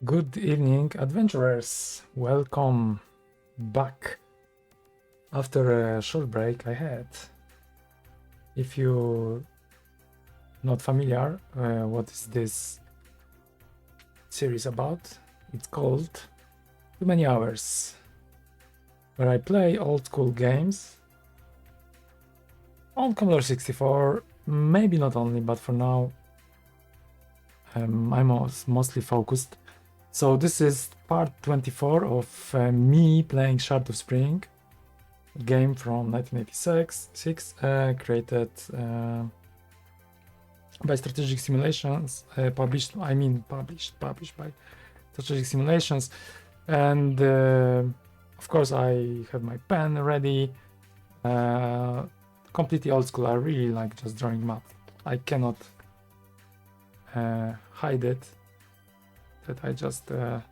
Good evening, adventurers. Welcome back after a short break I had. If you're not familiar, what is this series about? It's called Too Many Hours, where I play old school games on Commodore 64. Maybe not only, but for now, I'm mostly focused. So this is part 24 of me playing Shard of Spring, a game from 1986, created by Strategic Simulations, published by Strategic Simulations, and of course I have my pen ready. Completely old school. I really like just drawing maps. I cannot hide it. That I just love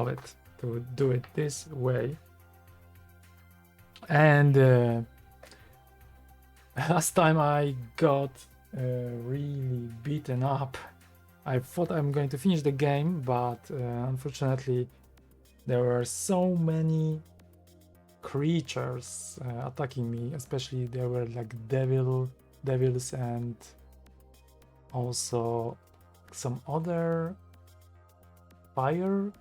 it to do it this way. And last time I got really beaten up. I thought I'm going to finish the game, but unfortunately there were so many creatures attacking me. Especially there were like devils and also some other fire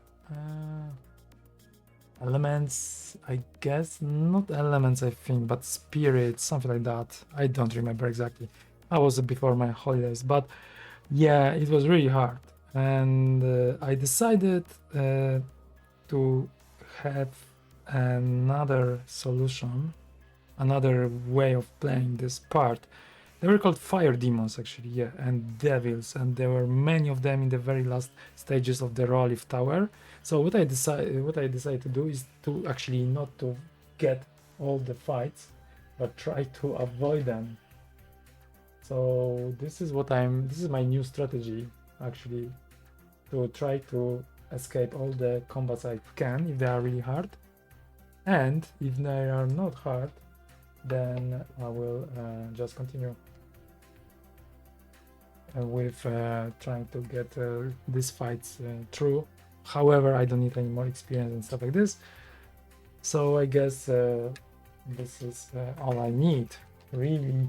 elements, I guess. Not elements, I think, but spirits, something like that. I don't remember exactly. I was before my holidays, but yeah, it was really hard. And I decided to have another solution, another way of playing this part. They were called fire demons, actually, yeah, and devils, and there were many of them in the very last stages of the Ralith Tower. So what I decided to do is to actually not to get all the fights, but try to avoid them. So this is my new strategy, actually, to try to escape all the combats I can if they are really hard, and if they are not hard, then I will just continue with trying to get these fights through. However, I don't need any more experience and stuff like this, so I guess this is all I need, really.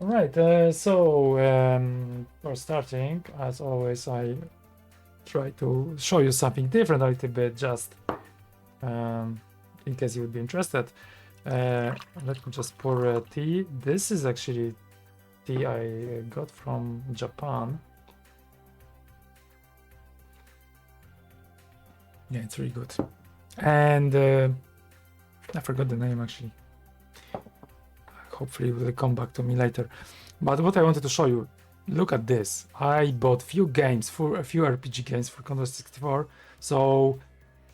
All right, so for starting, as always, I try to show you something different a little bit, just in case you would be interested. Let me just pour tea. This is actually tea I got from Japan. Yeah, it's really good. And I forgot the name, actually. Hopefully it will come back to me later. But what I wanted to show you, look at this. I bought a few RPG games for Commodore 64. So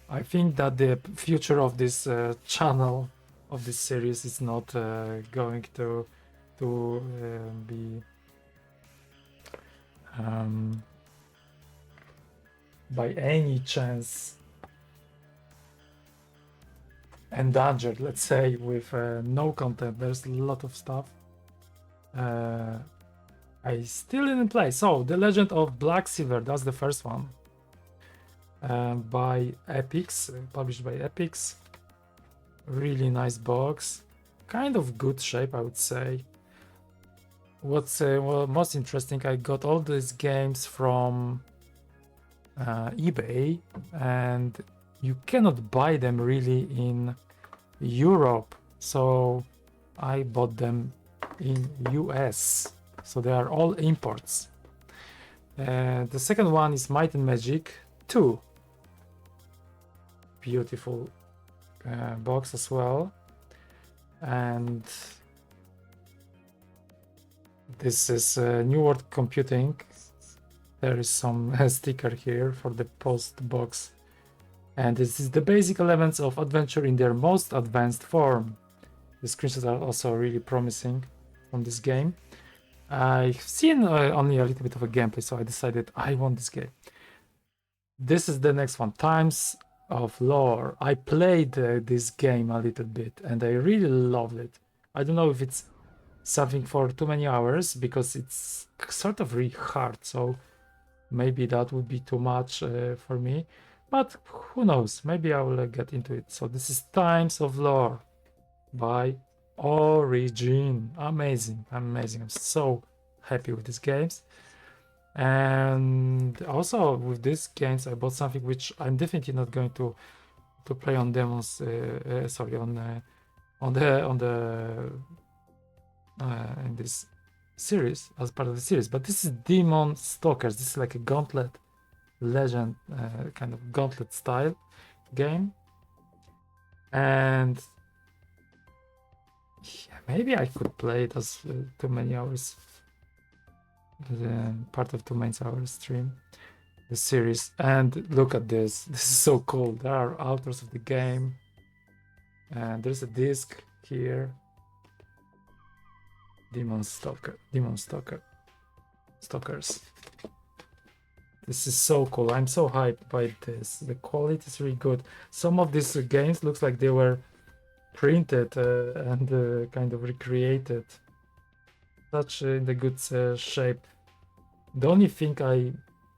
I think that the future of this channel, of this series, is not going to be by any chance endangered, let's say, with no content. There's a lot of stuff I still didn't play. So The Legend of Black Silver, that's the first one, by Epix, published by Epix. Really nice box, kind of good shape, I would say. What's most interesting, I got all these games from eBay, and you cannot buy them really in Europe, so I bought them in US, so they are all imports. The second one is Might and Magic 2. Beautiful box as well. And this is New World Computing. There is some sticker here for the post box, and this is the basic elements of adventure in their most advanced form. The screenshots are also really promising from this game. I've seen only a little bit of a gameplay, so I decided I want this game. This is the next one, Times of Lore. I played this game a little bit and I really loved it. I don't know if it's something for too many hours because it's sort of really hard. So maybe that would be too much for me. But who knows? Maybe I will get into it. So this is Times of Lore by Origin. Amazing, amazing. I'm so happy with these games. And also with these games, I bought something which I'm definitely not going to play on demos. Sorry, on the in this series as part of the series. But this is Demon Stalkers. This is like a Gauntlet Legend kind of Gauntlet style game, and yeah, maybe I could play it as too many hours. The part of 2 hour stream, the series. And look at this. This is so cool. There are authors of the game, and there's a disc here. Demon Stalkers. This is so cool. I'm so hyped by this. The quality is really good. Some of these games looks like they were printed and kind of recreated, such in the good shape. The only thing I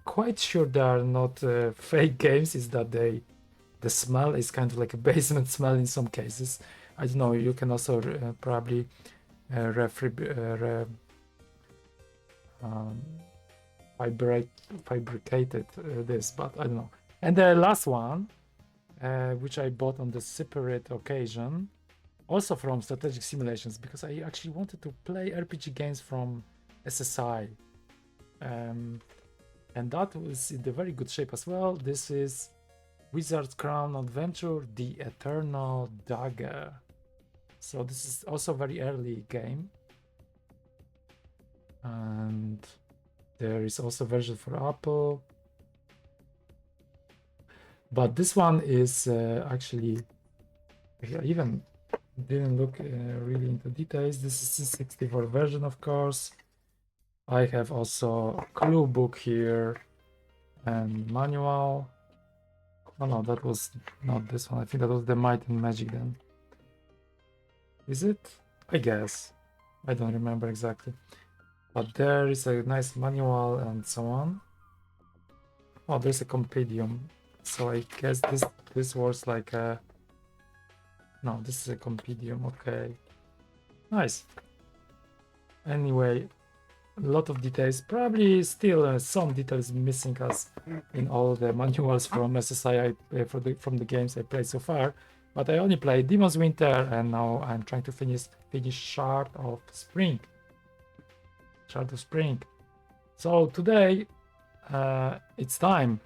quite sure they are not fake games is that the smell is kind of like a basement smell in some cases. I don't know. You can also probably fabricated this, but I don't know. And the last one, which I bought on the separate occasion, also from Strategic Simulations, because I actually wanted to play RPG games from SSI. And that was in the very good shape as well. This is Wizard's Crown Adventure, The Eternal Dagger. So this is also a very early game. And there is also a version for Apple. But this one is actually, I even didn't look really into details. This is the 64 version, of course. I have also a clue book here and manual. Oh no, that was not this one. I think that was the Might and Magic then. Is it? I guess. I don't remember exactly. But there is a nice manual and so on. Oh, there's a compendium. So I guess this was like a... No, this is a compendium. Okay. Nice. Anyway, a lot of details. Probably still some details missing as in all the manuals from SSI from the games I played so far. But I only played Demon's Winter, and now I'm trying to finish Shard of Spring. Shard of Spring. So today it's time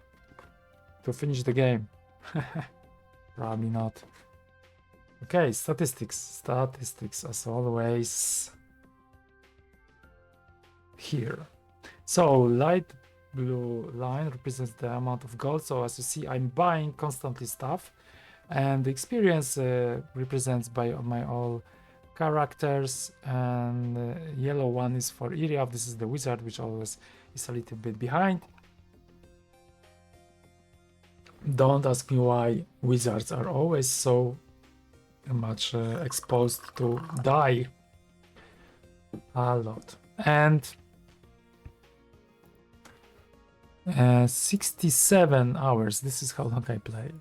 to finish the game. Probably not. Okay, statistics as always. Here. So light blue line represents the amount of gold. So as you see, I'm buying constantly stuff, and the experience represents by my all characters, and yellow one is for Iriaf. This is the wizard, which always is a little bit behind. Don't ask me why wizards are always so much exposed to die a lot. And 67 hours. This is how long I play.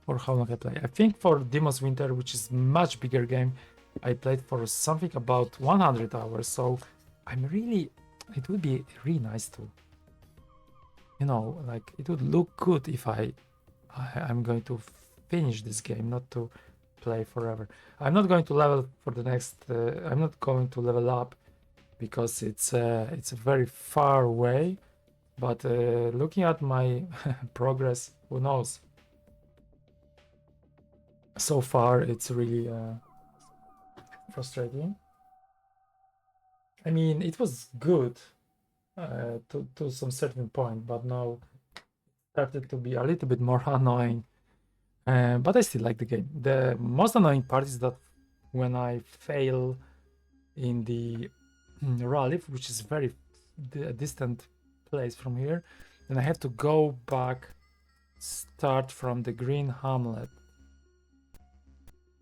For how long I play. I think for Demon's Winter, which is much bigger game, I played for something about 100 hours. So I'm really, it would be really nice to, you know, like it would look good if I'm going to finish this game, not to play forever. I'm not going to level for the next, I'm not going to level up because it's a very far away. But looking at my progress, who knows? So far, it's really frustrating. I mean, it was good to some certain point, but now it started to be a little bit more annoying. But I still like the game. The most annoying part is that when I fail in the Ralith, which is very distant place from here, then I have to go back, start from the Green Hamlet,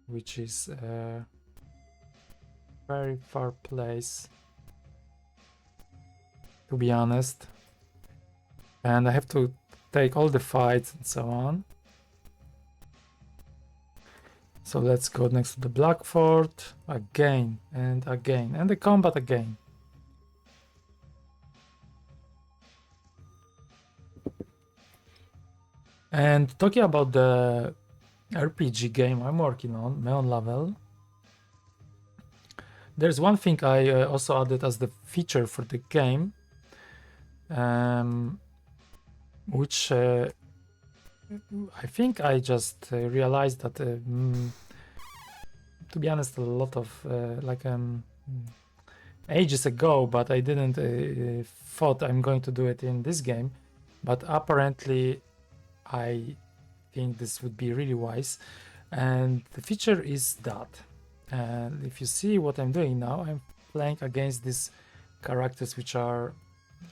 which is very far place, to be honest. And I have to take all the fights and so on. So let's go next to the Black Fort again and again, and the combat again. And talking about the RPG game I'm working on, Neon Level, there's one thing I also added as the feature for the game, which I think I just realized that, to be honest, a lot of ages ago, but I didn't thought I'm going to do it in this game, but apparently I think this would be really wise. And the feature is that, and if you see what I'm doing now, I'm playing against these characters which are,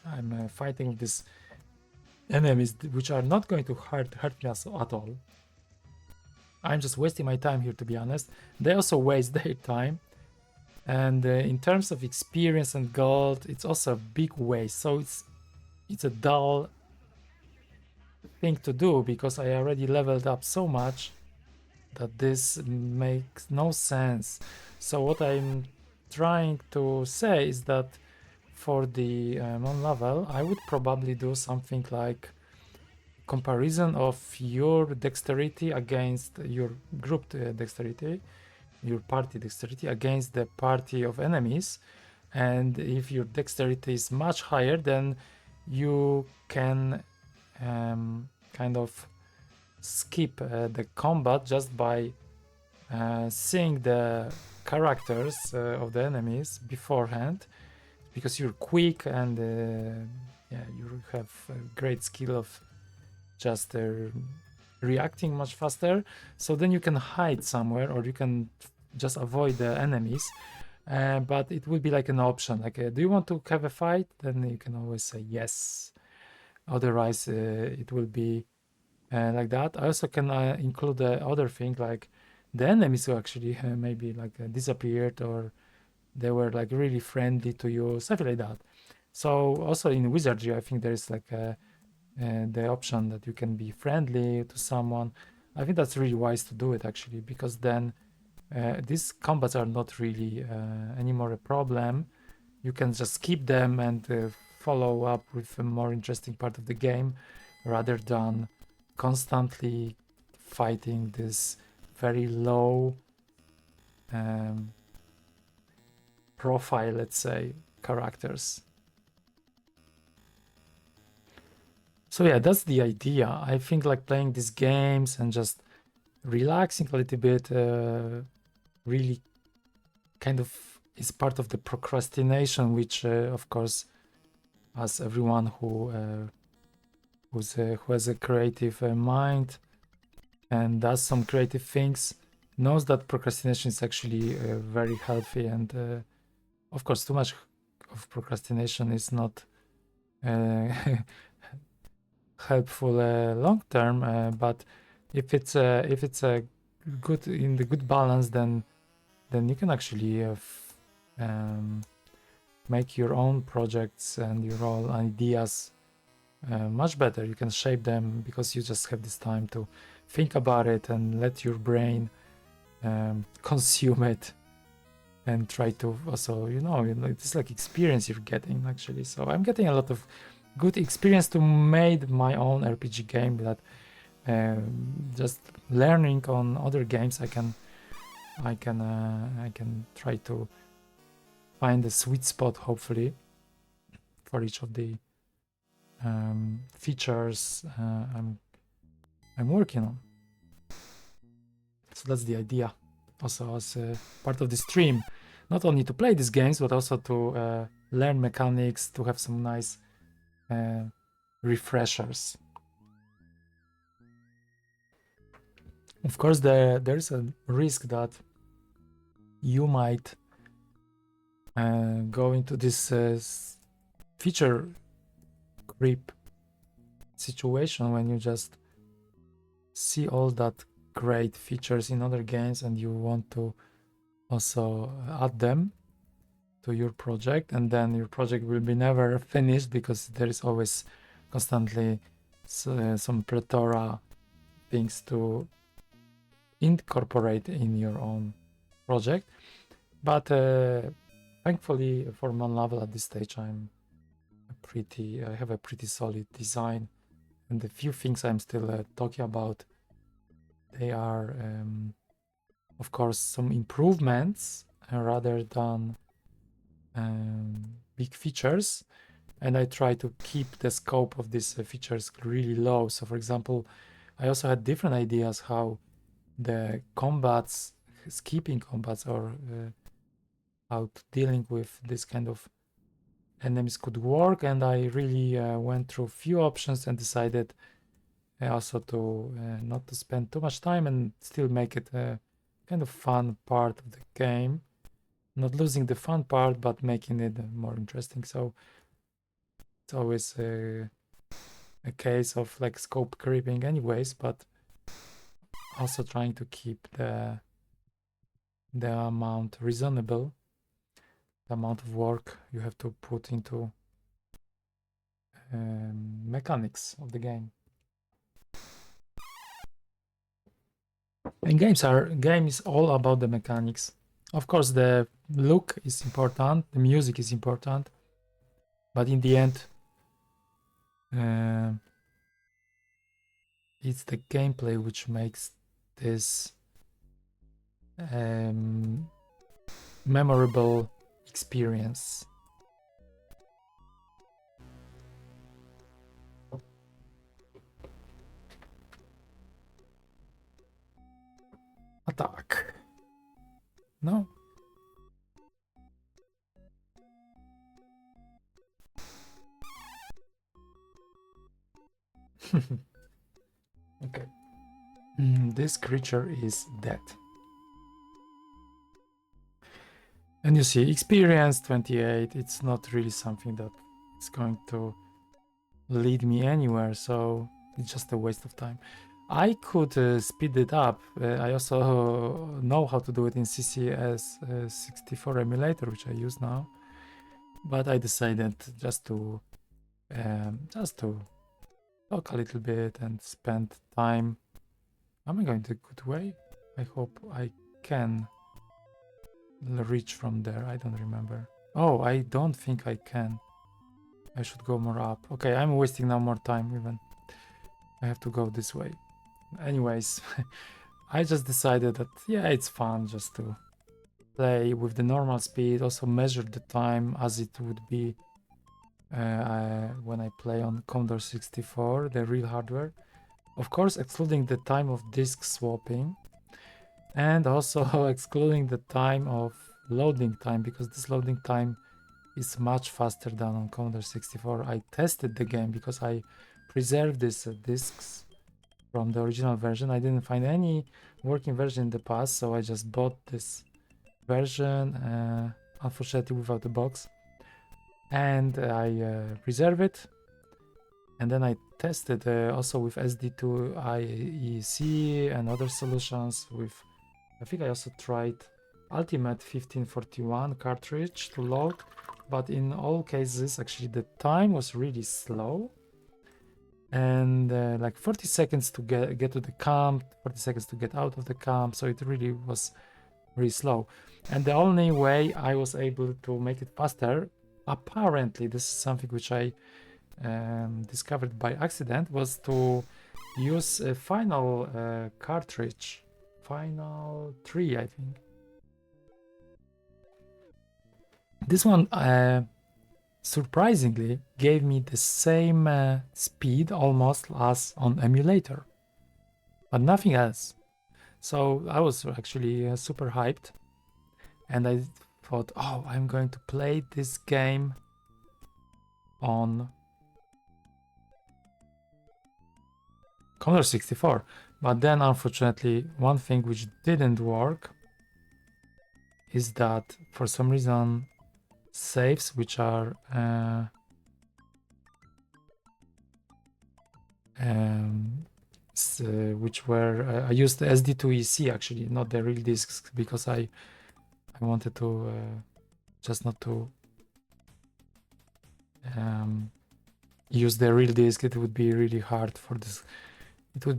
I'm fighting with these enemies which are not going to hurt me at all. I'm just wasting my time here, to be honest. They also waste their time. And in terms of experience and gold, it's also a big waste. So it's a dull thing to do, because I already leveled up so much that this makes no sense. So what I'm trying to say is that for the on level, I would probably do something like comparison of your dexterity against your group dexterity, your party dexterity against the party of enemies. And if your dexterity is much higher, then you can kind of skip the combat just by seeing the characters of the enemies beforehand, because you're quick and yeah, you have a great skill of just reacting much faster. So then you can hide somewhere, or you can just avoid the enemies. But it will be like an option, like do you want to have a fight? Then you can always say yes. Otherwise it will be like that. I also can include the other thing, like the enemies who actually maybe like disappeared, or they were like really friendly to you, something like that. So also in wizardry, I think there is like the option that you can be friendly to someone. I think that's really wise to do it, actually, because then these combats are not really anymore a problem. You can just skip them and follow up with a more interesting part of the game, rather than constantly fighting this very low profile, let's say, characters. So yeah, that's the idea. I think like playing these games and just relaxing a little bit really kind of is part of the procrastination, which of course, as everyone who has a creative mind and does some creative things knows that procrastination is actually very healthy. And of course, too much of procrastination is not helpful long term, but if it's a good, in the good balance, then you can actually make your own projects and your own ideas much better. You can shape them because you just have this time to think about it and let your brain consume it, and try to also, it's like experience you're getting, actually. So I'm getting a lot of good experience to made my own RPG game, that just learning on other games, I can try to find a sweet spot, hopefully, for each of the features I'm working on. So that's the idea, also as part of the stream, not only to play these games, but also to learn mechanics, to have some nice refreshers. Of course, there's a risk that you might go into this feature creep situation when you just see all that great features in other games and you want to also add them. to your project, and then your project will be never finished because there is always constantly some plethora things to incorporate in your own project. But thankfully for non-level at this stage, I have a pretty solid design, and the few things I'm still talking about, they are of course some improvements rather than big features, and I try to keep the scope of these features really low. So for example, I also had different ideas how the combats, skipping combats, or how dealing with this kind of enemies could work, and I really went through few options and decided also to not to spend too much time and still make it a kind of fun part of the game, not losing the fun part but making it more interesting. So it's always a case of like scope creeping anyways, but also trying to keep the amount reasonable, the amount of work you have to put into mechanics of the game. And game is all about the mechanics. Of course, the look is important, the music is important, but in the end, it's the gameplay which makes this memorable experience. Attack. No. Okay. This creature is dead. And you see, experience 28, it's not really something that is going to lead me anywhere, so it's just a waste of time. I could speed it up. I also know how to do it in CCS 64 emulator, which I use now. But I decided just to talk a little bit and spend time. Am I going the good way? I hope I can reach from there. I don't remember. Oh, I don't think I can. I should go more up. Okay, I'm wasting now more time even. I have to go this way. Anyways, I just decided that, yeah, it's fun just to play with the normal speed, also measure the time as it would be when I play on Commodore 64, the real hardware. Of course, excluding the time of disk swapping, and also excluding the time of loading time, because this loading time is much faster than on Commodore 64. I tested the game because I preserved these discs from the original version. I didn't find any working version in the past, so I just bought this version, unfortunately without the box, and I preserve it, and then I tested also with SD2 IEC and other solutions. I think I also tried Ultimate 1541 cartridge to load, but in all cases actually the time was really slow, and like 40 seconds to get to the camp, 40 seconds to get out of the camp, so it really was really slow. And the only way I was able to make it faster, apparently this is something which I discovered by accident, was to use a final cartridge, Final 3 I think. This one surprisingly gave me the same speed almost as on emulator, but nothing else. So I was actually super hyped, and I thought, oh, I'm going to play this game on Commodore 64. But then unfortunately one thing which didn't work is that for some reason saves which are which were I used the SD2EC actually, not the real discs, because I wanted to just not to use the real disk. It would be really hard for this. It would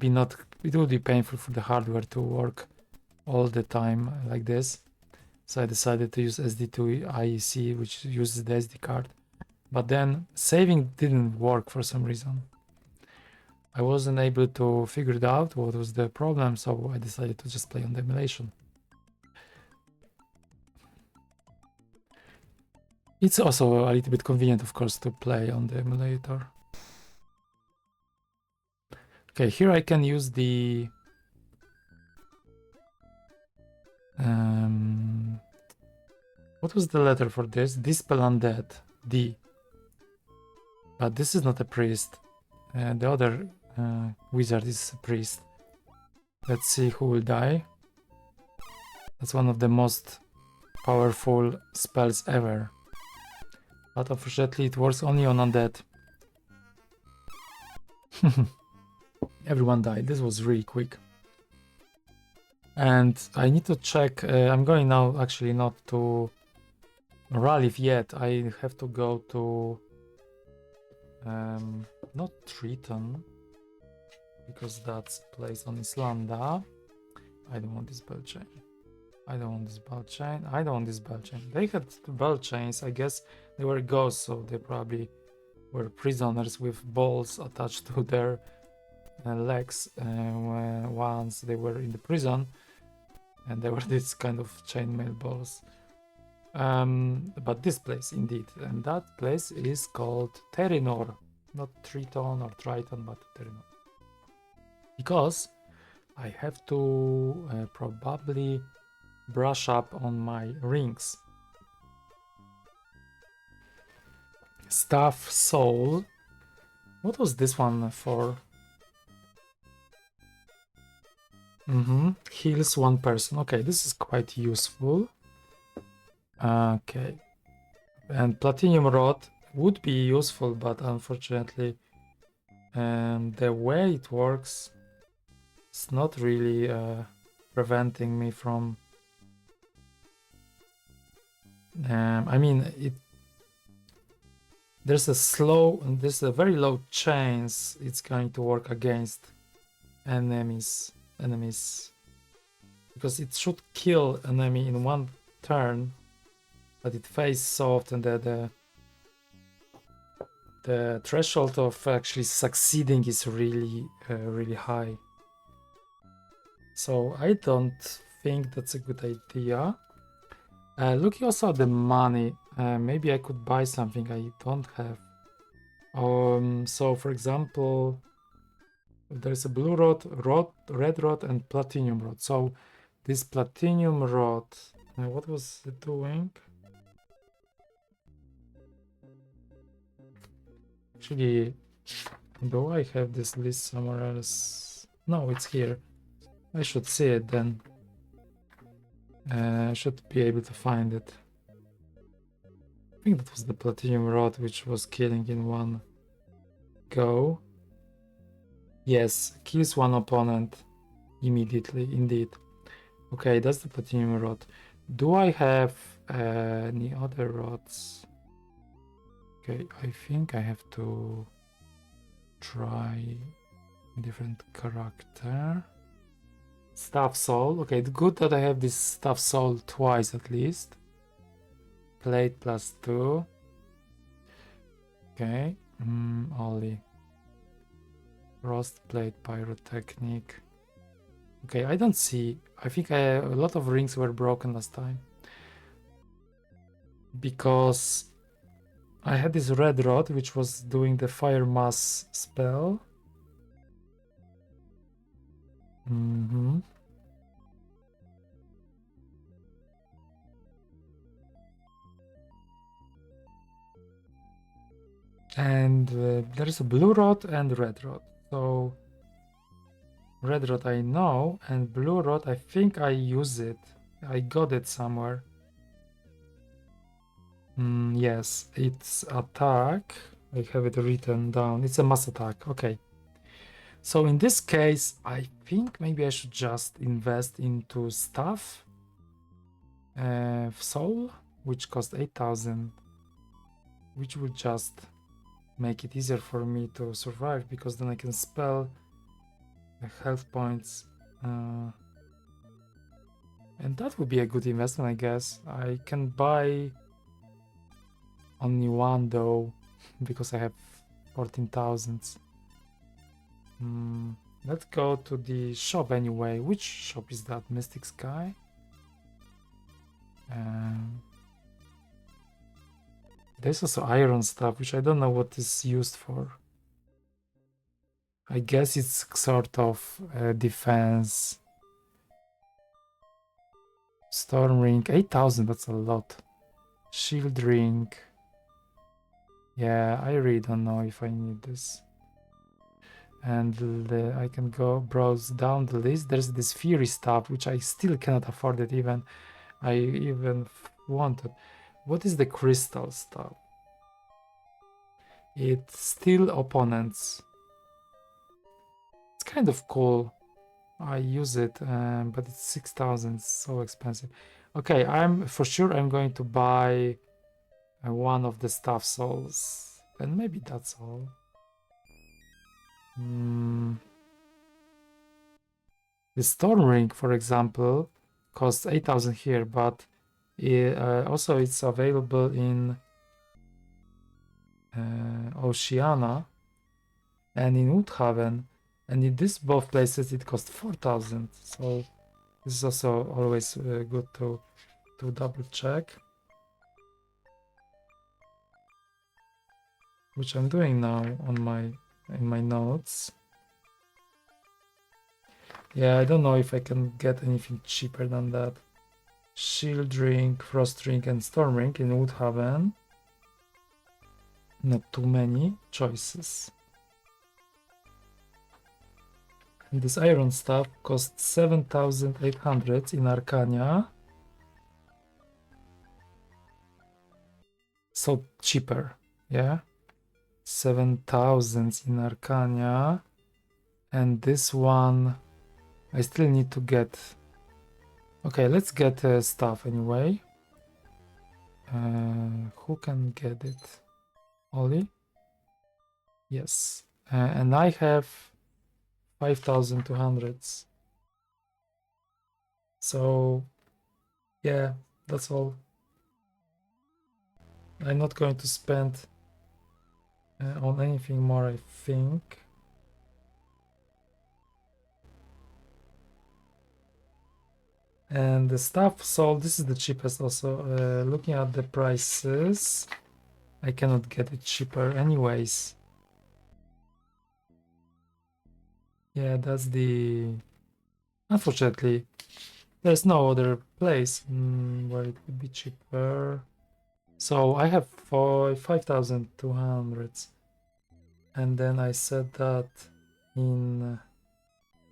be painful for the hardware to work all the time like this. So I decided to use SD2 IEC, which uses the SD card. But then saving didn't work for some reason. I wasn't able to figure it out what was the problem, so I decided to just play on the emulation. It's also a little bit convenient, of course, to play on the emulator. Okay, here I can use the what was the letter for this? Dispel Undead, D. But this is not a priest. The other wizard is a priest. Let's see who will die. That's one of the most powerful spells ever. But unfortunately it works only on undead. Everyone died. This was really quick. And I need to check. I'm going now actually not to Ralith yet. I have to go to not Triton, because that's placed on Islanda. I don't want this bell chain. I don't want this bell chain. I don't want this bell chain. They had bell chains. I guess they were ghosts, so they probably were prisoners with balls attached to their legs once they were in the prison, and they were this kind of chainmail balls. But this place indeed, and that place is called Terrinor, not Triton or Triton, but Terrinor. Because I have to probably brush up on my rings. Staff Soul. What was this one for? Heals one person. Okay, this is quite useful. Okay. And Platinum Rod would be useful, but unfortunately the way it works, it's not really preventing me from I mean, there's a very low chance it's going to work against enemies, because it should kill enemy in one turn, but it faces soft, and the threshold of actually succeeding is really really high. So I don't think that's a good idea. Looking also at the money, maybe I could buy something I don't have. So for example, there's a blue rod, red rod, and platinum rod. So this platinum rod, what was it doing? Actually, do I have this list somewhere else? No, it's here. I should see it then. I should be able to find it. I think that was the platinum rod which was killing in one go. Yes, kills one opponent immediately, indeed. Okay, that's the platinum rod. Do I have any other rods? Okay, I think I have to try a different character. Staff Soul. Okay, good that I have this Staff Soul twice at least. Plate +2. Okay. Ollie. Frost Plate Pyrotechnic. Okay, I don't see. I think a lot of rings were broken last time. Because I had this red rod which was doing the Fire Mass spell. And there's a blue rod and red rod. So red rod I know, and blue rod I think I use it. I got it somewhere. Yes, it's attack. I have it written down. It's a mass attack. Okay. So in this case, I think maybe I should just invest into Staff Soul. which cost 8,000, which would just make it easier for me to survive, because then I can spell the health points. And that would be a good investment, I guess. I can buy only one though, because I have 14,000. Let's go to the shop anyway. Which shop is that? Mystic Sky? There's also iron stuff, which I don't know what is used for. I guess it's sort of defense. Storm ring, 8,000, that's a lot. Shield ring. Yeah, I really don't know if I need this. And I can go browse down the list. There's this Fury stuff, which I still cannot afford it even. I even wanted. What is the crystal stuff? It's still opponents. It's kind of cool. I use it, but it's 6,000, so expensive. Okay, I'm going to buy one of the staff souls, and maybe that's all. The storm ring, for example, costs 8,000 here, but also it's available in Oceania and in Woodhaven, and in these both places it costs 4,000. So this is also always good to double check, which I'm doing now on in my notes. Yeah, I don't know if I can get anything cheaper than that. Shield ring, frost ring, and storm ring in Woodhaven. Not too many choices. And this iron stuff costs 7,800 in Arcania. So cheaper, yeah? 7,000 in Arcania. And this one, I still need to get... Okay, let's get stuff anyway. Who can get it? Ollie? Yes. And I have 5,200. So, yeah, that's all. I'm not going to spend on anything more, I think. And the stuff sold, this is the cheapest also. Looking at the prices, I cannot get it cheaper anyways. Yeah, that's the... Unfortunately, there's no other place where it would be cheaper. So I have 5,200. And then I said that in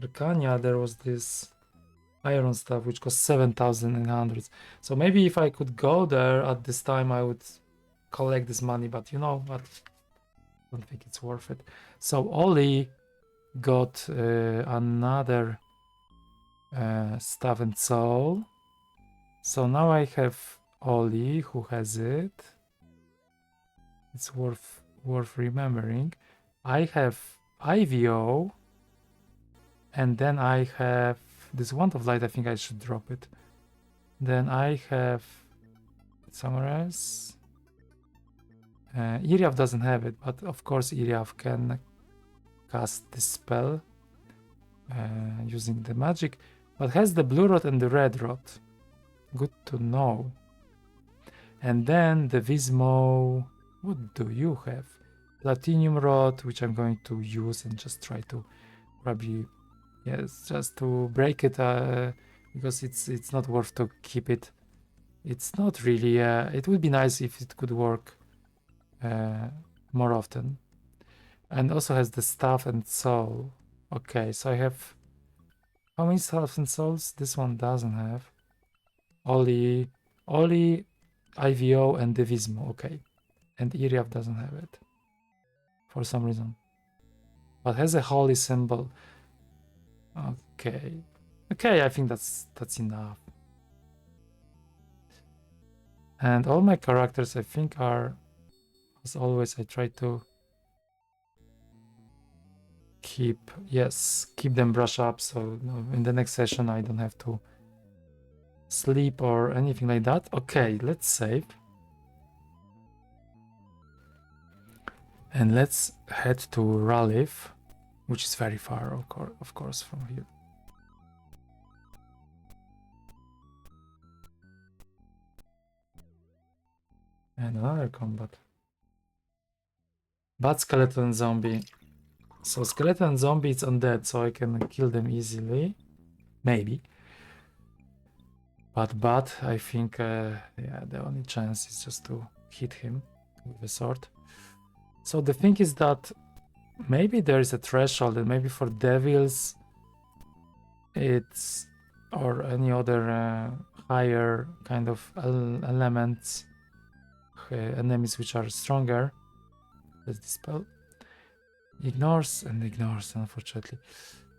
Arcania there was this iron stuff which cost 7,900. So maybe if I could go there at this time I would collect this money, but you know what, I don't think it's worth it. So Ollie got another staff and soul. So now I have Ollie who has it. It's worth remembering. I have IVO, and then I have this Wand of Light. I think I should drop it. Then I have somewhere else. Iriav doesn't have it, but of course Iriav can cast this spell using the magic, but has the blue rod and the red rod. Good to know. And then the Vismo, what do you have? Platinum rod, which I'm going to use and just try to probably, yes, just to break it because it's not worth to keep it. It's not really, it would be nice if it could work more often. And also has the staff and soul. Okay, so I have, how many staff and souls? This one doesn't have. Ollie, IVO, and Devismo. Okay, and Iriav doesn't have it for some reason, but has a holy symbol. Okay, I think that's enough. And all my characters, I think, are, as always, I try to keep them brush up, so in the next session I don't have to sleep or anything like that. Okay, let's save. And let's head to Ralith, which is very far, of course, from here. And another combat. But skeleton zombie. So skeleton zombie is undead, so I can kill them easily. Maybe. But I think, yeah, the only chance is just to hit him with a sword. So the thing is that maybe there is a threshold, and maybe for devils, it's, or any other higher kind of elements, enemies which are stronger. Let's dispel. Ignores and ignores, unfortunately.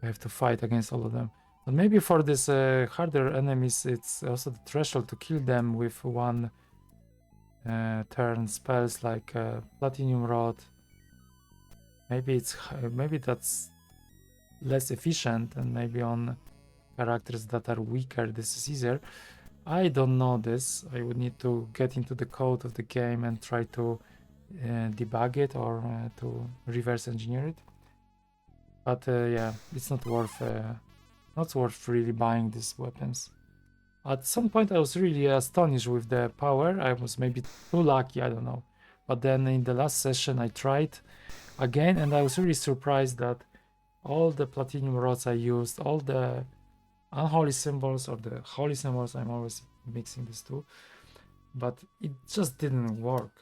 I have to fight against all of them. But maybe for this harder enemies, it's also the threshold to kill them with one turn spells like Platinum Rod. Maybe that's less efficient, and maybe on characters that are weaker this is easier. I don't know this. I would need to get into the code of the game and try to debug it or to reverse engineer it. But yeah, it's not worth really buying these weapons. At some point I was really astonished with the power. I was maybe too lucky, I don't know. But then in the last session I tried again, and I was really surprised that all the platinum rods I used, all the unholy symbols or the holy symbols, I'm always mixing these two, but it just didn't work.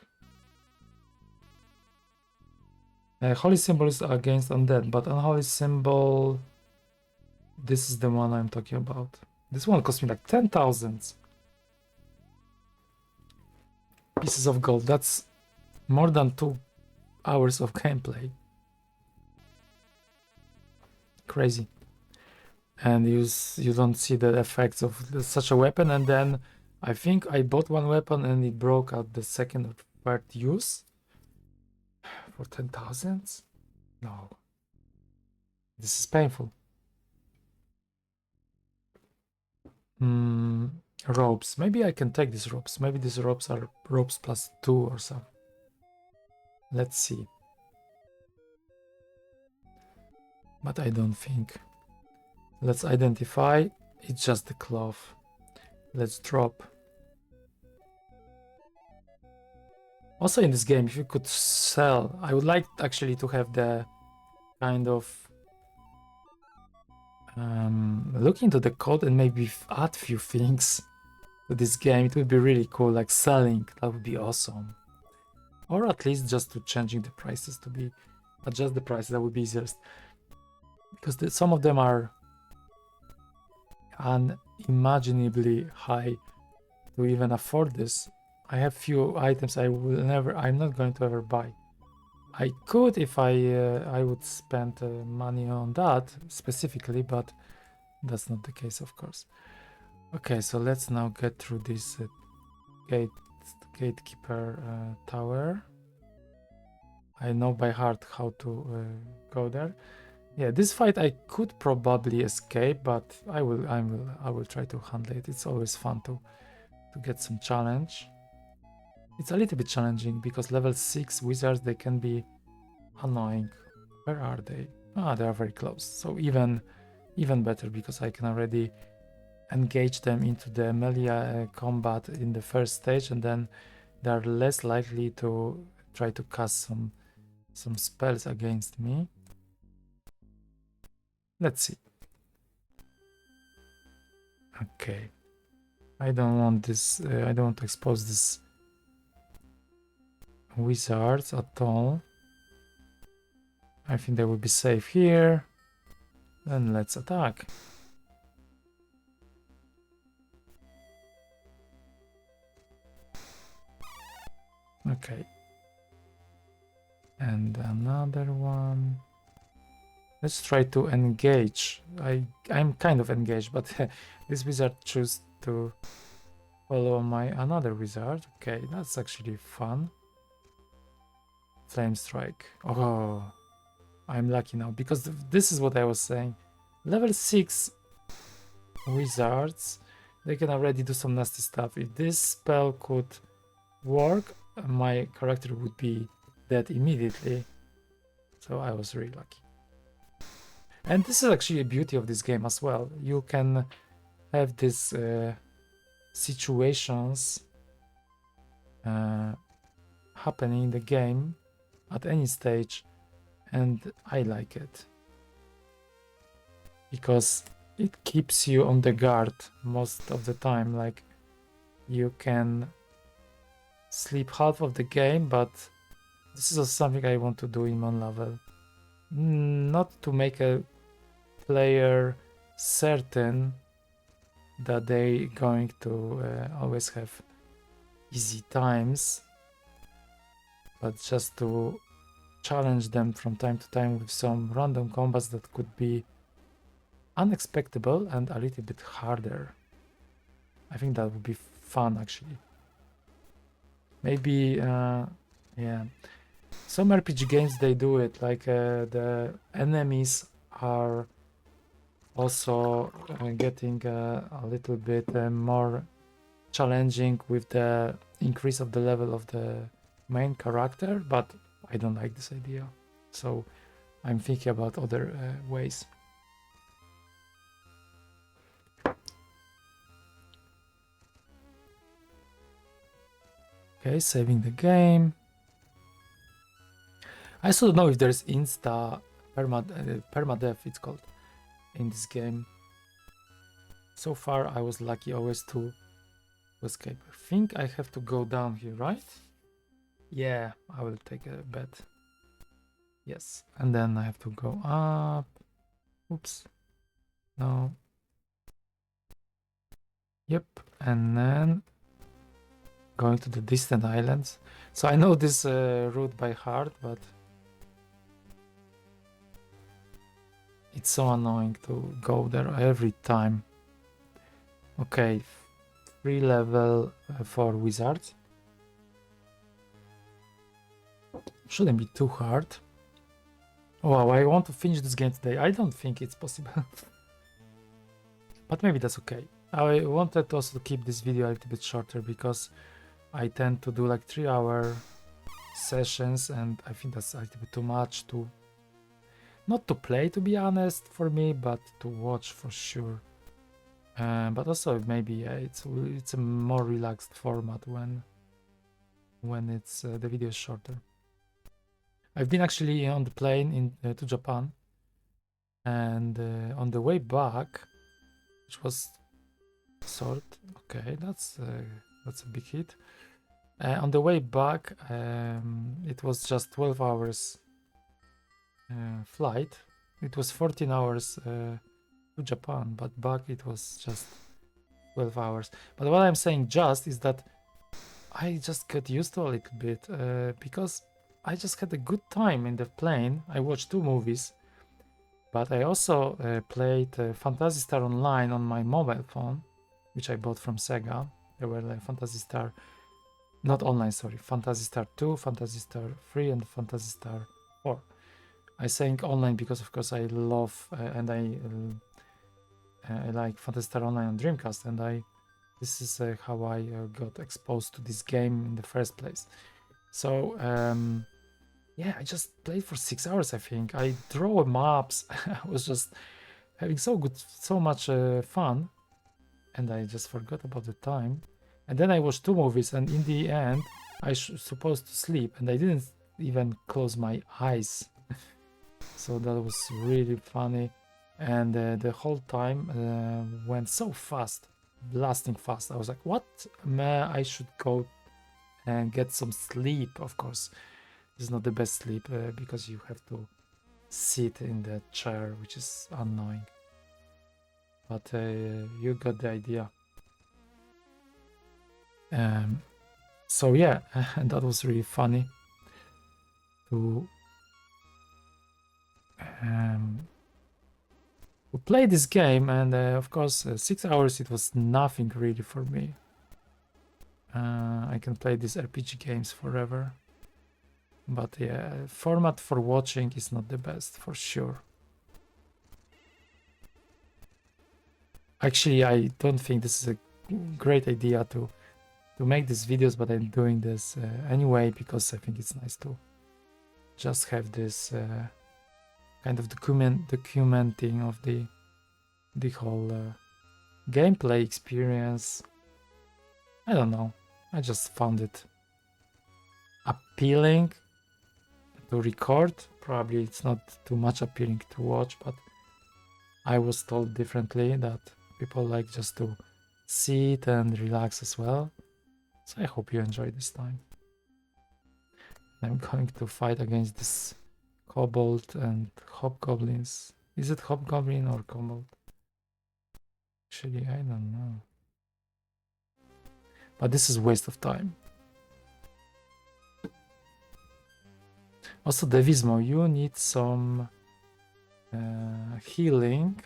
Holy symbol is against undead, but unholy symbol, this is the one I'm talking about. This one cost me like 10,000 pieces of gold. That's more than 2 hours of gameplay. Crazy. And you don't see the effects of such a weapon. And then I think I bought one weapon and it broke at the second or third use for 10,000. No, this is painful. Ropes. Maybe I can take these ropes. Maybe these ropes are ropes +2 or something. Let's see. But I don't think. Let's identify. It's just the cloth. Let's drop. Also in this game, if you could sell, I would like actually to have the kind of look into the code and maybe add few things to this game. It would be really cool, like selling. That would be awesome. Or at least just to changing the prices to be adjust the price. That would be easiest, because some of them are unimaginably high to even afford this. I have few items I'm not going to ever buy. I could if I would spend money on that specifically, but that's not the case, of course. Okay, so let's now get through this gatekeeper tower. I know by heart how to go there. Yeah, this fight I could probably escape, but I will try to handle it. It's always fun to get some challenge. It's a little bit challenging because level 6 wizards, they can be annoying. Where are they? They are very close. So even better, because I can already engage them into the melee combat in the first stage, and then they are less likely to try to cast some spells against me. Let's see. Okay. I don't want this. I don't want to expose this wizards at all. I think they will be safe here. Then let's attack. Okay. And another one. Let's try to engage. I'm kind of engaged, but this wizard chose to follow my another wizard. Okay, that's actually fun. Flame strike. Oh, I'm lucky now because this is what I was saying. Level 6 wizards, they can already do some nasty stuff. If this spell could work, my character would be dead immediately. So I was really lucky. And this is actually a beauty of this game as well. You can have these situations happening in the game at any stage, and I like it because it keeps you on the guard most of the time. Like, you can sleep half of the game, but this is something I want to do in one level. Not to make a player certain that they going to always have easy times, but just to challenge them from time to time with some random combats that could be unexpected and a little bit harder. I think that would be fun, actually. Maybe, yeah. Some RPG games, they do it, like the enemies are also getting a little bit more challenging with the increase of the level of the main character, but I don't like this idea. So I'm thinking about other ways. Okay, saving the game. I still don't know if there's permadeath, it's called, in this game. So far, I was lucky always to escape. I think I have to go down here, right? Yeah, I will take a bet. Yes, and then I have to go up. Oops. No. Yep, and then going to the distant islands. So I know this route by heart, but it's so annoying to go there every time. Okay, 3 level for wizards. Shouldn't be too hard. Wow, I want to finish this game today. I don't think it's possible. But maybe that's okay. I wanted also to keep this video a little bit shorter because I tend to do like 3-hour sessions, and I think that's a little bit too much to not to play, to be honest, for me, but to watch for sure. But also maybe it's a more relaxed format when it's the video is shorter. I've been actually on the plane to Japan, and on the way back, which was okay, that's a big hit. On the way back, it was just 12 hours flight. It was 14 hours to Japan, but back it was just 12 hours. But what I'm saying just is that I just got used to a little bit because I just had a good time in the plane. I watched 2 movies, but I also played Phantasy Star Online on my mobile phone, which I bought from Sega. There were like Phantasy Star, not online, sorry, Phantasy Star 2, Phantasy Star 3, and Phantasy Star 4. I saying online because, of course, I love and I like Phantasy Star Online on Dreamcast, and this is how I got exposed to this game in the first place. So yeah, I just played for 6 hours. I think I draw maps. I was just having so much fun, and I just forgot about the time. And then I watched 2 movies, and in the end, I supposed to sleep, and I didn't even close my eyes. So that was really funny, and the whole time went so fast, blasting fast. I was like, what? Man, I should go and get some sleep. Of course, this is not the best sleep because you have to sit in the chair, which is annoying. But you got the idea. So yeah, that was really funny to play this game, and of course 6 hours it was nothing really for me. I can play these RPG games forever. But yeah, format for watching is not the best for sure. Actually, I don't think this is a great idea to make these videos, but I'm doing this anyway because I think it's nice to just have this kind of documenting of the whole gameplay experience. I don't know. I just found it appealing to record. Probably it's not too much appealing to watch, but I was told differently that people like just to sit and relax as well. So I hope you enjoy this time. I'm going to fight against this kobold and hobgoblins. Is it hobgoblin or kobold? Actually, I don't know. But this is waste of time. Also, Devismo, you need some healing.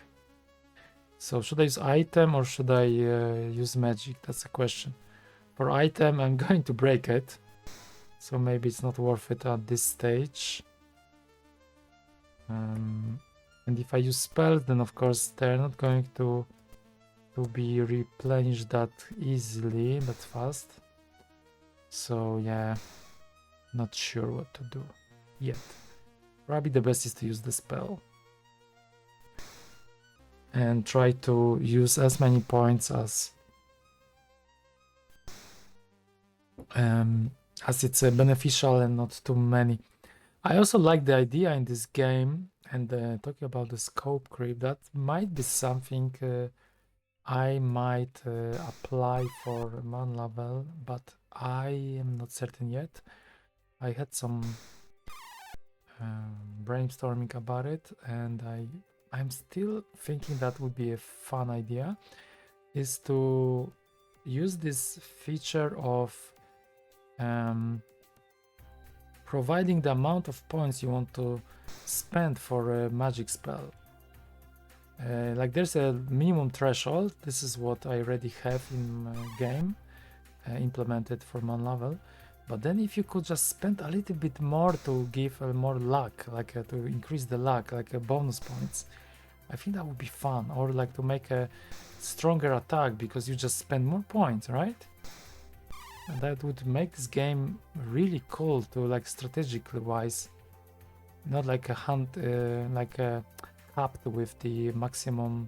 So should I use item or should I use magic? That's the question. For item, I'm going to break it. So maybe it's not worth it at this stage. And if I use spells, then of course they're not going to be replenished that easily, that fast. So yeah, not sure what to do yet. Probably the best is to use the spell. And try to use as many points as it's beneficial and not too many. I also like the idea in this game, and talking about the scope creep, that might be something I might apply for man level, but I am not certain yet. I had some brainstorming about it, and I'm still thinking that would be a fun idea, is to use this feature of providing the amount of points you want to spend for a magic spell. Like there's a minimum threshold. This is what I already have in my game implemented for man level. But then if you could just spend a little bit more to give more luck, like to increase the luck, like bonus points, I think that would be fun. Or like to make a stronger attack because you just spend more points, right? And that would make this game really cool to like strategically wise, not like a hunt, like a capped with the maximum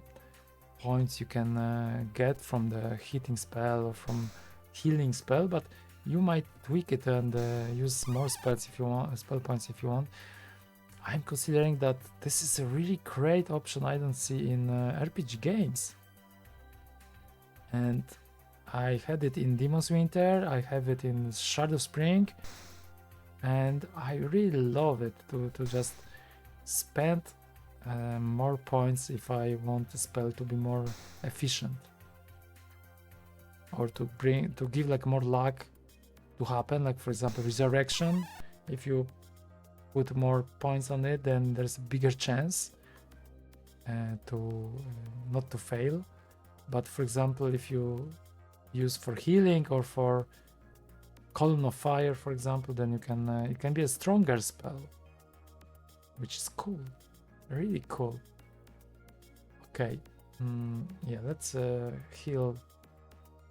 points you can get from the hitting spell or from healing spell, but you might tweak it and use more spells if you want, spell points if you want. I'm considering that this is a really great option I don't see in RPG games. And I had it in Demon's Winter, I have it in Shadow Spring, and I really love it to just spend more points if I want the spell to be more efficient, or to give like more luck to happen. Like for example, Resurrection, if you put more points on it, then there's a bigger chance to not to fail. But for example, if you use for healing or for Column of Fire, for example, then you can it can be a stronger spell, which is cool, really cool. Okay, yeah, let's heal.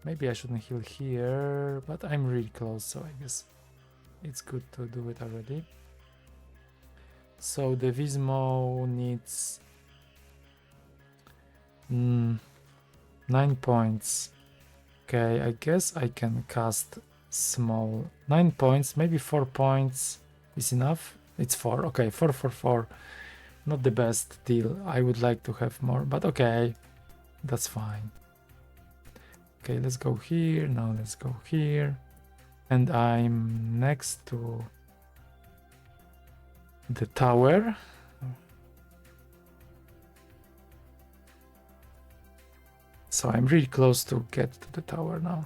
Maybe I shouldn't heal here, but I'm really close, so I guess it's good to do it already. So the Vismo needs 9 points. Okay, I guess I can cast small. 9 points, maybe 4 points is enough. It's 4. Okay, 4 for 4. Not the best deal. I would like to have more, but okay, that's fine. Okay, let's go here. Now let's go here. And I'm next to the tower. So I'm really close to get to the tower now.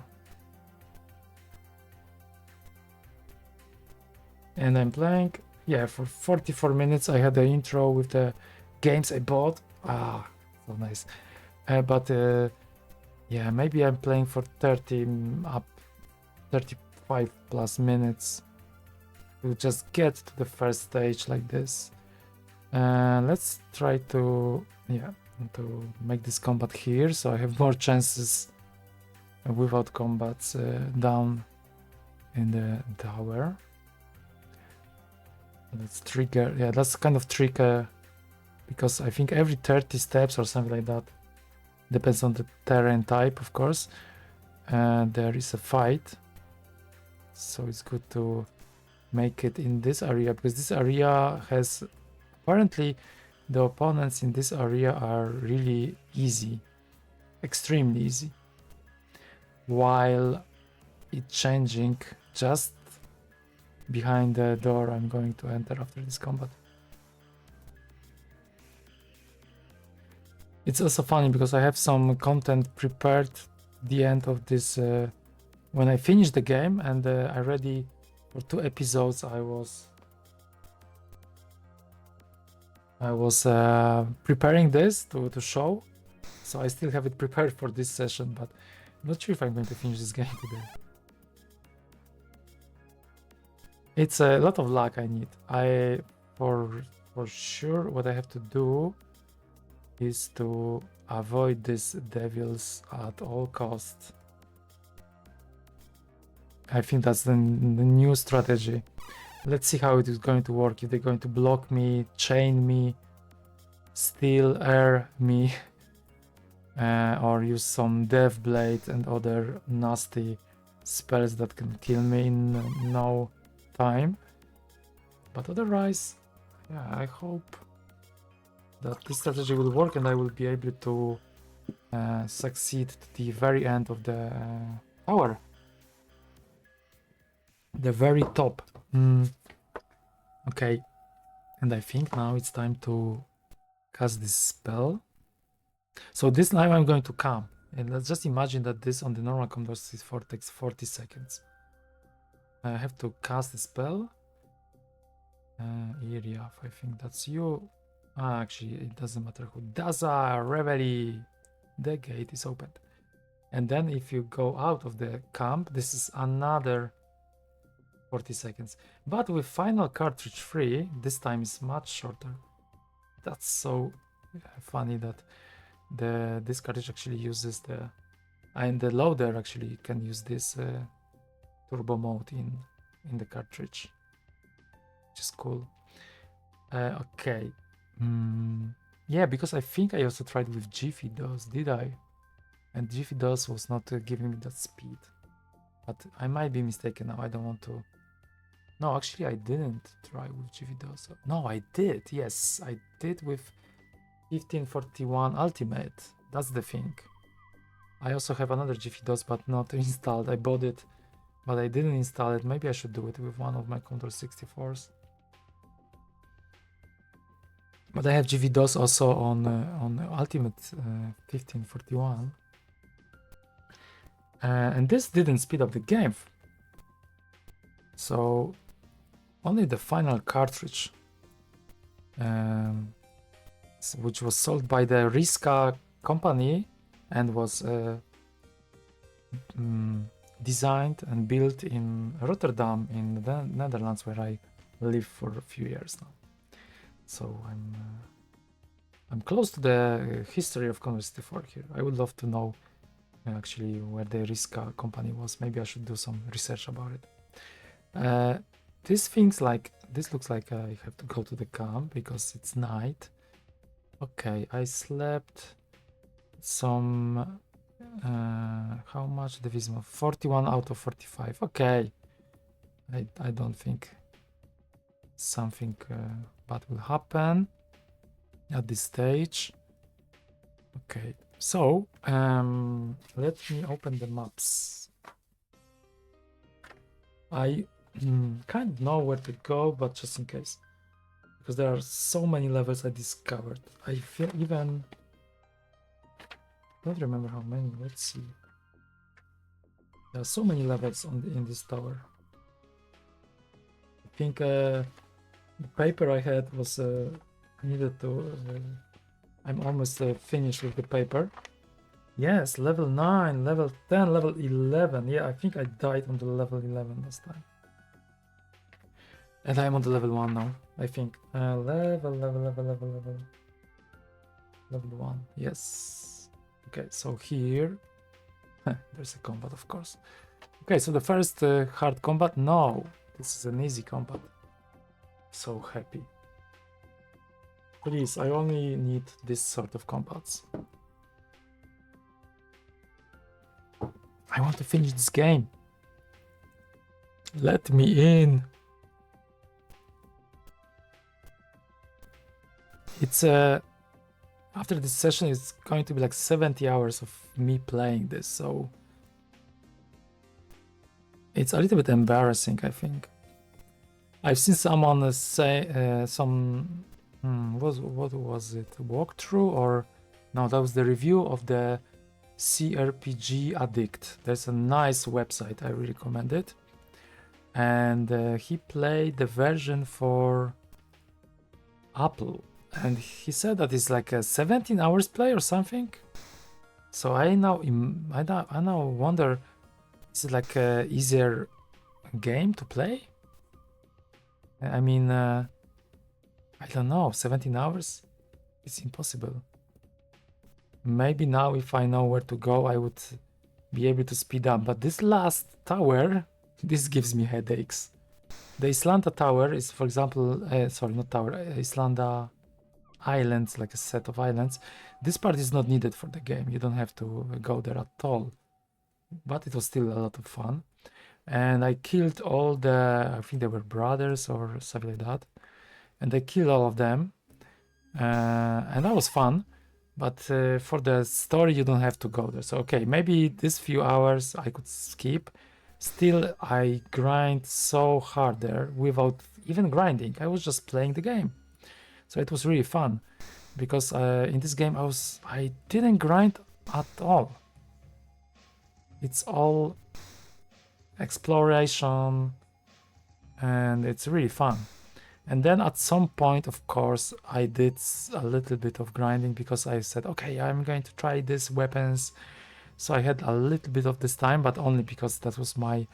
And I'm playing, yeah, for 44 minutes. I had the intro with the games I bought. Ah, so nice. But yeah, maybe I'm playing for 30 up 35 plus minutes to just get to the first stage like this. Let's try to make this combat here, so I have more chances without combats down in the tower. Let's trigger, yeah, that's kind of trick, because I think every 30 steps or something like that, depends on the terrain type, of course, there is a fight. So it's good to make it in this area, because this area has, apparently the opponents in this area are really easy, extremely easy, while it's changing just behind the door I'm going to enter after this combat. It's also funny because I have some content prepared at the end of this, when I finish the game, and already for 2 episodes I was preparing this to show, so I still have it prepared for this session, but I'm not sure if I'm going to finish this game today. It's a lot of luck I need. For sure what I have to do is to avoid these devils at all costs. I think that's the new strategy. Let's see how it is going to work. If they're going to block me, chain me, steal air me, or use some death blade and other nasty spells that can kill me in no time. But otherwise, yeah, I hope that this strategy will work and I will be able to succeed to the very end of the tower. The very top. Okay, and I think now it's time to cast this spell. So this time I'm going to come, and let's just imagine that this on the normal Commodore 64 takes 40 seconds. I have to cast the spell. Iriaf, I think that's you. Actually, it doesn't matter who. Daza, Reveille. The gate is opened. And then if you go out of the camp, this is another 40 seconds. But with final cartridge free, this time is much shorter. That's so funny that this cartridge actually uses and the loader actually can use this turbo mode in the cartridge, which is cool. Okay. Yeah, because I think I also tried with Jiffy DOS, did I? And Jiffy DOS was not giving me that speed. But I might be mistaken now, I don't want to... No, actually I didn't try with Jiffy DOS. No, I did, yes, I did with 1541 Ultimate. That's the thing. I also have another Jiffy DOS, but not installed. I bought it, but I didn't install it. Maybe I should do it with one of my Commodore 64s. But I have Jiffy DOS also on Ultimate 1541. And this didn't speed up the game. So only the final cartridge, which was sold by the Riska company and was designed and built in Rotterdam in the Netherlands, where I live for a few years now. So I'm close to the history of Commodore 64 here. I would love to know actually where the Riska company was. Maybe I should do some research about it. This looks like I have to go to the camp because it's night. Okay, I slept some how much division? 41 out of 45. Okay, I don't think something bad will happen at this stage. Okay, so let me open the maps. I kind of know where to go, but just in case, because there are so many levels I discovered. I feel even don't remember how many. Let's see. There are so many levels in this tower. I think the paper I had was needed to. I'm almost finished with the paper. Yes, level 9, level 10, level 11. Yeah, I think I died on the level 11 last time. And I'm on the level 1 now, I think. Level 1. Yes. Okay, so here there's a combat, of course. Okay, so the first hard combat. No, this is an easy combat. So happy. Please, I only need this sort of combats. I want to finish this game. Let me in. It's after this session, it's going to be like 70 hours of me playing this, so it's a little bit embarrassing, I think. I've seen someone say what was it? Walkthrough or no? That was the review of the CRPG Addict. There's a nice website. I really recommend it. And he played the version for Apple, and he said that it's like a 17 hours play or something. So I now wonder, is it like a easier game to play? I mean, I don't know, 17 hours? It's impossible. Maybe now if I know where to go, I would be able to speed up. But this last tower, this gives me headaches. The Islanda Tower is, for example, sorry, not tower, Islanda Islands, like a set of islands. This part is not needed for the game. You don't have to go there at all. But it was still a lot of fun. And I killed all the, I think they were brothers or something like that. And I killed all of them. And that was fun. But for the story, you don't have to go there. So, okay, maybe this few hours I could skip. Still, I grind so hard there without even grinding. I was just playing the game. So it was really fun. Because in this game, I didn't grind at all. It's all exploration, and it's really fun. And then at some point, of course, I did a little bit of grinding because I said, okay, I'm going to try these weapons. So I had a little bit of this time, but only because that was my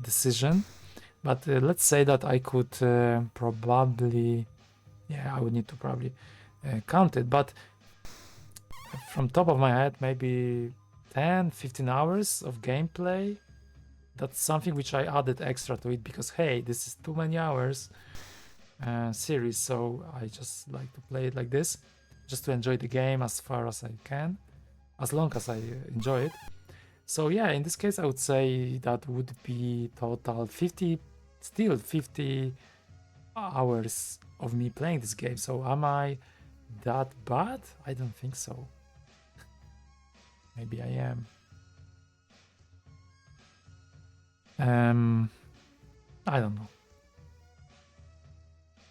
decision. But let's say that I could probably, yeah, I would need to probably count it. But from top of my head, maybe 10, 15 hours of gameplay. That's something which I added extra to it because, hey, this is too many hours series, so I just like to play it like this, just to enjoy the game as far as I can, as long as I enjoy it. So yeah, in this case, I would say that would be total 50 hours of me playing this game. So am I that bad? I don't think so. Maybe I am. I don't know.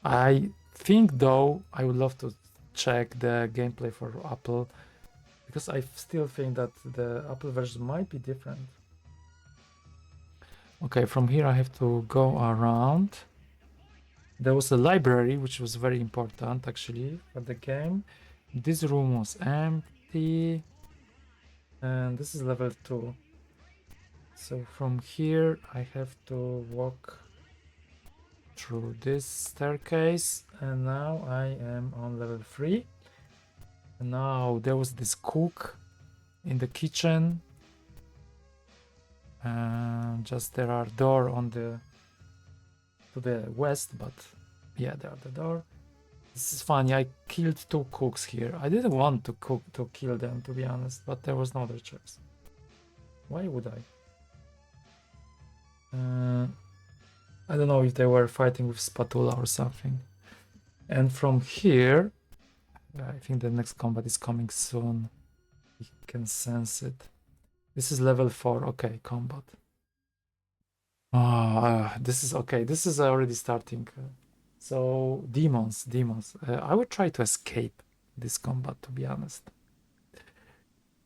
I think though I would love to check the gameplay for Apple because I still think that the Apple version might be different. Okay, from here I have to go around. There was a library which was very important actually for the game. This room was empty. And this is level 2. So from here I have to walk through this staircase, and now I am on level 3. And now there was this cook in the kitchen. Just there are door on the to the west, but yeah, there are the door. This is funny. I killed 2 cooks here. I didn't want to kill them, to be honest, but there was no other choice. Why would I? I don't know if they were fighting with spatula or something. And from here, I think the next combat is coming soon. You can sense it. This is level 4. Okay, combat. This is okay. This is already starting. So demons. I would try to escape this combat, to be honest.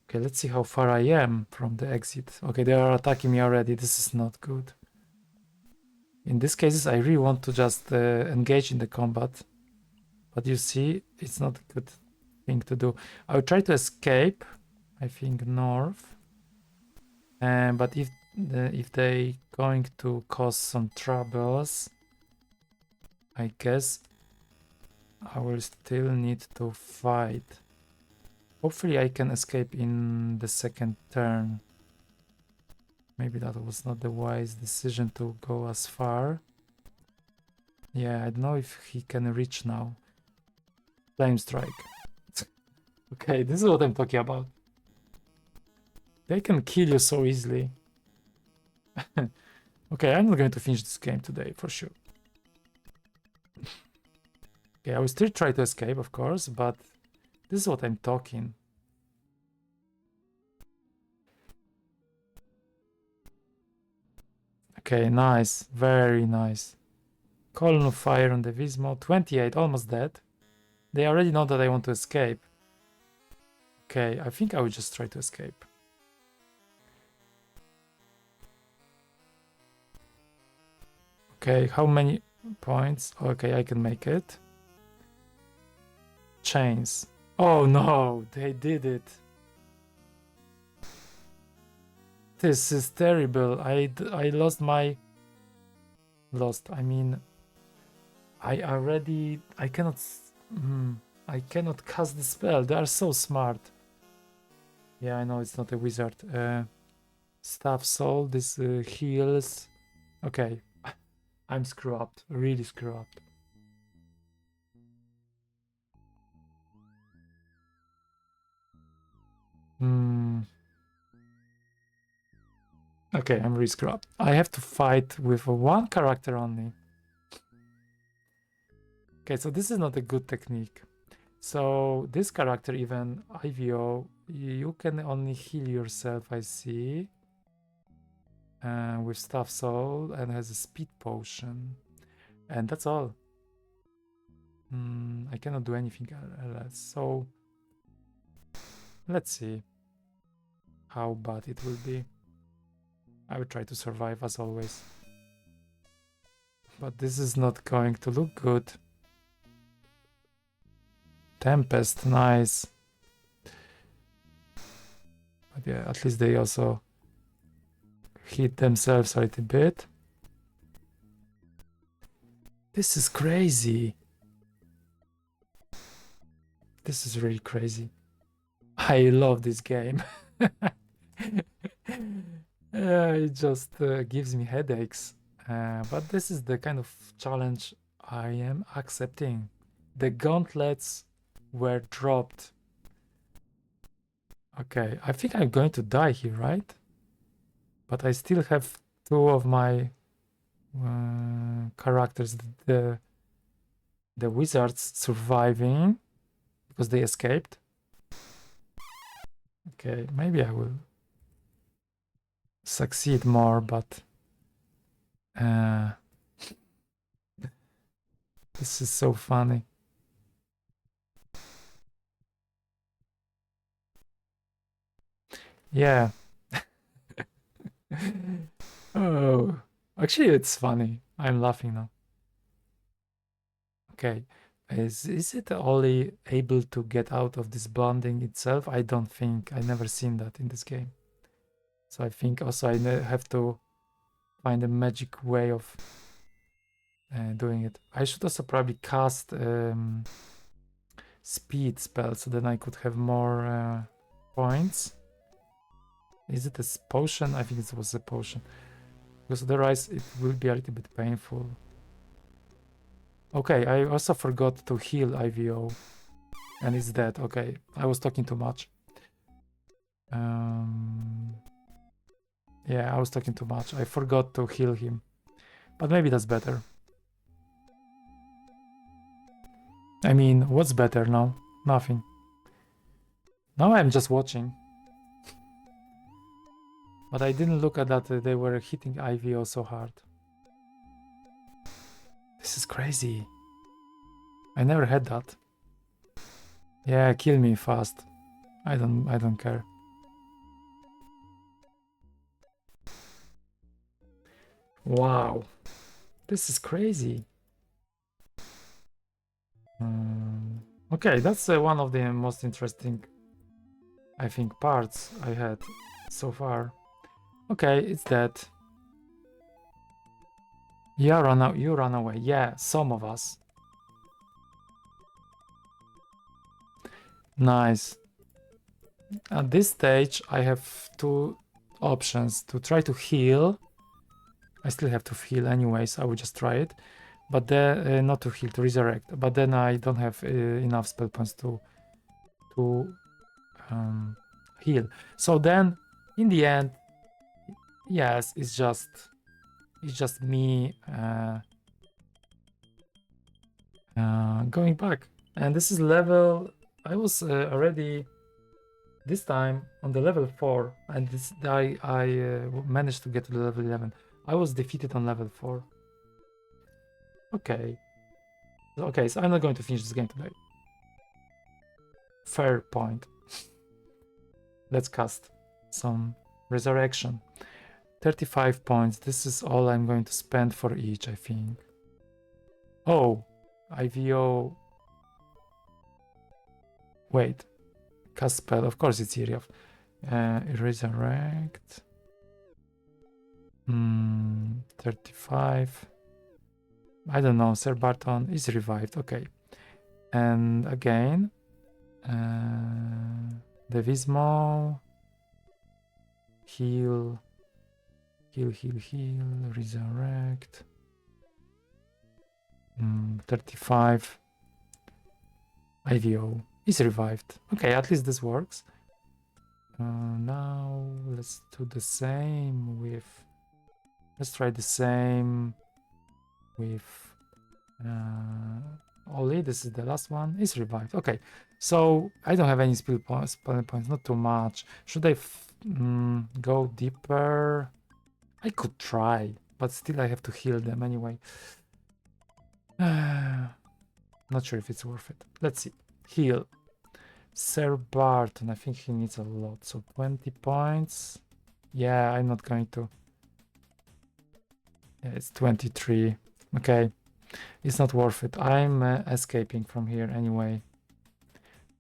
Okay, let's see how far I am from the exit. Okay, they are attacking me already. This is not good. In these cases, I really want to just engage in the combat. But you see, it's not a good thing to do. I will try to escape. I think north. But if they going to cause some troubles, I guess I will still need to fight. Hopefully I can escape in the second turn. Maybe that was not the wise decision to go as far. Yeah, I don't know if he can reach now. Flame strike. Okay, this is what I'm talking about. They can kill you so easily. Okay, I'm not going to finish this game today, for sure. Okay, I will still try to escape, of course, but this is what I'm talking. Okay, nice. Very nice. Column of fire on the Vismo. 28, almost dead. They already know that I want to escape. Okay, I think I will just try to escape. Okay, how many points? Okay, I can make it. Chains. Oh no, they did it. This is terrible. I lost my... I mean... I cannot... I cannot cast the spell. They are so smart. Yeah, I know it's not a wizard. Staff soul, this heals. Okay. I'm screwed up. Really screwed up. Okay, I'm really screwed up. I have to fight with one character only. Okay, so this is not a good technique. So this character, even IVO, you can only heal yourself, I see. With Staff Soul and has a speed potion. And that's all. I cannot do anything else. So let's see how bad it will be. I will try to survive as always. But this is not going to look good. Tempest, nice. But yeah, at least they also hit themselves a little bit. This is crazy. This is really crazy. I love this game. It just gives me headaches. But this is the kind of challenge I am accepting. The gauntlets were dropped. Okay, I think I'm going to die here, right? But I still have two of my characters, the wizards surviving because they escaped. Okay, maybe I will succeed more, but this is so funny. Yeah. Oh, actually, it's funny. I'm laughing now. Okay. Is it only able to get out of this bonding itself? I don't think. I never seen that in this game. So I think also I have to find a magic way of doing it. I should also probably cast speed spell so then I could have more points. Is it a potion? I think it was a potion. Because otherwise it will be a little bit painful. Okay, I also forgot to heal IVO. And it's dead. Okay, I was talking too much. Yeah, I was talking too much. I forgot to heal him. But maybe that's better. I mean, what's better now? Nothing. Now I'm just watching. But I didn't look at that they were hitting IVO so hard. This is crazy. I never had that. Yeah, kill me fast. I don't care. Wow. This is crazy. Okay, that's one of the most interesting I think, parts I had so far. Okay, it's dead. Yeah, you run away. Yeah, some of us. Nice. At this stage, I have two options: to try to heal. I still have to heal anyways. I will just try it, but then not to heal, to resurrect. But then I don't have enough spell points to heal. So then, in the end, yes, it's just me going back. And this is level. I was already this time on the level 4, and this I managed to get to the level 11. I was defeated on level 4. Okay. Okay, so I'm not going to finish this game today. Fair point. Let's cast some resurrection. 35 points. This is all I'm going to spend for each, I think. Oh, IVO. Wait. Cast spell. Of course it's Iriof. Resurrect. 35. I don't know. Sir Barton is revived. Okay. And again. Devismo. Heal. Heal. Resurrect. 35. IVO is revived. Okay, at least this works. Now let's do the same with. Let's try the same with Oli. This is the last one. Is revived. Okay, so I don't have any spell points. Not too much. Should I go deeper? I could try, but still I have to heal them anyway. Not sure if it's worth it. Let's see. Heal. Sir Barton, I think he needs a lot. So 20 points. Yeah, I'm not going to. Yeah, it's 23. Okay. It's not worth it. I'm escaping from here anyway.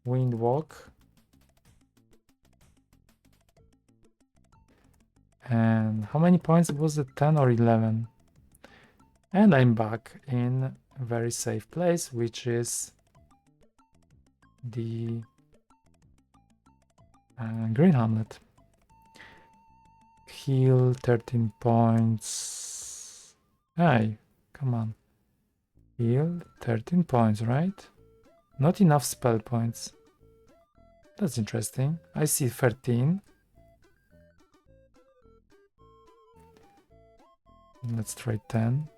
Wind walk. And how many points was it? 10 or 11? And I'm back in a very safe place, which is the Green Hamlet. Heal 13 points. Hey, come on. Heal 13 points, right? Not enough spell points. That's interesting. I see 13. Let's try 10.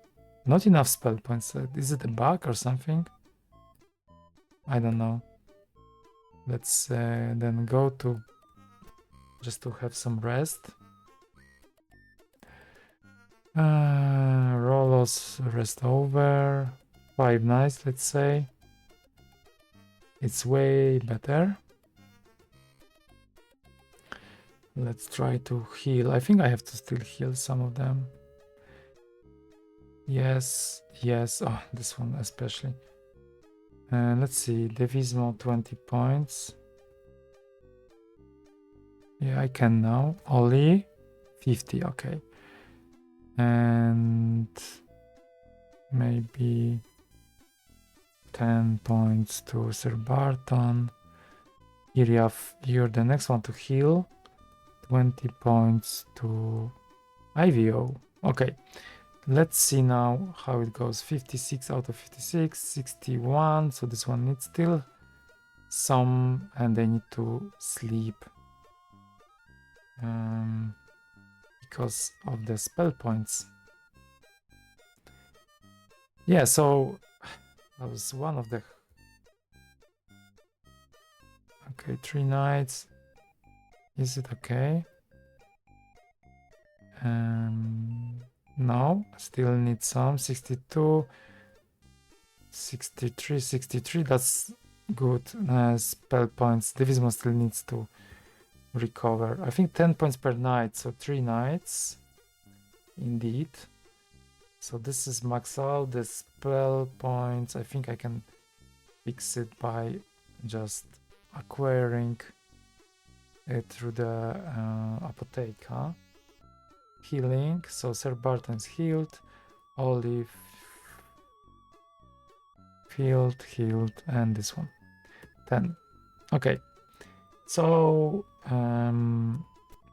Not enough spell points. Is it a bug or something? I don't know. Let's then go to just to have some rest. Rolos rest over. 5 nights, let's say. It's way better. Let's try to heal. I think I have to still heal some of them. Yes. Oh, this one especially. Let's see. Devismo 20 points. Yeah, I can now. Oli 50. Okay. And maybe 10 points to Sir Barton. Iriaf, you're the next one to heal. 20 points to IVO. Okay. Let's see now how it goes. 56 out of 56, 61. So this one needs still some, and they need to sleep because of the spell points. Yeah, so that was one of the. Okay, 3 nights. Is it okay? No, still need some. 62, 63. That's good. Spell points. Divismo still needs to recover. I think 10 points per night, so 3 nights. Indeed. So this is max out. The spell points, I think I can fix it by just acquiring through the apotheca. Healing, so Sir Barton's healed. Olive healed, and this one 10. Okay, so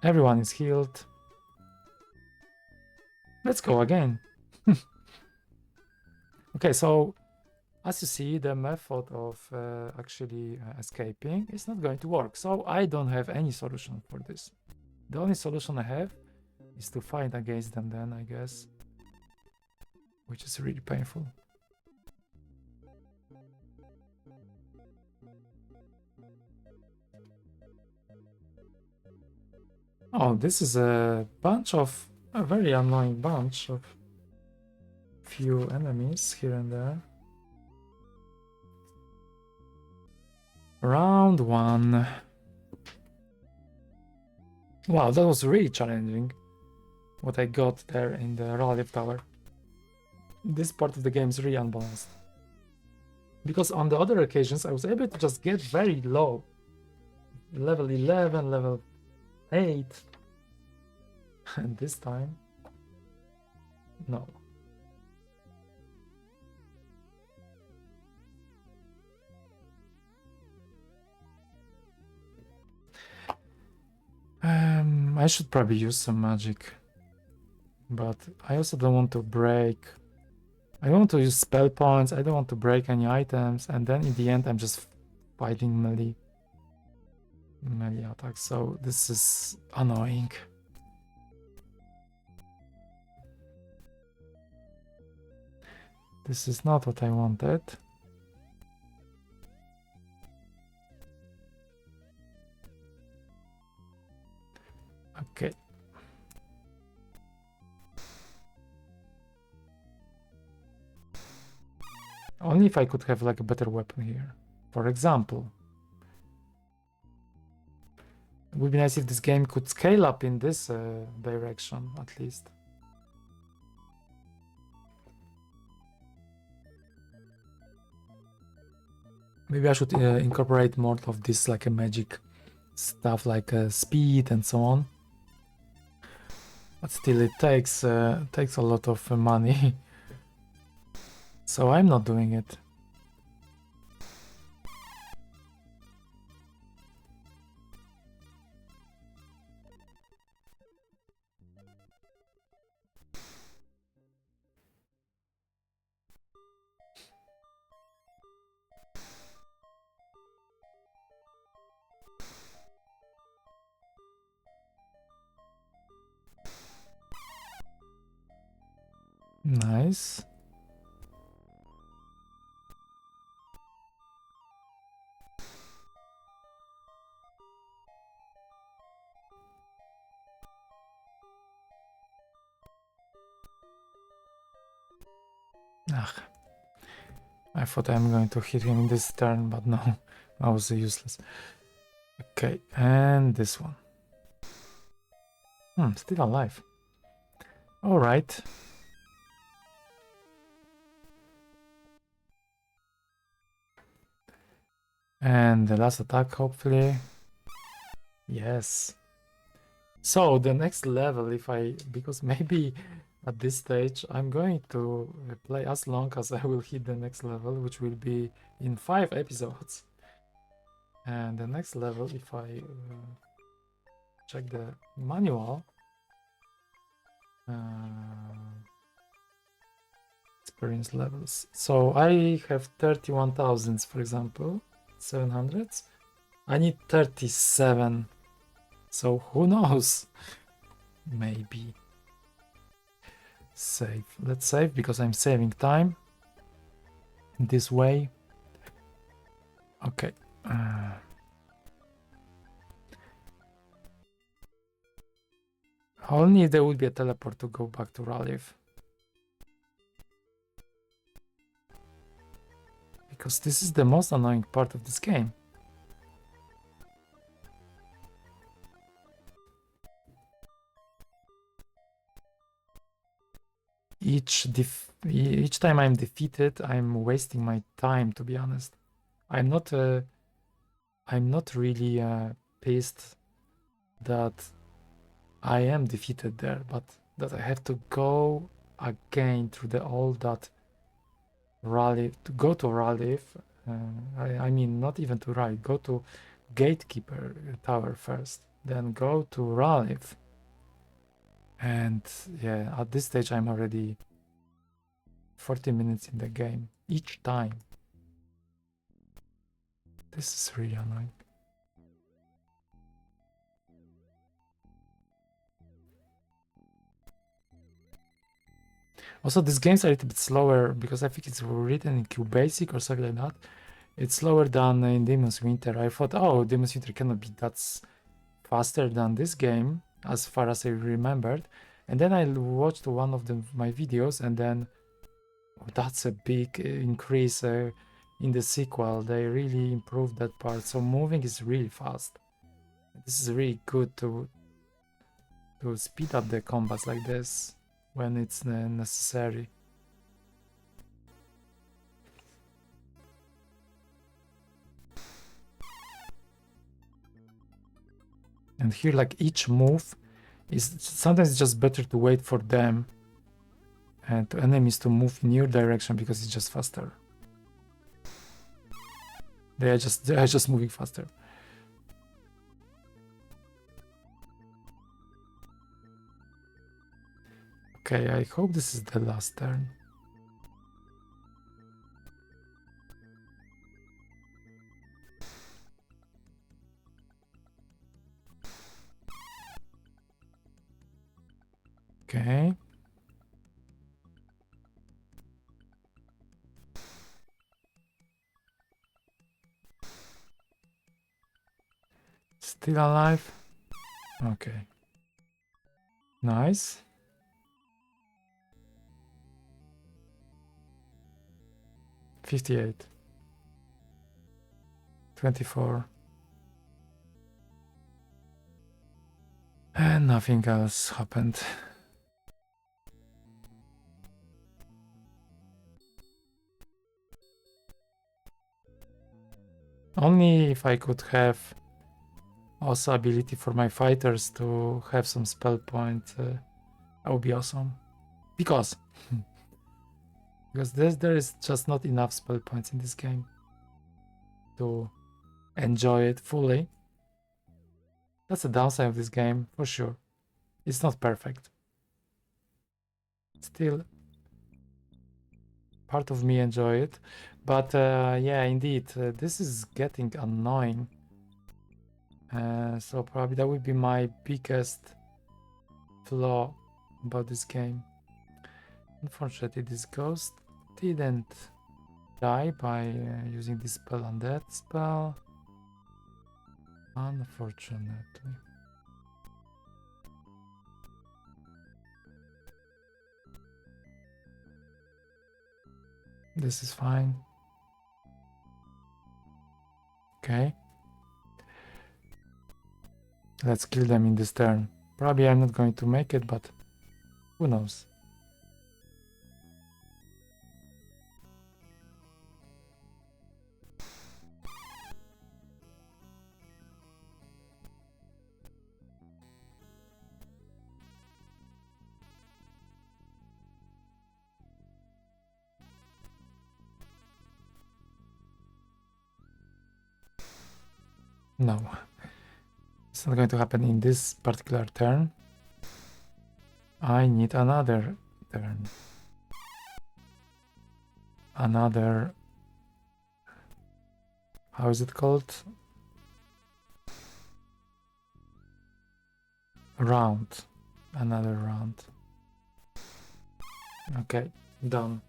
everyone is healed. Let's go again. Okay, so as you see, the method of actually escaping is not going to work, so I don't have any solution for this. The only solution I have is to fight against them then, I guess, which is really painful. Oh, this is a very annoying bunch of few enemies here and there. Round 1. Wow, that was really challenging, what I got there in the Ralith Tower. This part of the game is really unbalanced. Because on the other occasions, I was able to just get very low. Level 11, level 8. And this time, no. I should probably use some magic, but I also don't want to break. I don't want to use spell points. I don't want to break any items, and then in the end, I'm just fighting melee attacks. So this is annoying. This is not what I wanted. Okay. Only if I could have like a better weapon here. For example, it would be nice if this game could scale up in this direction, at least. Maybe I should incorporate more of this like a magic stuff, like speed and so on. But still, it takes a lot of money. So I'm not doing it. Nice. I thought I'm going to hit him in this turn, but no, I was useless. Okay, and this one. Still alive. All right. And the last attack, hopefully. Yes. So the next level, because maybe at this stage, I'm going to play as long as I will hit the next level, which will be in 5 episodes. And the next level, if I check the manual, experience levels. So I have 31,000, for example, 700s. I need 37. So who knows? Maybe. Save. Let's save because I'm saving time this way. Okay. Only if there would be a teleport to go back to Ralith. Because this is the most annoying part of this game. Each time I'm defeated, I'm wasting my time, to be honest. I'm not really pissed that I am defeated there, but that I have to go again through the all that Ralith, to go to Ralith. I mean, not even to Ralith, go to Gatekeeper Tower first, then go to Ralith. And yeah, at this stage, I'm already 40 minutes in the game each time. This is really annoying. Also, these games are a little bit slower because I think it's written in QBasic or something like that. It's slower than in Demon's Winter. I thought, oh, Demon's Winter cannot be that faster than this game, as far as I remembered. And then I watched one of my videos, and then that's a big increase in the sequel. They really improved that part. So moving is really fast. This is really good to speed up the combats like this when it's necessary. And here, like, each move is sometimes it's just better to wait for them and to enemies to move in your direction because it's just faster. They are just moving faster. Okay, I hope this is the last turn. Okay. Still alive? Okay. Nice. $58. 24. And nothing else happened. Only if I could have also ability for my fighters to have some spell point, that would be awesome. Because there is just not enough spell points in this game to enjoy it fully. That's the downside of this game, for sure. It's not perfect. Still, part of me enjoy it. But yeah, indeed, this is getting annoying. So probably that would be my biggest flaw about this game. Unfortunately, this ghost didn't die by using this spell on that spell. Unfortunately. This is fine. Okay. Let's kill them in this turn. Probably I'm not going to make it, but who knows? No. It's not going to happen in this particular turn. I need another turn. Another... How is it called? Round. Another round. Okay, done.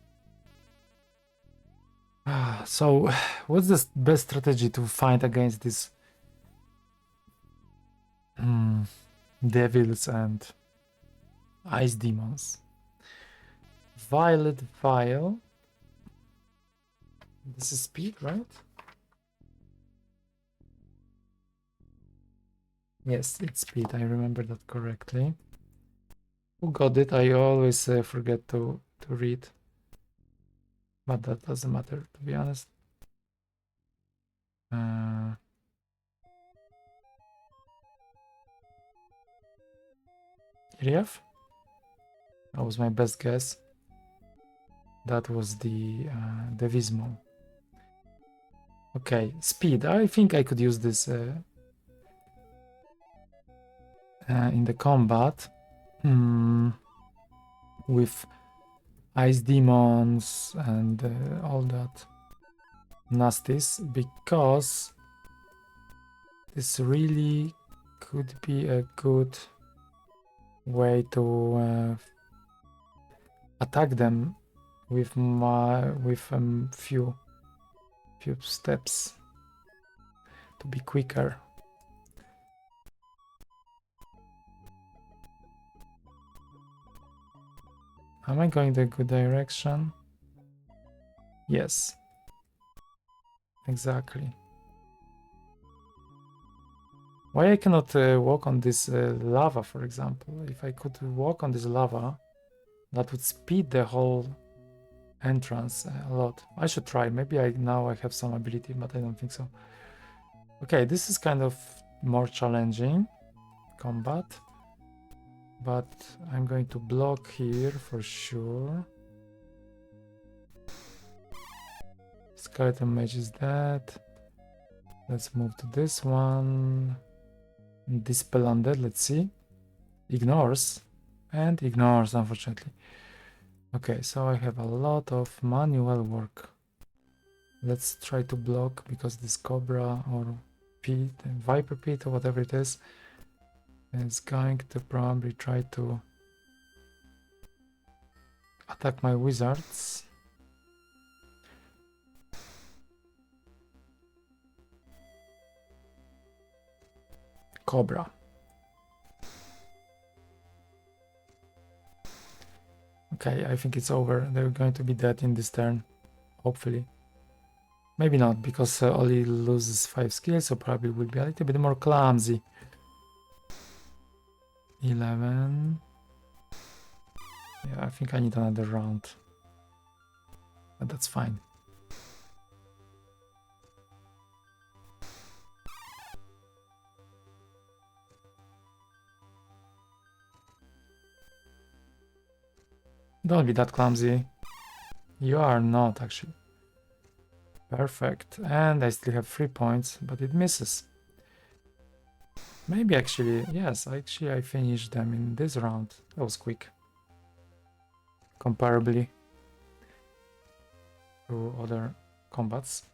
So, what's the best strategy to fight against these devils and ice demons? Violet Vial. This is speed, right? Yes, it's speed. I remember that correctly. Who got it? I always forget to read. But that doesn't matter, to be honest. Iriaf? That was my best guess. That was the Vismo. Okay, speed. I think I could use this in the combat with ice demons and all that nasties, because this really could be a good way to attack them with few steps to be quicker. Am I going the good direction? Yes. Exactly. Why I cannot walk on this lava, for example? If I could walk on this lava, that would speed the whole entrance a lot. I should try. Maybe now I have some ability, but I don't think so. Okay, this is kind of more challenging combat, but I'm going to block here for sure. Skeleton mage is dead. Let's move to this one. Dispel undead, let's see. Ignores. And ignores, unfortunately. Okay, so I have a lot of manual work. Let's try to block, because this cobra or pit, viper pit or whatever it is going to probably try to attack my wizards. Cobra. Okay, I think it's over. They're going to be dead in this turn, hopefully. Maybe not, because Oli loses 5 skills, so probably will be a little bit more clumsy. 11. Yeah, I think I need another round. But that's fine. Don't be that clumsy. You are not, actually. Perfect. And I still have 3 points, but it misses. Maybe actually, yes, actually I finished them in this round. That was quick. Comparably to other combats.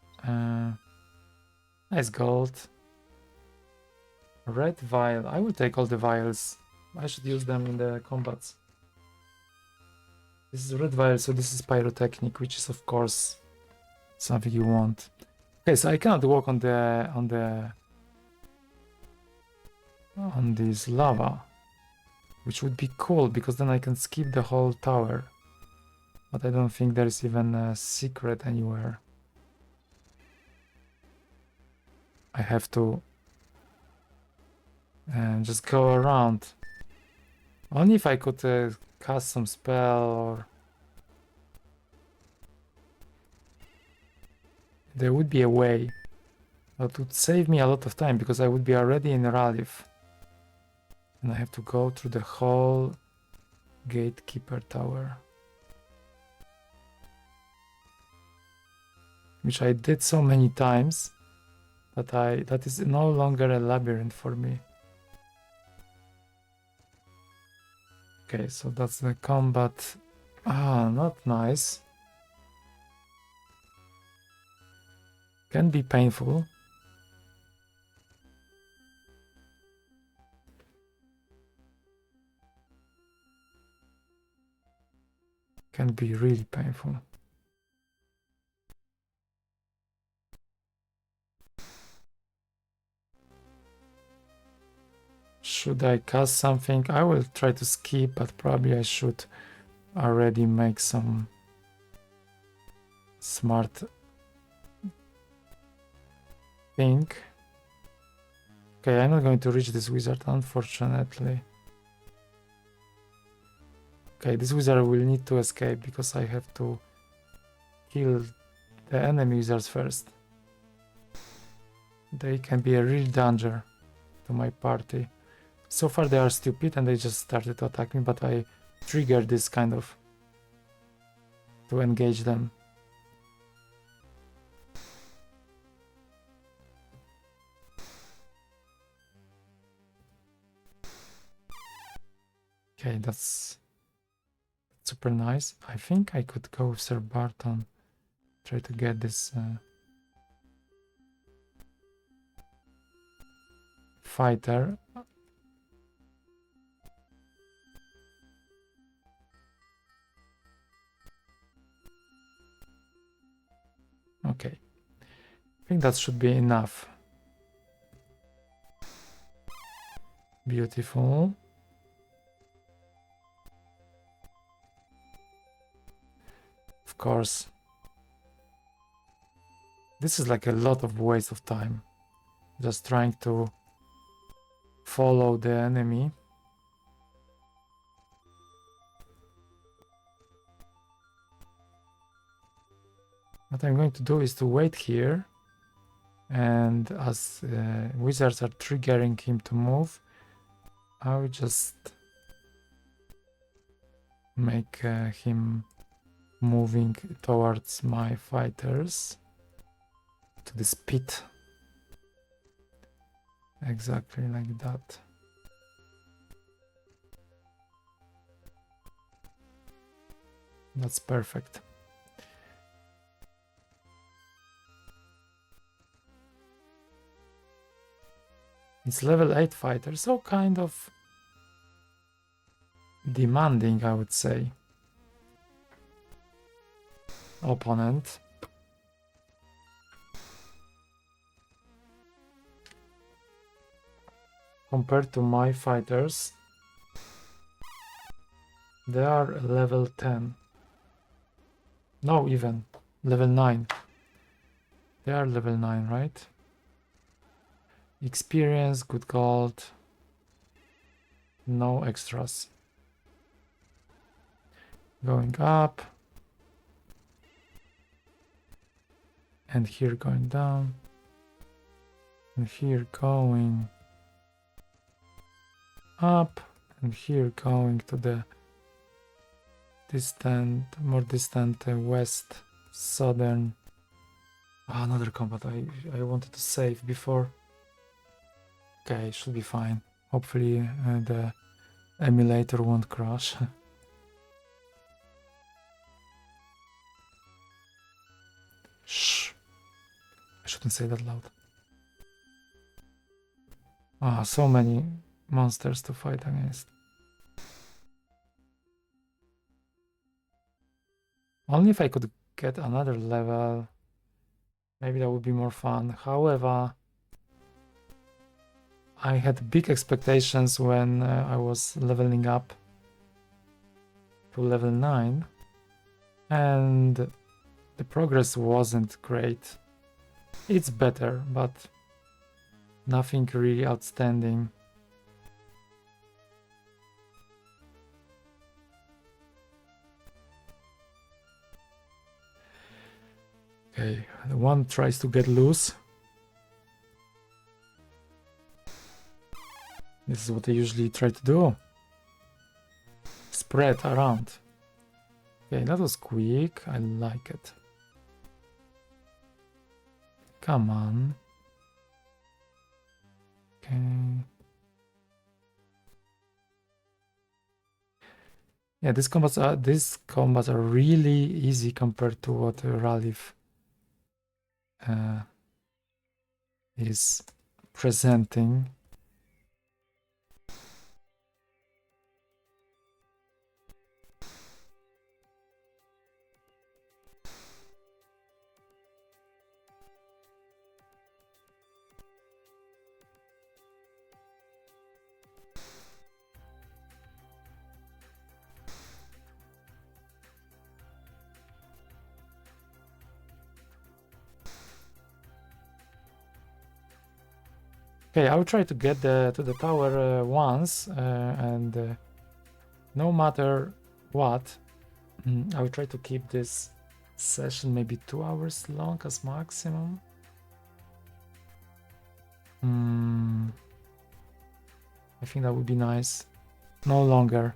Nice gold. Red vial. I will take all the vials. I should use them in the combats. This is red vial, so this is pyrotechnic, which is of course something you want. Okay, so I cannot walk on this lava, which would be cool, because then I can skip the whole tower. But I don't think there's even a secret anywhere. I have to just go around. Only if I could cast some spell, or there would be a way that would save me a lot of time, because I would be already in Ralith. And I have to go through the whole gatekeeper tower. Which I did so many times that is no longer a labyrinth for me. Okay, so that's the combat. Ah, not nice. Can be painful. Can be really painful. Should I cast something? I will try to skip, but probably I should already make some smart thing. Okay, I'm not going to reach this wizard, unfortunately. Okay, this wizard will need to escape, because I have to kill the enemy wizards first. They can be a real danger to my party. So far they are stupid and they just started to attack me, but I triggered this kind of to engage them. Okay, that's super nice. I think I could go with Sir Barton, try to get this fighter. Okay, I think that should be enough. Beautiful. Of course. This is like a lot of waste of time. Just trying to follow the enemy. What I'm going to do is to wait here, and as wizards are triggering him to move, I will just make him moving towards my fighters to this pit. Exactly like that. That's perfect. It's level 8 fighter, so kind of demanding, I would say. Opponent. Compared to my fighters, they are level 10. No, even level 9. They are level 9, right? Experience, good gold. No extras. Going up. And here going down. And here going up. And here going to the distant, more distant west, southern. Another combat I wanted to save before. Okay, should be fine. Hopefully the emulator won't crash. Shh. I shouldn't say that loud. So many monsters to fight against. Only if I could get another level, maybe that would be more fun. However, I had big expectations when I was leveling up to level 9, and the progress wasn't great. It's better, but nothing really outstanding. Okay, the one tries to get loose. This is what I usually try to do. Spread around. Okay, that was quick. I like it. Come on. Okay. Yeah, these combats are really easy compared to what Ralith is presenting. Okay, I will try to get to the tower once, and no matter what, I will try to keep this session maybe 2 hours long as maximum. I think that would be nice. No longer.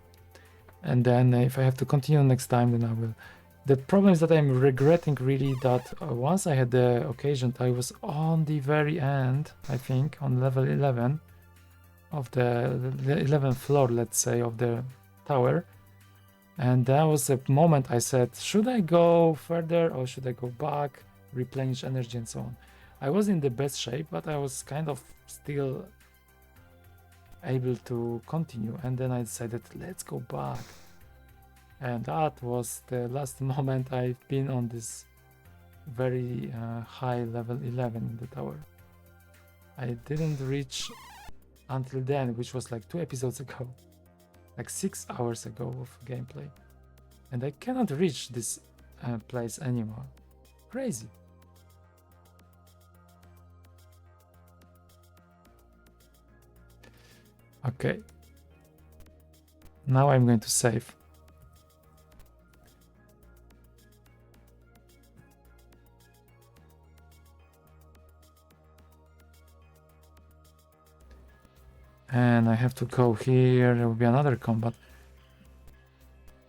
And then if I have to continue next time, then I will. The problem is that I'm regretting really that once I had the occasion, I was on the very end, I think, on level 11 of the 11th floor, let's say, of the tower. And that was a moment I said, should I go further or should I go back, replenish energy and so on. I was in the best shape, but I was kind of still able to continue. And then I decided, let's go back. And that was the last moment I've been on this very high level 11 in the tower. I didn't reach until then, which was like 2 episodes ago, like 6 hours ago of gameplay. And I cannot reach this place anymore. Crazy. Okay. Now I'm going to save. And I have to go here. There will be another combat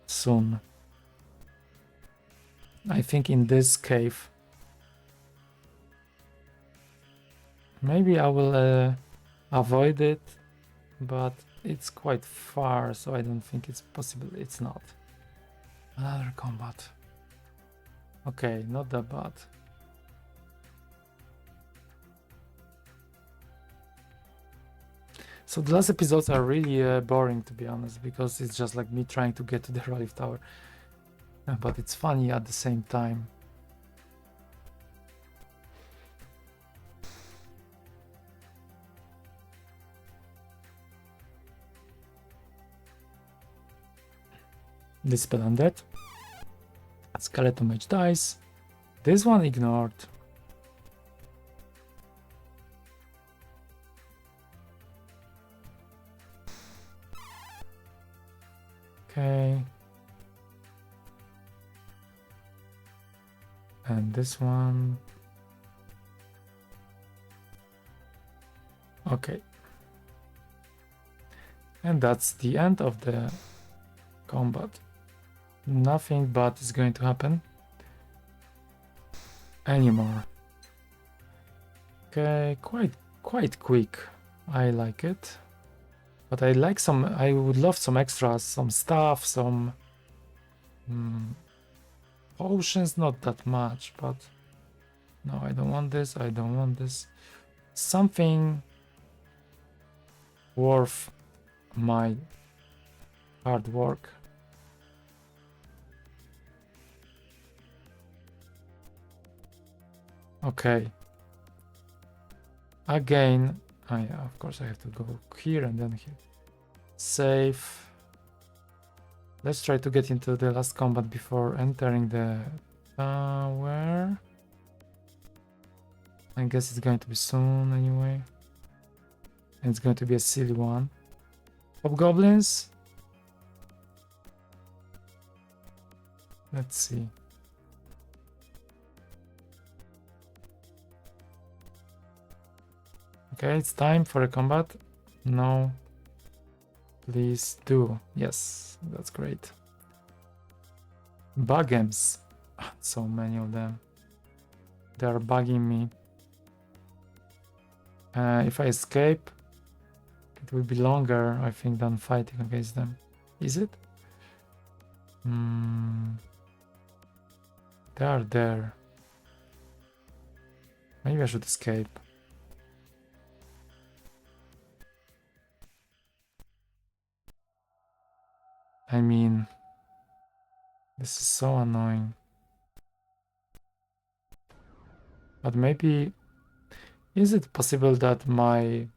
soon. I think in this cave. Maybe I will avoid it, but it's quite far, so I don't think it's possible. It's not. Another combat. Okay, not that bad. So the last episodes are really boring, to be honest, because it's just like me trying to get to the Ralith Tower. But it's funny at the same time. Dispel Undead. Skeleton Mage dies. This one ignored. Okay. And this one. Okay. And that's the end of the combat. Nothing bad is going to happen anymore. Okay, quite quick. I like it. But I like I would love some extras, some stuff, some potions, not that much, but no, I don't want this, I don't want this. Something worth my hard work. Okay. Again, yeah, of course I have to go here and then here. Save. Let's try to get into the last combat before entering the tower. I guess it's going to be soon anyway. And it's going to be a silly one. Hobgoblins. Let's see. Okay, it's time for a combat. No. Please do. Yes, that's great. Buggems. So many of them. They are bugging me. If I escape, it will be longer, I think, than fighting against them. Is it? They are there. Maybe I should escape. I mean, this is so annoying. But maybe, is it possible that my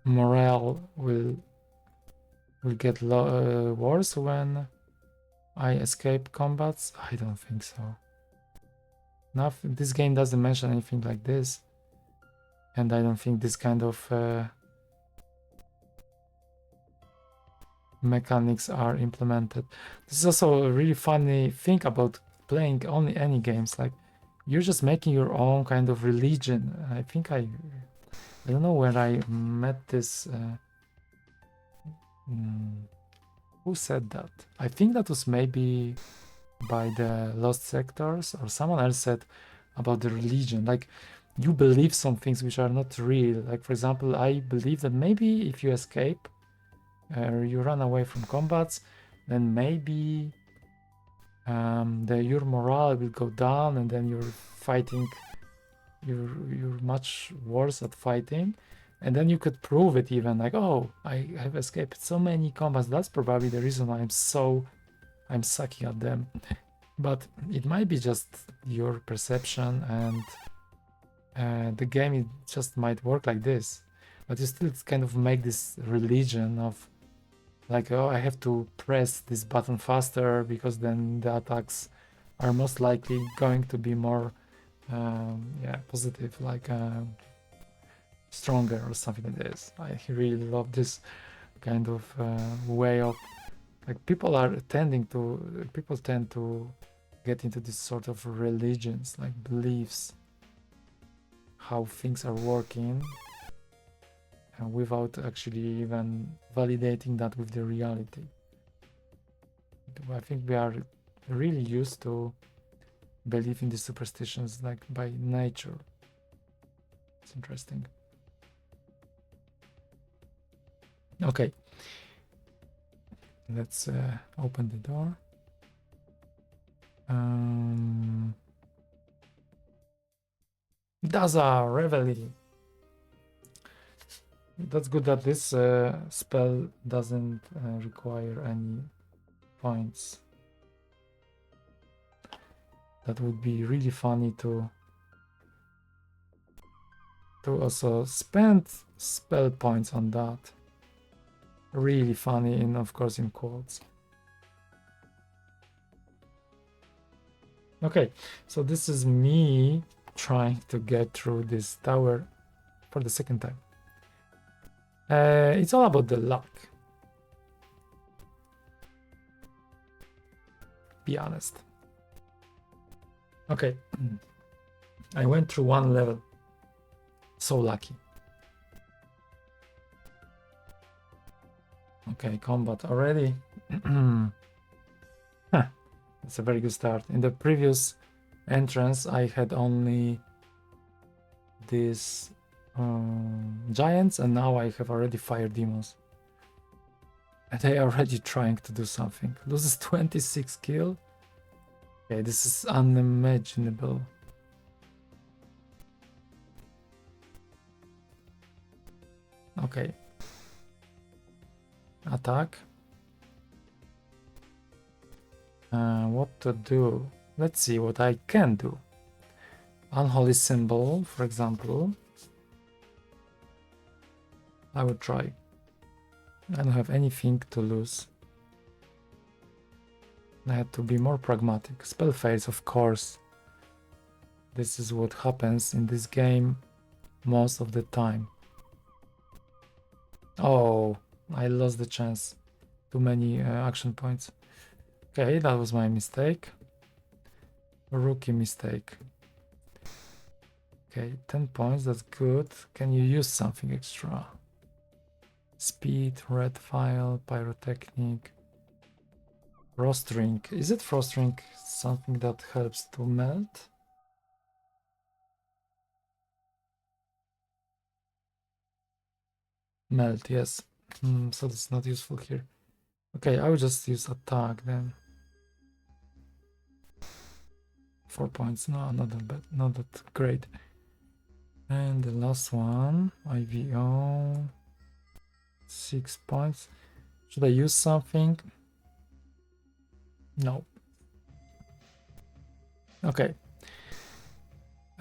morale will get worse when I escape combats? I don't think so. Nothing. This game doesn't mention anything like this, and I don't think this kind of mechanics are implemented. This is also a really funny thing about playing only any games. Like, you're just making your own kind of religion. I think I I don't know where I met this. Who said that? I think that was maybe by the Lost Sectors, or someone else said about the religion. Like, you believe some things which are not real. Like, for example, I believe that maybe if you escape or you run away from combats, then maybe your morale will go down, and then you're fighting. You're much worse at fighting, and then you could prove it even, like, oh, I have escaped so many combats. That's probably the reason why I'm sucking at them. But it might be just your perception, and the game, it just might work like this. But you still kind of make this religion of, like, oh, I have to press this button faster because then the attacks are most likely going to be more positive, like stronger or something like this. I really love this kind of way of, like, people tend to get into this sort of religions, like beliefs, how things are working, and without actually even validating that with the reality. I think we are really used to believe in these superstitions, like, by nature. It's interesting. Okay, let's open the door. Daza Reveille. That's good that this spell doesn't require any points. That would be really funny to also spend spell points on that. Really funny, in, of course, in quotes. Okay, so this is me trying to get through this tower for the second time. It's all about the luck. Be honest. Okay, I went through one level. So lucky. Okay, combat already. That's a very good start. In the previous entrance, I had only these giants, and now I have already fire demons. And they are already trying to do something. Loses 26 kill. Okay, this is unimaginable. Okay. Attack. What to do? Let's see what I can do. Unholy symbol, for example. I would try. I don't have anything to lose. I had to be more pragmatic. Spell fails, of course. This is what happens in this game most of the time. Oh, I lost the chance. Too many action points. Okay, that was my mistake. Rookie mistake. Okay, 10 points, that's good. Can you use something extra? Speed, red file, pyrotechnic. Frost ring. Is it frost ring something that helps to melt? Melt, yes. So that's not useful here. Okay, I will just use attack then. 4 points. No, not that bad. Not that great. And the last one, IVO. 6 points. Should I use something? No. Okay.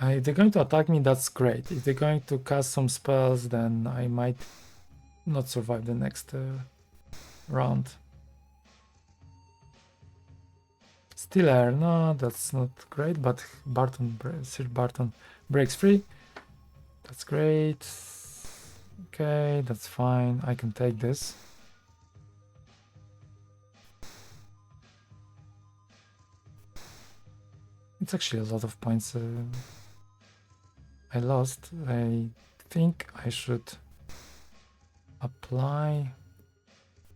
If they're going to attack me, that's great. If they're going to cast some spells, then I might not survive the next round. Still air, no, that's not great, but Sir Barton breaks free. That's great. Okay, that's fine. I can take this. It's actually a lot of points I lost. I think I should apply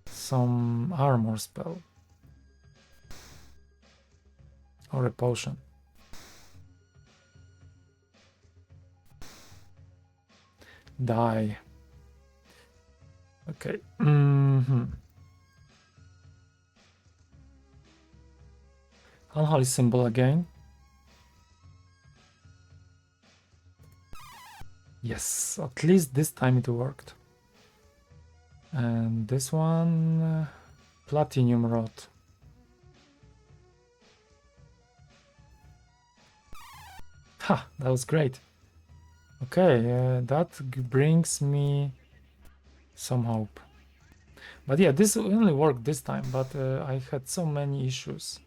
some armor spell or a potion. Die. Okay. Unholy symbol again. Yes, at least this time it worked. And this one, platinum rod. Ha, that was great. Okay, that brings me some hope. But yeah, this only worked this time, but I had so many issues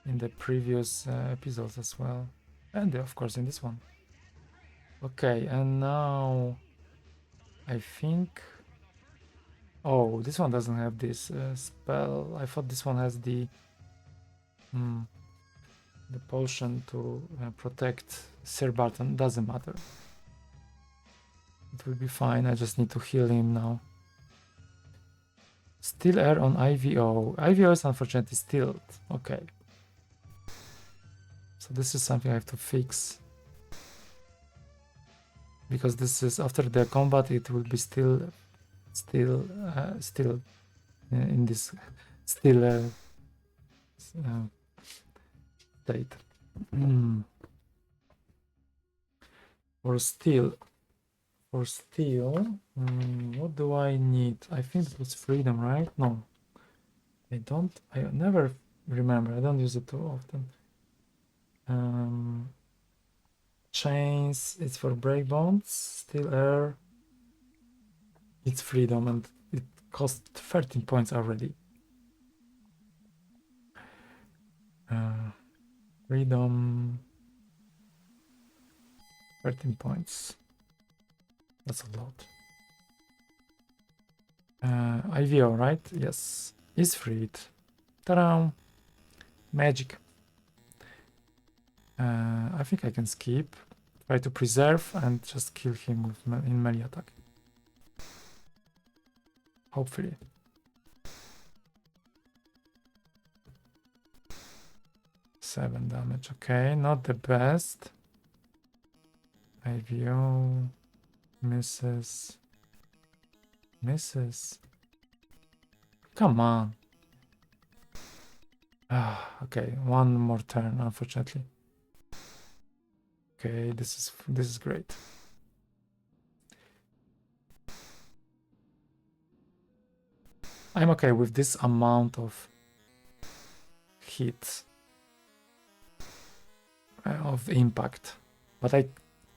in the previous episodes as well. And of course in this one. Okay, and now I think... Oh, this one doesn't have this spell. I thought this one has the potion to protect Sir Barton. Doesn't matter. It will be fine. I just need to heal him now. Still air on IVO. IVO is unfortunately stilled. Okay. So this is something I have to fix. Because this is after the combat, it will be still in this state. For steel, what do I need? I think it was freedom, right? No, I never remember. I don't use it too often. Chains, it's for break bonds. Steel air, it's freedom, and it cost 13 points already. Freedom, 13 points. That's a lot. IVO, right? Yes, is freed. Ta-da! Magic. I think I can skip. Try to preserve and just kill him with in melee attack. Hopefully. Seven damage. Okay, not the best. IVO misses. Come on. Okay, one more turn, unfortunately. Okay, this is great. I'm okay with this amount of hit of impact, but I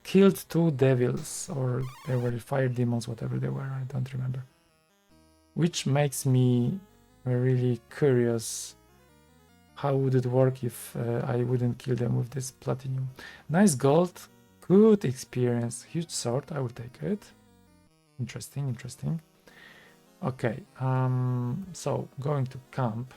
killed two devils, or they were fire demons, whatever they were, I don't remember. Which makes me really curious. How would it work if I wouldn't kill them with this platinum? Nice gold, good experience, huge sword, I would take it. Interesting. Okay, so going to camp.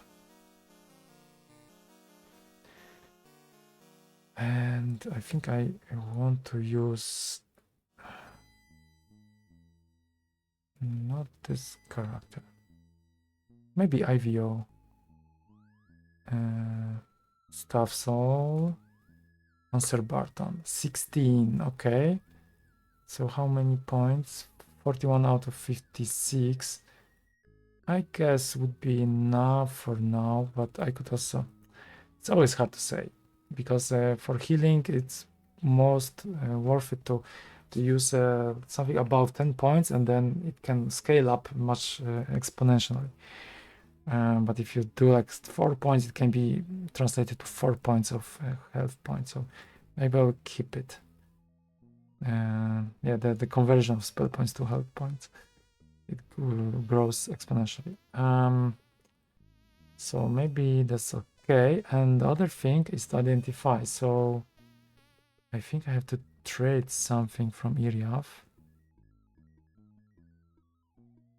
And I think I want to use not this character. Maybe IVO. Staff Soul. Answer Barton. 16. Okay. So how many points? 41 out of 56. I guess would be enough for now, but I could also... It's always hard to say, because for healing it's most worth it to use something above 10 points, and then it can scale up much exponentially. But if you do like 4 points, it can be translated to 4 points of health points. So maybe I'll keep it. Yeah, the conversion of spell points to health points, it grows exponentially. So maybe that's okay. And the other thing is to identify. So I think I have to trade something from Iriaf.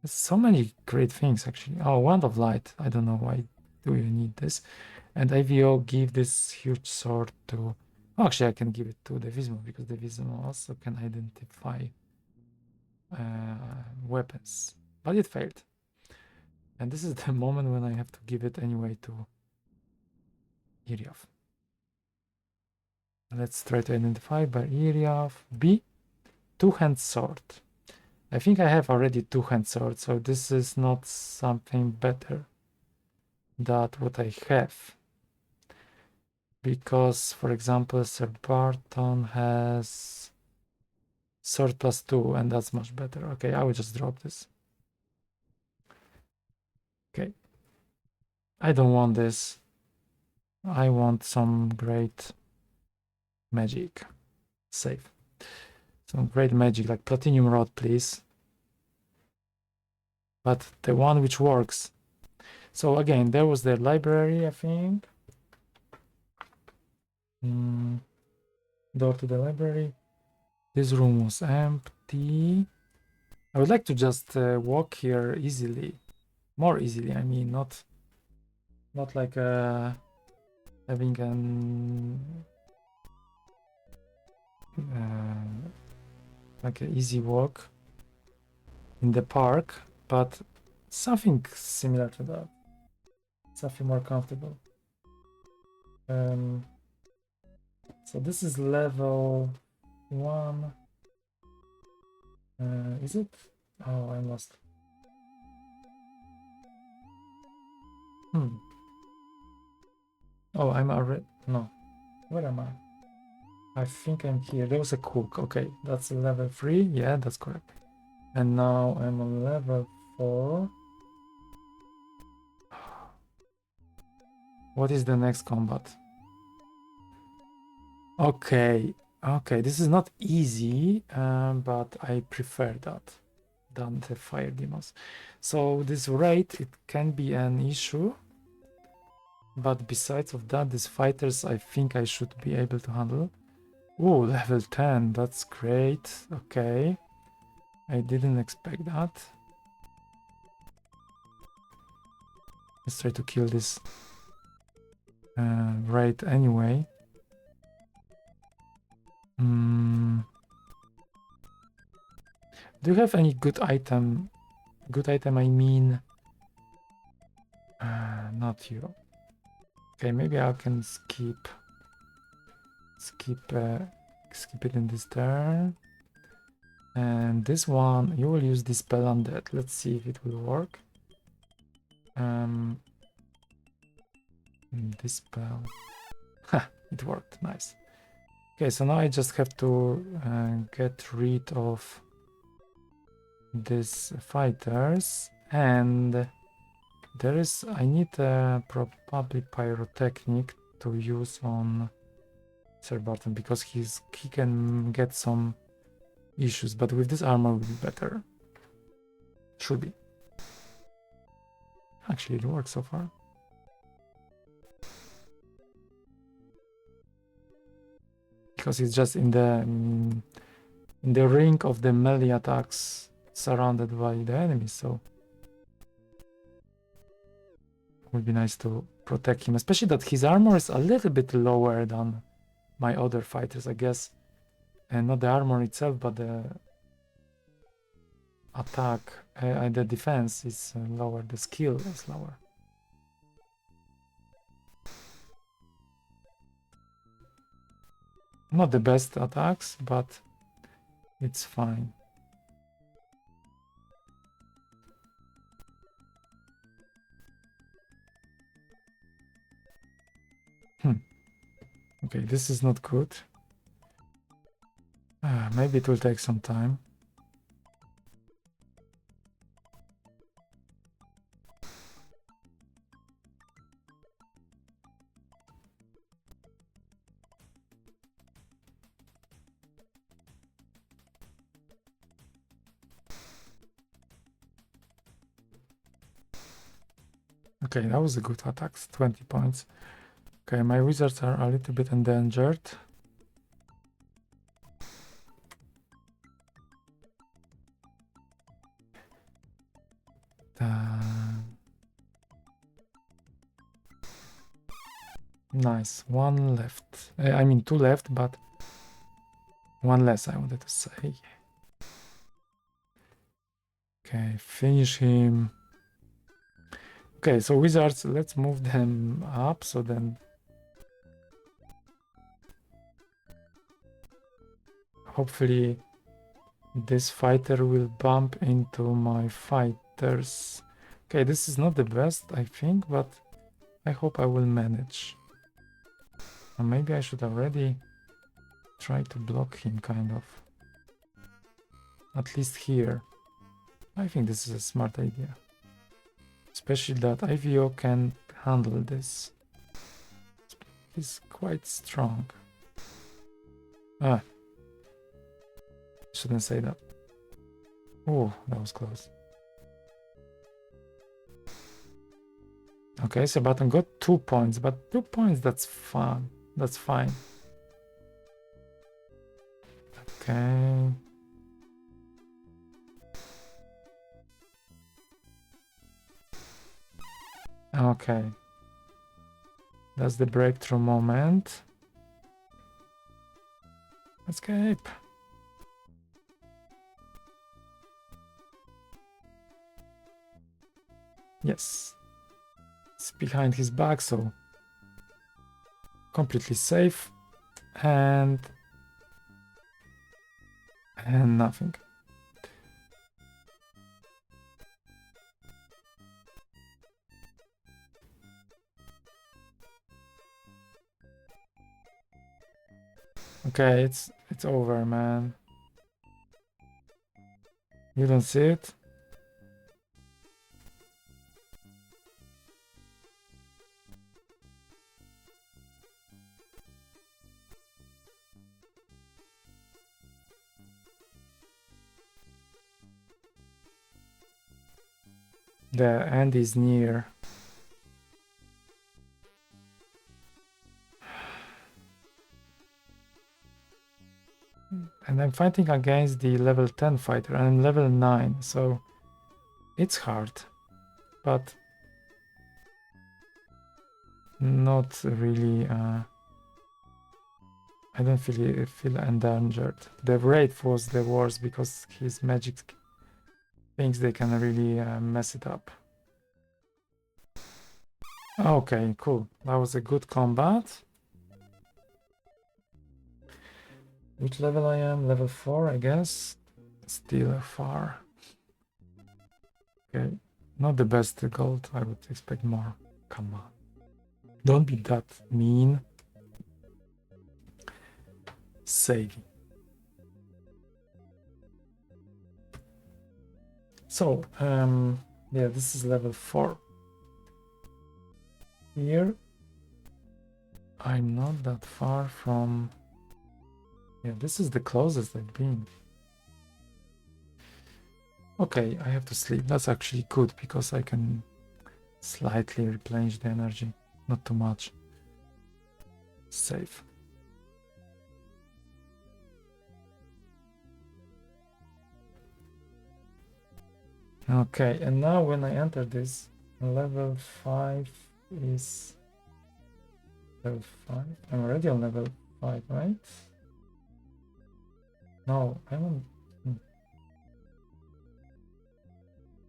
There's so many great things, actually. Oh, Wand of Light. I don't know why do you need this. And IVO give this huge sword to... Actually, I can give it to the Vismo because the Vismo also can identify weapons, but it failed. And this is the moment when I have to give it anyway to Iryav. Let's try to identify by Iryav. B, two-hand sword. I think I have already two-hand sword, so this is not something better than what I have. Because, for example, Sir Barton has sword +2, and that's much better. Okay, I will just drop this. Okay. I don't want this. I want some great magic. Save. Some great magic, like Platinum Rod, please. But the one which works. So again, there was the library, I think. Door to the library. This room was empty. I would like to just walk here easily. More easily, I mean, not like having an like an easy walk in the park, but something similar to that. Something more comfortable. So this is level 1. Is it? Oh, I'm lost. Oh, I'm already... No. Where am I? I think I'm here. There was a cook. Okay, that's level 3. Yeah, that's correct. And now I'm on level 4. What is the next combat? Okay, this is not easy, but I prefer that than the fire demons. So this rate, it can be an issue, but besides of that, these fighters, I think I should be able to handle. Oh, level 10, that's great. Okay, I didn't expect that. Let's try to kill this right anyway. Do you have any good item? Good item, I mean... not you. Okay, maybe I can skip it in this turn. And this one, you will use this spell on that. Let's see if it will work. This spell. Ha! It worked. Nice. Okay, so now I just have to get rid of these fighters, and there is... I need probably pyrotechnic to use on Sir Barton because he can get some issues, but with this armor will be better. Should be. Actually, it works so far. Because it's just in the ring of the melee attacks surrounded by the enemies, so it would be nice to protect him, especially that his armor is a little bit lower than my other fighters, I guess. And not the armor itself, but the attack, the defense is lower, the skill is lower. Not the best attacks, but it's fine. Okay, this is not good. Maybe it will take some time. Okay, that was a good attack, 20 points. Okay, my wizards are a little bit endangered. Nice. One left. I mean, two left, but one less, I wanted to say. Okay, finish him. Okay, so wizards, let's move them up, so then hopefully this fighter will bump into my fighters. Okay, this is not the best, I think, but I hope I will manage. Or maybe I should already try to block him, kind of. At least here. I think this is a smart idea. Especially that IVO can handle this. He's quite strong. Ah. Shouldn't say that. Oh, that was close. Okay, so Button got 2 points, but 2 points, that's fun. That's fine. Okay. Okay. That's the breakthrough moment. Escape. Yes. It's behind his back, so completely safe. And nothing. Okay, it's over, man. You don't see it? The end is near. And I'm fighting against the level 10 fighter, and I'm level 9, so it's hard, but not really. I don't feel endangered. The Wraith was the worst because his magic things, they can really mess it up. Okay, cool. That was a good combat. Which level I am? Level 4, I guess. Still far. Okay, not the best gold. I would expect more. Come on. Don't be that mean. Save. So, yeah, this is level 4. Here, I'm not that far from... Yeah, this is the closest I've been. Okay, I have to sleep. That's actually good because I can slightly replenish the energy. Not too much. Safe. Okay, and now when I enter this, level 5 is... Level 5? I'm already on level 5, right? No, I'm on...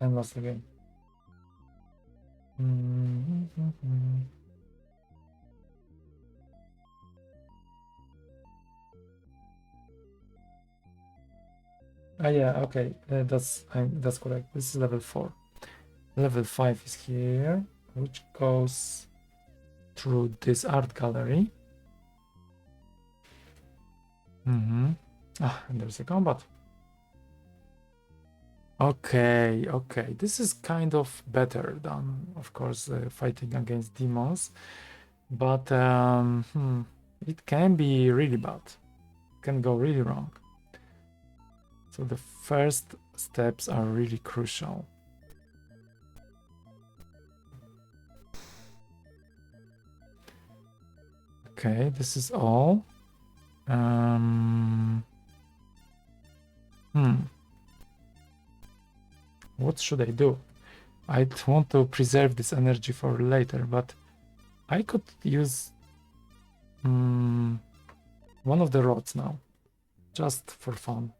I'm lost again. Ah, yeah, okay, that's correct. This is level 4. Level 5 is here, which goes through this art gallery. Ah, and there's a combat. Okay, this is kind of better than, of course, fighting against demons, but it can be really bad. It can go really wrong. So the first steps are really crucial. Okay, this is all. What should I do? I want to preserve this energy for later, but I could use One of the rods now, just for fun.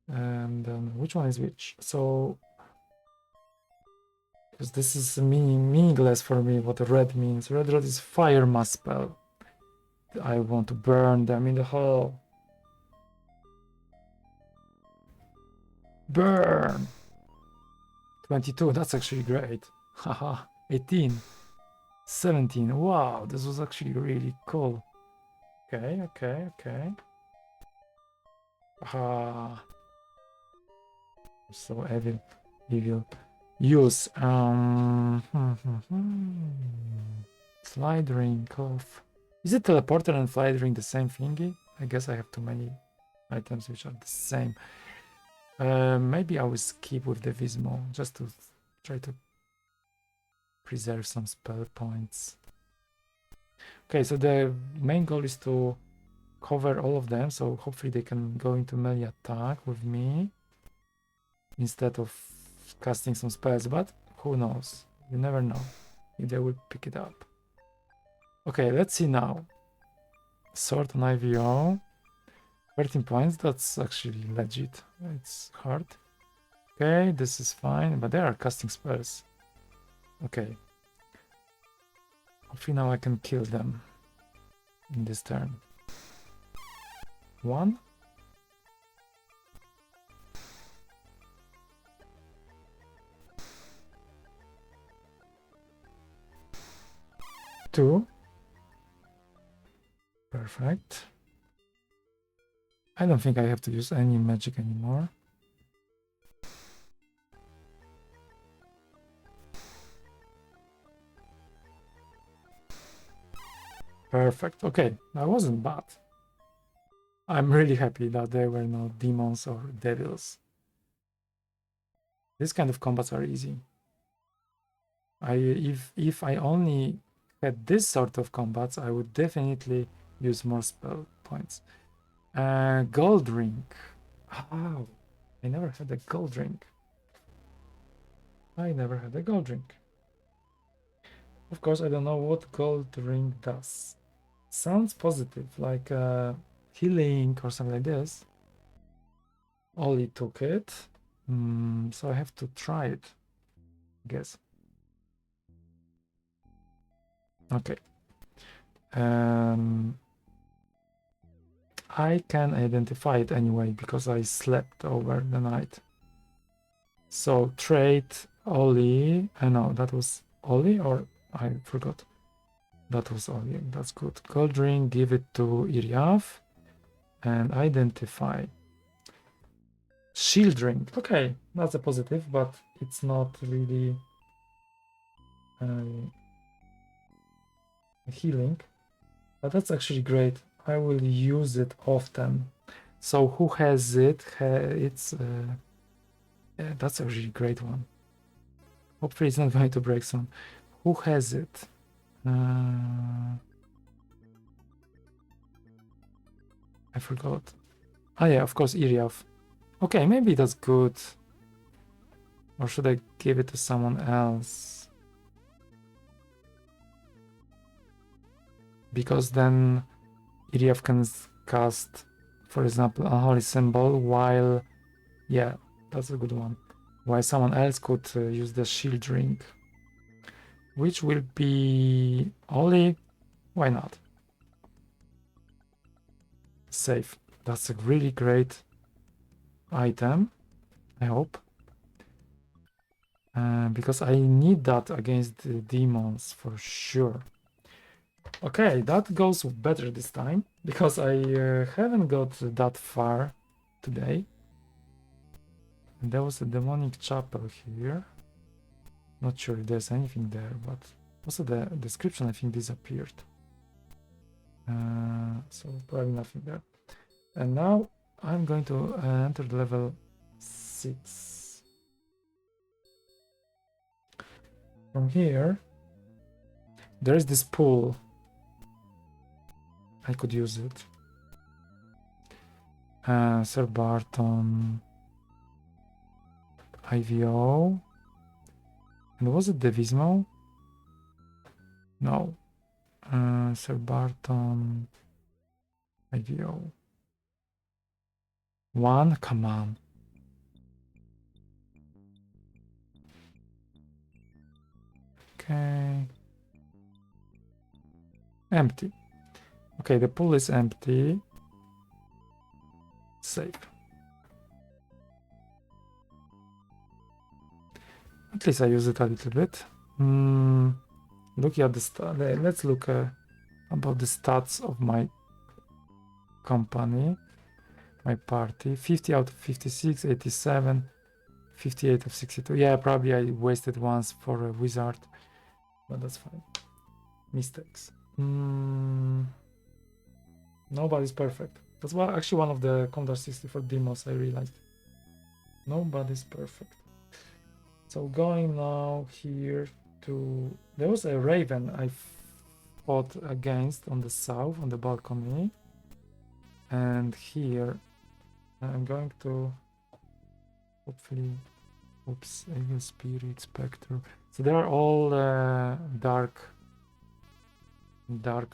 And then which one is which? So, because this is meaningless for me, what the red means. Red rod is fire mass spell. I want to burn them in the hole. Burn! 22, that's actually great. Haha, 18. 17, wow, this was actually really cool. Okay. Ah, so evil. Use, slide ring off. Is it teleporter and slide ring the same thingy? I guess I have too many items which are the same. Maybe I will skip with the Vismo just to try to preserve some spell points. Okay, so the main goal is to cover all of them, so hopefully they can go into melee attack with me instead of casting some spells, but who knows? You never know if they will pick it up. Okay, let's see now. Sword on IVO. 13 points, that's actually legit. It's hard. Okay, this is fine, but they are casting spells. Okay. Hopefully now I can kill them in this turn. 1. 2. Perfect. I don't think I have to use any magic anymore. Perfect. Okay, that wasn't bad. I'm really happy that there were no demons or devils. This kind of combats are easy. If I only had this sort of combats, I would definitely use more spell points. Gold ring. Oh, I never had a gold ring. Of course, I don't know what gold ring does. Sounds positive, like healing or something like this. Ollie took it. So I have to try it, I guess. Okay. I can identify it anyway because I slept over the night. So trade Ollie. No, that was Ollie, or I forgot. That was Ollie. That's good. Gold ring, give it to Iriaf and identify. Shield ring. Okay, that's a positive, but it's not really healing. But that's actually great. I will use it often. So who has it? It's yeah, that's a really great one. Hopefully it's not going to break soon. Who has it? I forgot. Oh yeah, of course, Iriaf. Okay, maybe that's good. Or should I give it to someone else? Because then Iriaf can cast, for example, Unholy Symbol while... Yeah, that's a good one. While someone else could use the shield ring. Which will be... Ollie? Why not? Safe. That's a really great item, I hope. Because I need that against the demons for sure. Okay, that goes better this time because I haven't got that far today. And there was a demonic chapel here. Not sure if there's anything there, but also the description I think disappeared. So probably nothing there. And now I'm going to enter the level 6. From here, there is this pool. I could use it. Sir Barton, IVO. And was it the Vismo? No. Sir Barton. IVO. 1, come on. Okay. Empty. Okay, the pool is empty. Save. At least I use it a little bit. Looking at the let's look about the stats of my company, my party. 50 out of 56, 87, 58 of 62. Yeah, probably I wasted once for a wizard, but that's fine. Mistakes. Nobody's perfect. That's actually one of the Commodore 64 demos I realized. Nobody's perfect. So going now here to... There was a raven I fought against on the south, on the balcony. And here I'm going to hopefully... Oops, Evil Spirit, Spectre. So they are all dark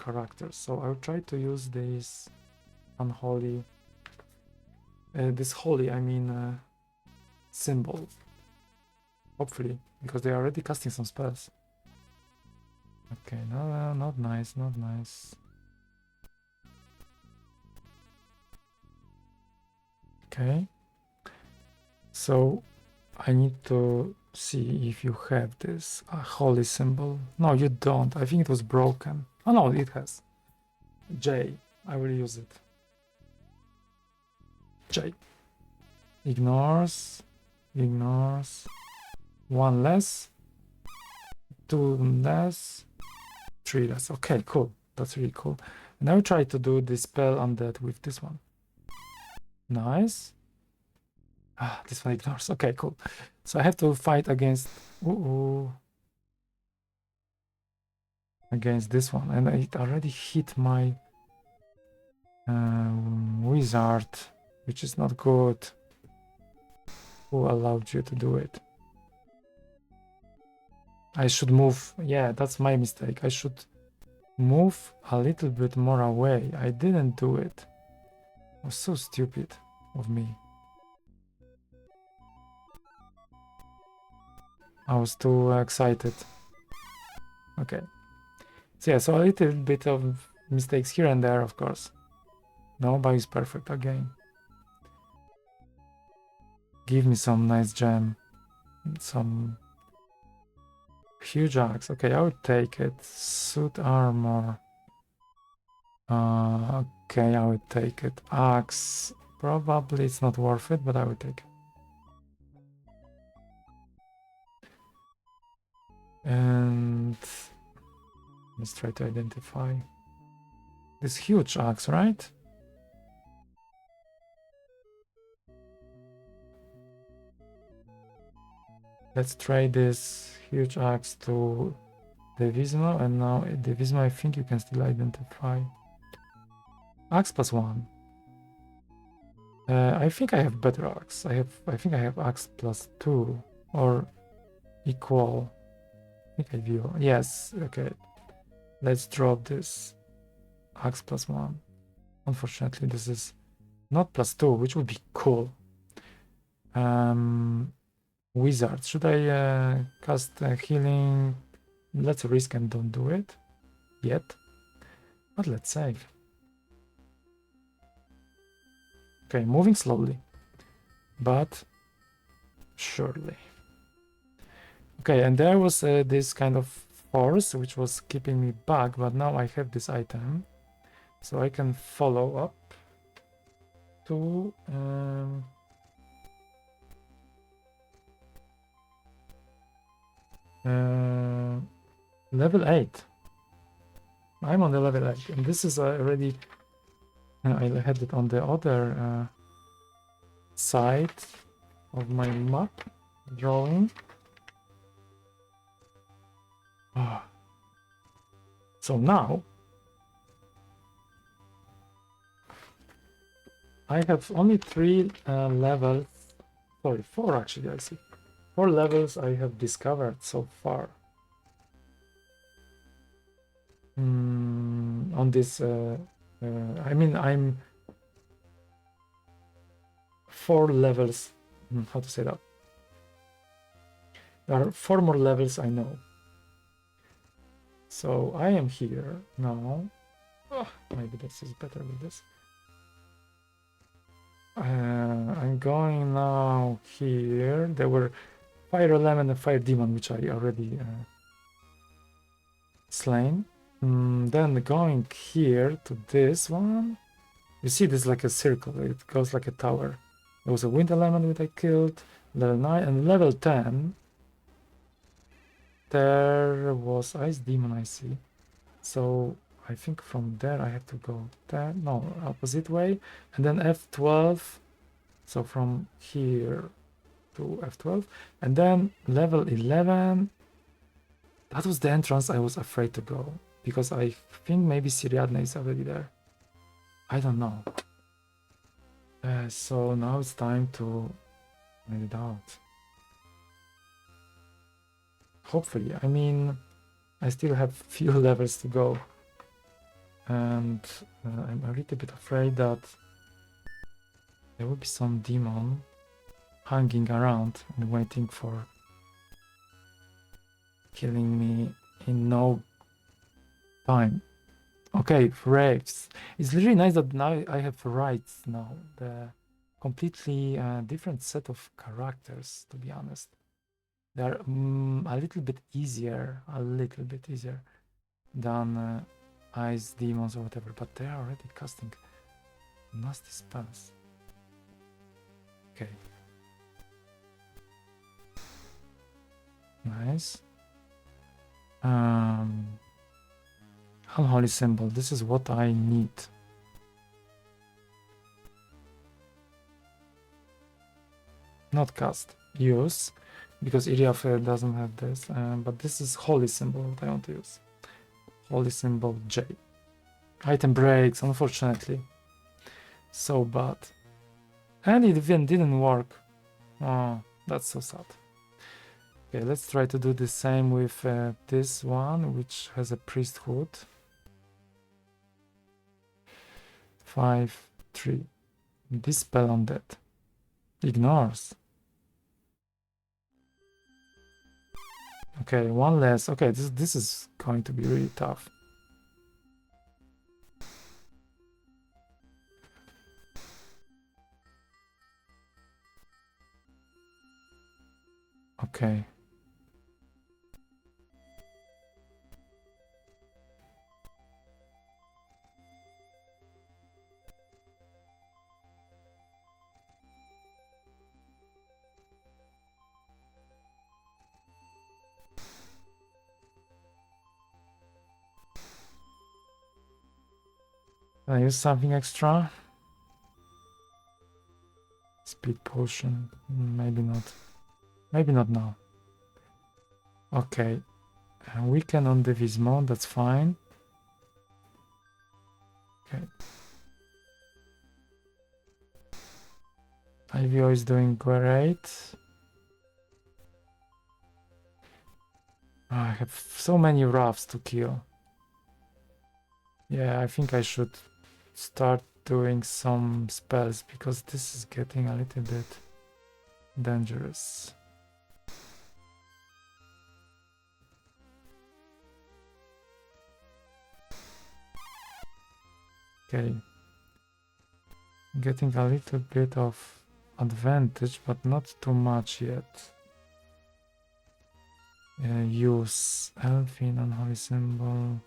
characters. So I'll try to use this unholy... this holy, I mean, symbol. Hopefully, because they are already casting some spells. Okay, no, not nice, not nice. Okay. So I need to see if you have this holy symbol. No, you don't. I think it was broken. Oh no, it has. J. I will use it. J. Ignores. Ignores. 1 less. 2 less. 3 less. Okay, cool. That's really cool. And I will try to do the spell undead with this one. Nice. Ah, this one ignores. Okay, cool. So I have to fight against... against this one. And it already hit my wizard, which is not good. Who allowed you to do it? I should move. Yeah, that's my mistake. I should move a little bit more away. I didn't do it. It was so stupid of me. I was too excited. Okay. So yeah, so a little bit of mistakes here and there, of course. Nobody's perfect again. Give me some nice gem. Some huge axe. Okay, I would take it. Suit armor. Okay, I would take it. Axe. Probably it's not worth it, but I would take it. And let's try to identify this huge axe, right? Let's try this huge axe to Devismo, and now Devismo I think you can still identify. Axe +1. I think I have better axe. I think I have axe +2 or equal. I think I view. Yes, okay. Let's drop this axe +1. Unfortunately, this is not +2, which would be cool. Wizard. Should I cast healing? Let's risk and don't do it yet. But let's save. Okay, moving slowly, but surely. Okay, and there was this kind of force which was keeping me back, but now I have this item, so I can follow up to level 8. I'm on the level 8, and this is already... I had it on the other side of my map drawing. So now I have only 3 levels, sorry, 4 actually, I see. 4 levels I have discovered so far. on this. I mean, I'm 4 levels. How to say that? There are 4 more levels I know. So I am here now. Oh, maybe this is better with this. I'm going now here. There were fire element and fire demon, which I already slain. Then going here to this one. You see this like a circle. It goes like a tower. There was a wind element which I killed. Level 9 and level 10. There was ice demon, I see. So I think from there I have to go there. No, opposite way. And then F12. So from here to F12. And then level 11. That was the entrance I was afraid to go. Because I think maybe Siriadne is already there. I don't know. So now it's time to find it out. Hopefully. I mean, I still have few levels to go. And I'm a little bit afraid that there will be some demon hanging around and waiting for killing me in no time. Okay, Wraiths. It's really nice that now I have rights now. The completely different set of characters, to be honest. They're a little bit easier than ice demons or whatever, but they are already casting nasty spells. Okay. Nice. Unholy symbol. This is what I need. Not cast. Use. Because Iriafe doesn't have this. But this is holy symbol that I want to use. Holy symbol J. Item breaks, unfortunately. So bad. And it even didn't work. Oh, that's so sad. Okay, let's try to do the same with this one, which has a priesthood. 5, 3. Dispel on that. Ignores. Okay, one less. Okay, this is going to be really tough. Okay. Can I use something extra? Speed potion. Maybe not. Maybe not now. Okay. Weaken on the Vismon, that's fine. Okay. IVO is doing great. Oh, I have so many roughs to kill. Yeah, I think I should start doing some spells because this is getting a little bit dangerous. Okay. Getting a little bit of advantage, but not too much yet. Use Elfin Unholy Symbol.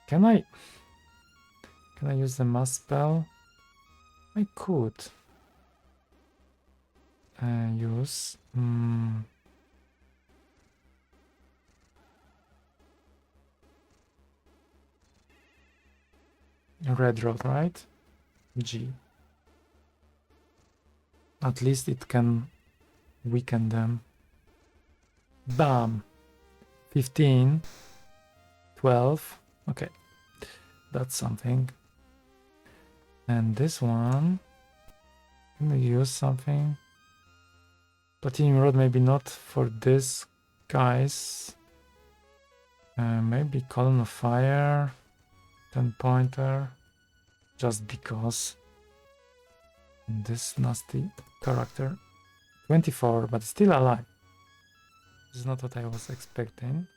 Can I use the mass spell? I could. Use. Red Rod, right? G. At least it can weaken them. Bam! 15. 12. Okay. That's something. And this one. Can we use something? Platinum Rod, maybe not for this, guys. Maybe column of fire, 10-pointer, just because. And this nasty character, 24, but still alive. This is not what I was expecting.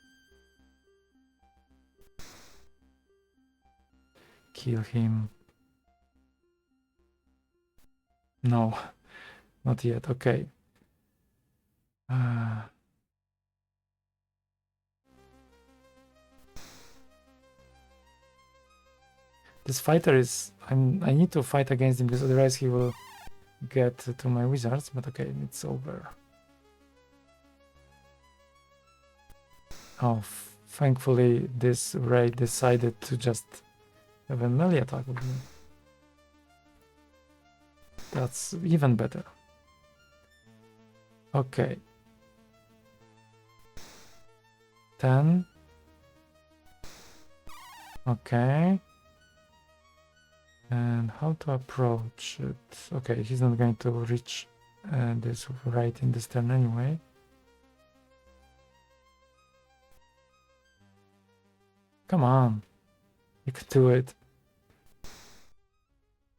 Kill him. No, not yet. Okay. This fighter is... I need to fight against him because otherwise he will get to my wizards. But okay, it's over. Oh, thankfully this raid decided to just have a melee attack with me. That's even better. Okay. 10. Okay. And how to approach it? Okay, he's not going to reach this right in this turn anyway. Come on. You can do it.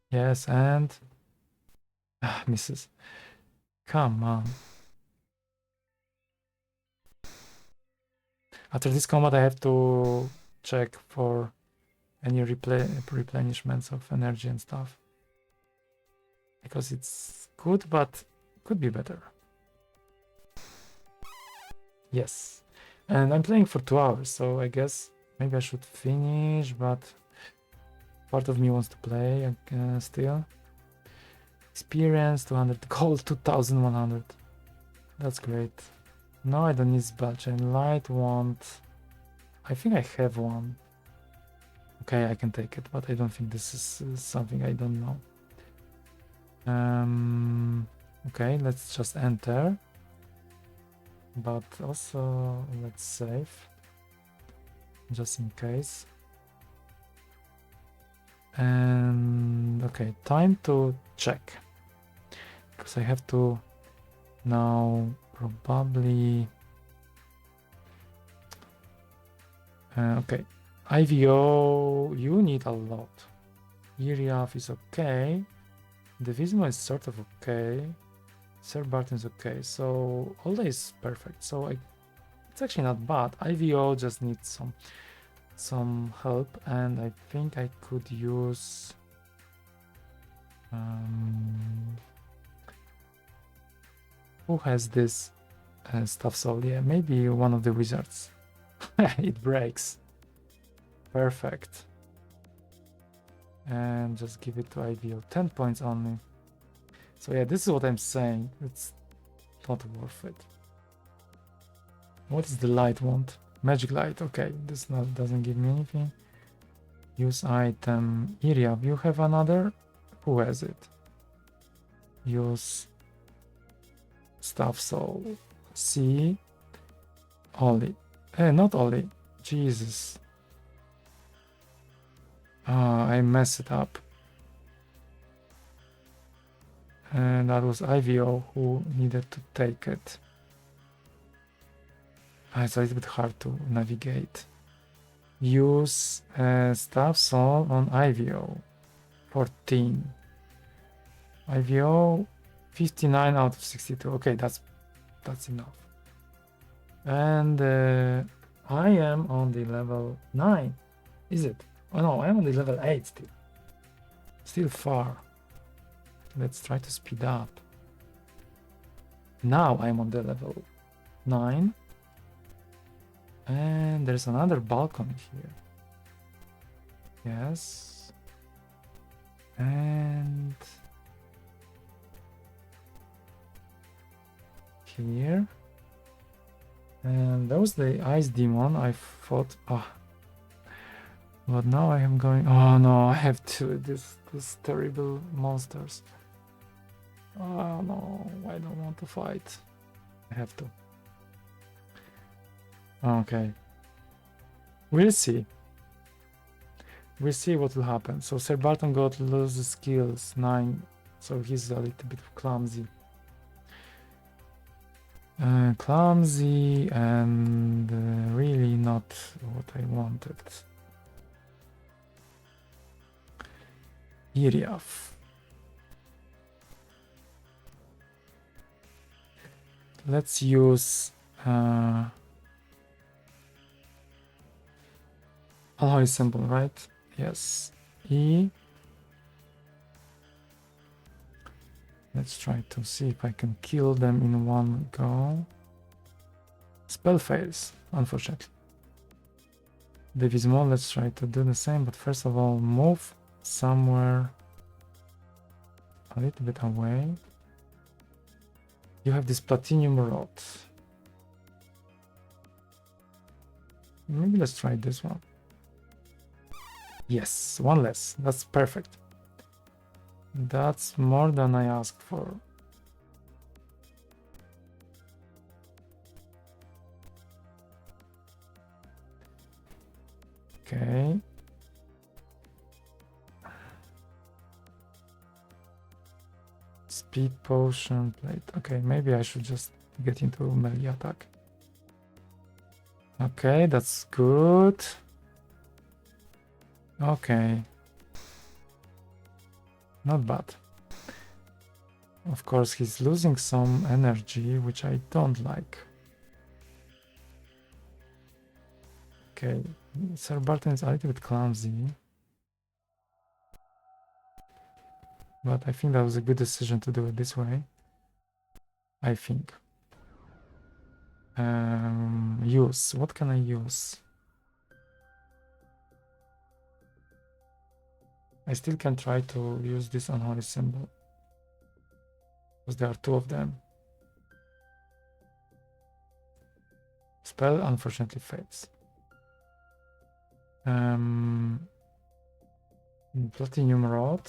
Yes, and... misses. Come on. After this combat, I have to check for any replenishments of energy and stuff. Because it's good, but could be better. Yes. And I'm playing for 2 hours, so I guess maybe I should finish, but part of me wants to play still. Experience, 200 gold, 2100. That's great. No, I don't need spell chain. Light wand. I think I have one. Okay, I can take it, but I don't think this is something I don't know. Okay, let's just enter. But also, let's save. Just in case. And okay, time to check. Because I have to now probably... okay, IVO, you need a lot. Iriaf is okay. Divismo is sort of okay. Sir Barton is okay. So Olda is perfect. So it's actually not bad. IVO just needs some help, and I think I could use who has this stuff soul? Yeah, maybe one of the wizards. It breaks. Perfect. And just give it to IVO. 10 points only. So yeah, this is what I'm saying. It's not worth it. What is the light wand? Magic light. Okay, this doesn't give me anything. Use item. Iria, you have another? Who has it? Use stuff soul. C. Ollie. Not Ollie. Jesus. I messed it up. And that was IVO who needed to take it. It's a little bit hard to navigate. Use staff soul on IVO. 14. IVO 59 out of 62. Okay, that's enough. And I am on the level 9. Is it? Oh no, I'm on the level 8 still. Still far. Let's try to speed up. Now I'm on the level 9. And there's another balcony here. Yes. And here. And that was the ice demon. I thought, but now I am going. Oh no, I have these terrible monsters. Oh no, I don't want to fight. I have to. Okay. We'll see. We'll see what will happen. So Sir Barton got loses skills 9, so he's a little bit clumsy. Clumsy and really not what I wanted. Iriaf. Let's use alloy symbol, right? Yes. E. Let's try to see if I can kill them in one go. Spell fails, unfortunately. Divismo, let's try to do the same, but first of all, move somewhere a little bit away. You have this platinum rod. Maybe let's try this one. Yes, one less. That's perfect. That's more than I asked for. Okay. Speed potion plate. Okay, maybe I should just get into melee attack. Okay, that's good. Okay. Not bad. Of course, he's losing some energy, which I don't like. Okay, Sir Barton is a little bit clumsy. But I think that was a good decision to do it this way. I think. Use. What can I use? I still can try to use this unholy symbol. Because there are two of them. Spell unfortunately fails. Platinum rod.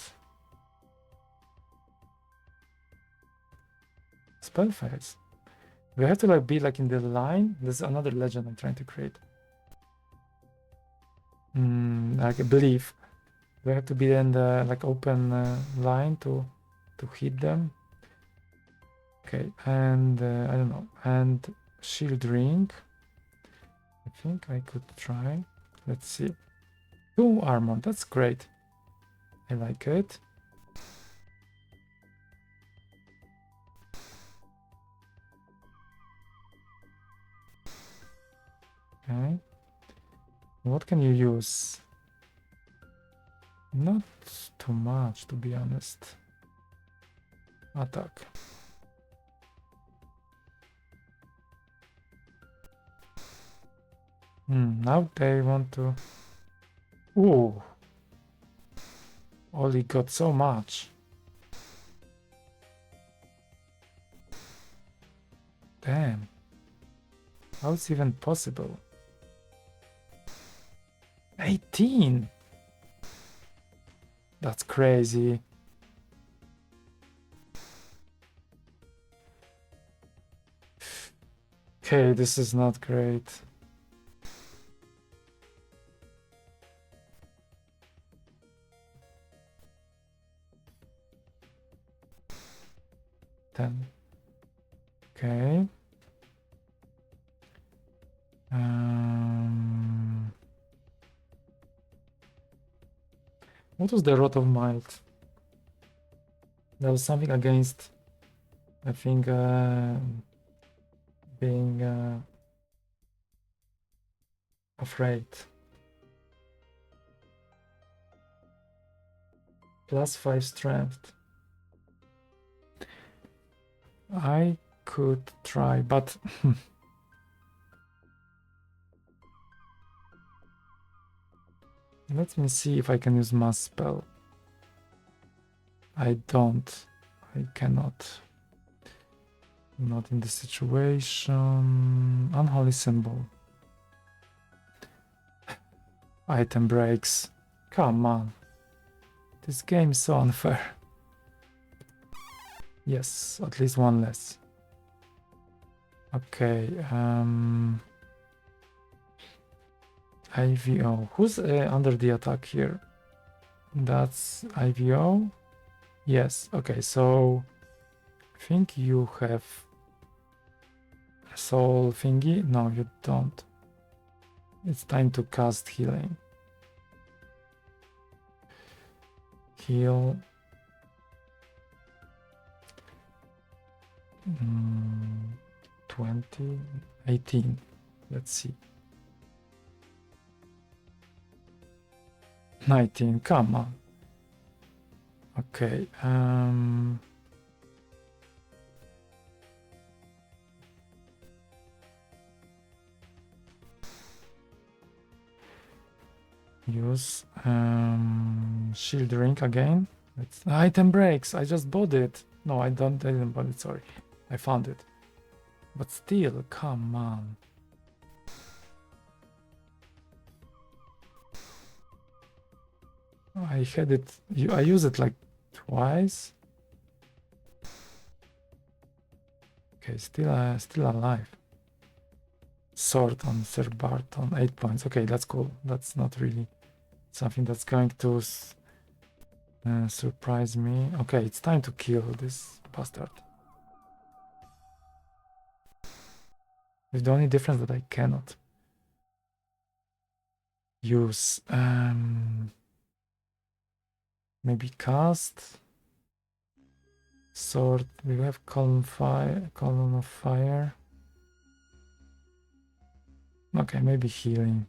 Spell fails. We have to like be like in the line. There's another legend I'm trying to create. Like I believe we have to be in the like open line to hit them. Okay, and I don't know. And shield ring. I think I could try. Let's see. 2 armor. That's great. I like it. Okay. What can you use? Not too much, to be honest. Attack. Now they want to... Ooh. Oli got so much. Damn. How is it even possible? 18! That's crazy. Okay, this is not great. Okay. What was the Rot of Might? There was something against, I think, being afraid. +5 strength. I could try, but let me see if I can use mass spell. I don't. I cannot. Not in this situation. Unholy symbol. Item breaks. Come on. This game is so unfair. Yes, at least one less. Okay. IVO. Who's under the attack here? That's IVO. Yes. Okay. So I think you have soul thingy? No, you don't. It's time to cast healing. Heal. 20, 18. Let's see. 19, come on. Okay, use shield ring again. It's item breaks. I just bought it. No, I didn't buy it, sorry. I found it. But still, come on. I had it, I used it like twice. Okay, still alive. Sword on Sir Barton, 8 points. Okay, that's cool. That's not really something that's going to surprise me. Okay, it's time to kill this bastard. With the only difference that I cannot use maybe cast sword. We have column of fire. Okay, maybe healing.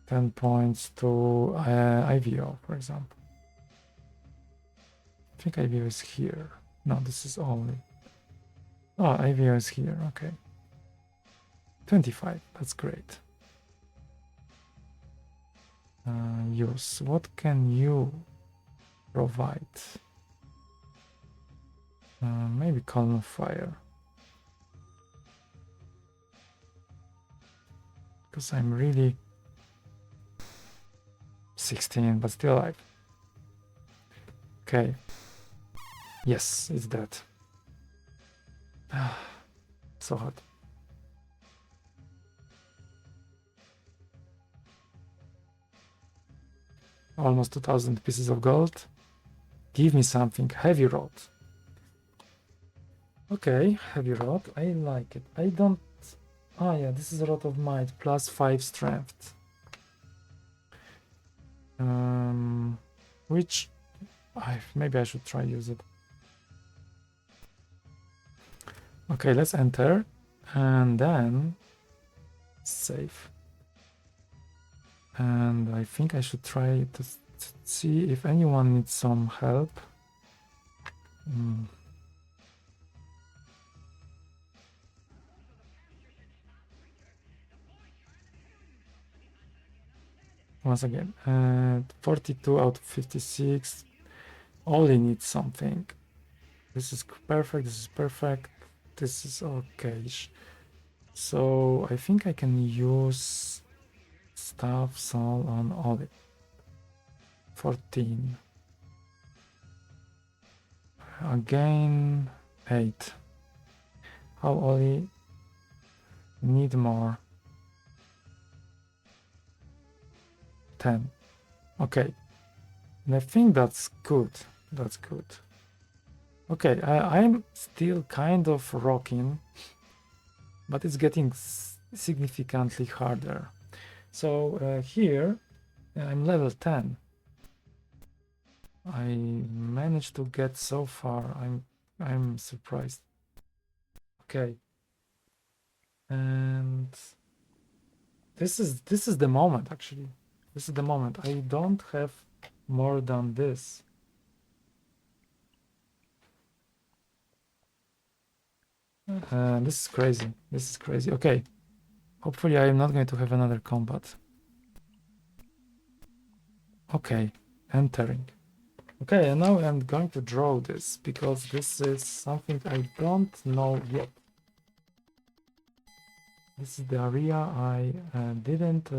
10 points to IVO, for example. I think IVO is here. No, this is only. Oh, IVO is here. Okay. 25. That's great. Use. What can you provide? Maybe column of fire. Because I'm really 16, but still alive. Okay. Yes, it's dead. So hot. Almost 2,000 pieces of gold. Give me something. Heavy rod. Okay, heavy rod. I like it. I don't... Ah, yeah, this is a rod of might. Plus 5 strength. Which... maybe I should try use it. Okay, let's enter. And then... Save. And I think I should try to see if anyone needs some help. Once again, 42 out of 56. Only needs something. This is perfect. This is perfect. This is okay. So I think I can use staff soul on Ollie. 14. Again, 8. How Ollie need more? 10. Okay. And I think that's good. That's good. Okay, I'm still kind of rocking, but it's getting significantly harder. So here, I'm level 10. I managed to get so far. I'm surprised. Okay. And this is the moment, actually. This is the moment. I don't have more than this. This is crazy. This is crazy. Okay. Hopefully I am not going to have another combat. Okay. Entering. Okay, and now I'm going to draw this because this is something I don't know yet. This is the area I didn't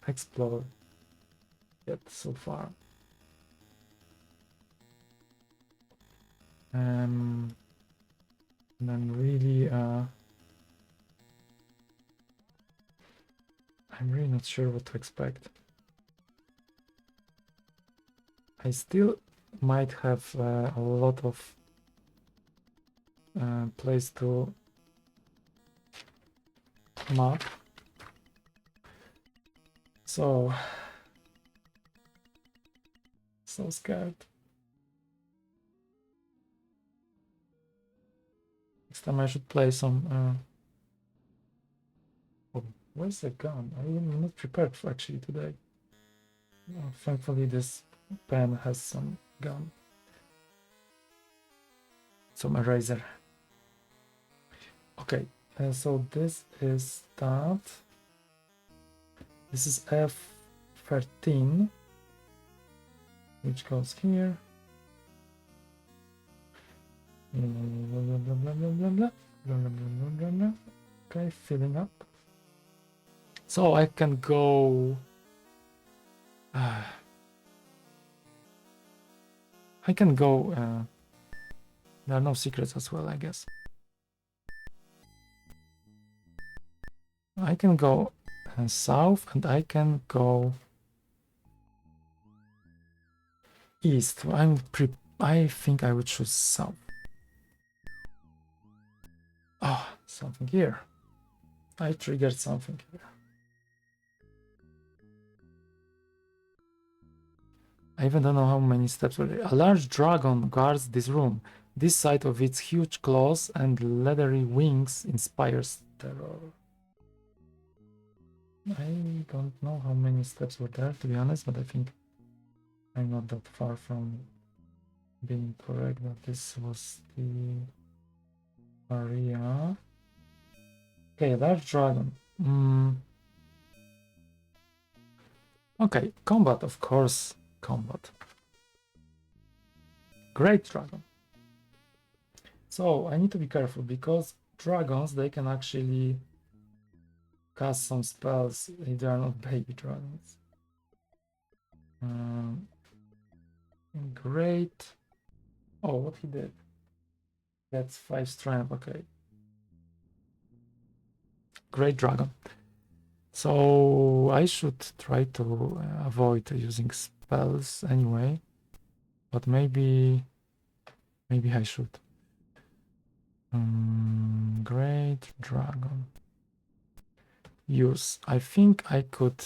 explore yet so far. And I'm really not sure what to expect. I still might have a lot of place to map. So scared. Next time I should play some. Oh, where's the gun? I'm not prepared for actually today. Oh, thankfully, this pen has some gun, some eraser. Okay, so this is that. This is F13, which goes here. Okay, filling up. So I can go. I can go. There are no secrets as well, I guess. I can go south, and I can go east. I think I would choose south. Oh, something here. I triggered something here. I even don't know how many steps were there. A large dragon guards this room. This sight of its huge claws and leathery wings inspires terror. I don't know how many steps were there, to be honest, but I think I'm not that far from being correct that this was the area. Okay, large dragon. Okay, combat, of course, combat. Great dragon. So I need to be careful because dragons, they can actually cast some spells if they are not baby dragons. Great. Oh, what he did. That's 5 strength, okay. Great dragon. So I should try to avoid using spells anyway, but maybe I should. Great dragon. Use. I think I could.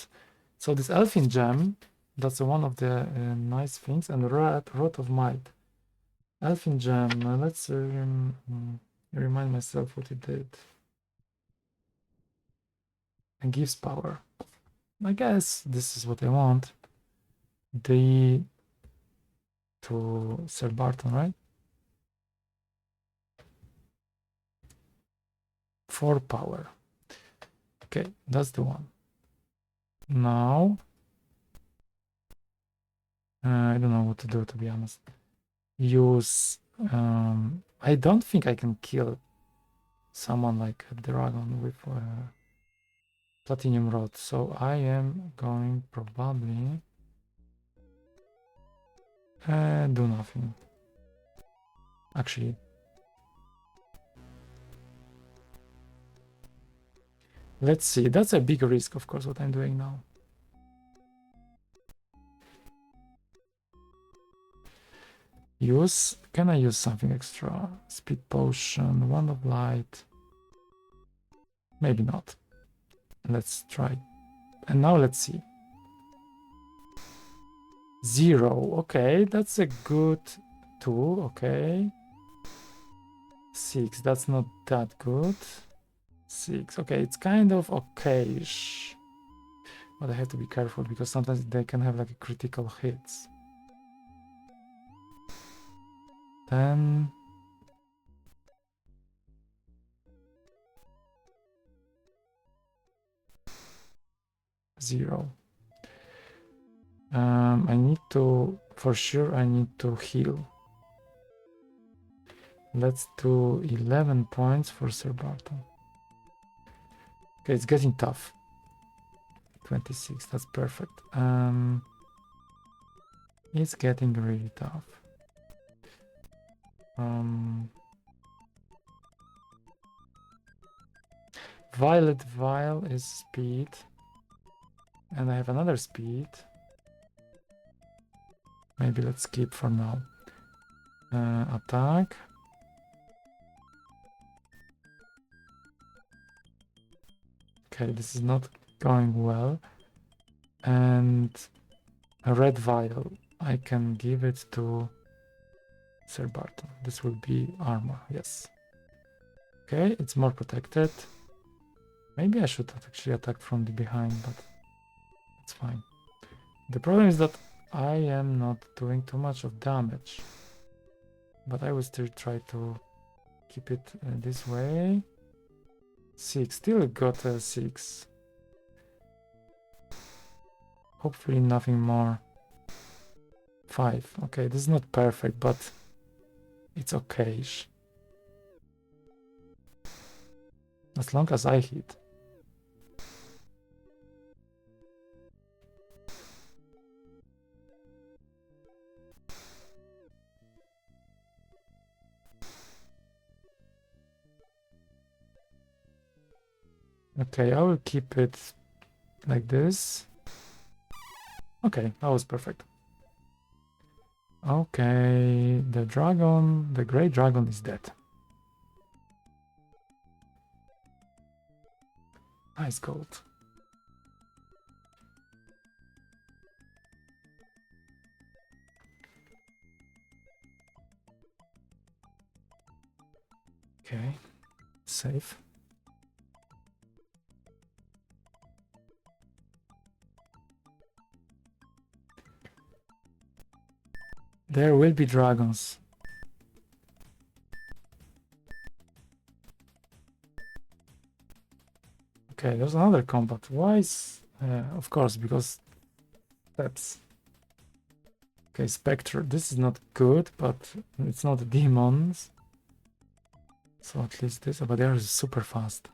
So this elfin gem, that's one of the nice things, and rod of might. Elfin gem. Let's remind myself what it did. And gives power. I guess this is what I want. To Sir Barton, right? 4 power. Okay, that's the one. Now, I don't know what to do, to be honest. Use. I don't think I can kill someone like a dragon with platinum rod, so I am going probably do nothing. Actually, let's see. That's a big risk, of course, what I'm doing now. Use. Can I use something extra? Speed potion, wand of light. Maybe not. Let's try. And now let's see. 0. Okay, that's a good 2. Okay. 6. That's not that good. 6. Okay, it's kind of okay-ish. But I have to be careful because sometimes they can have like critical hits. 10. Zero. I need to, for sure, I need to heal. Let's do 11 points for Sir Barton. Okay, it's getting tough. 26, that's perfect. It's getting really tough. Violet Vial is speed. And I have another speed. Maybe let's keep for now. Attack. Okay, this is not going well. And a red vial. I can give it to Sir Barton. This will be armor, yes. Okay, it's more protected. Maybe I should actually attack from the behind, but it's fine. The problem is that I am not doing too much of damage. But I will still try to keep it this way. 6, still got a 6. Hopefully nothing more. 5, okay, this is not perfect, but it's okay-ish. As long as I hit. Okay, I will keep it like this. Okay, that was perfect. Okay, the dragon, the great dragon is dead. Nice gold. Okay, save. There will be dragons. Okay, there's another combat. Why is... of course, because steps. Okay, Spectre. This is not good, but it's not demons. So at least this... but they are super fast.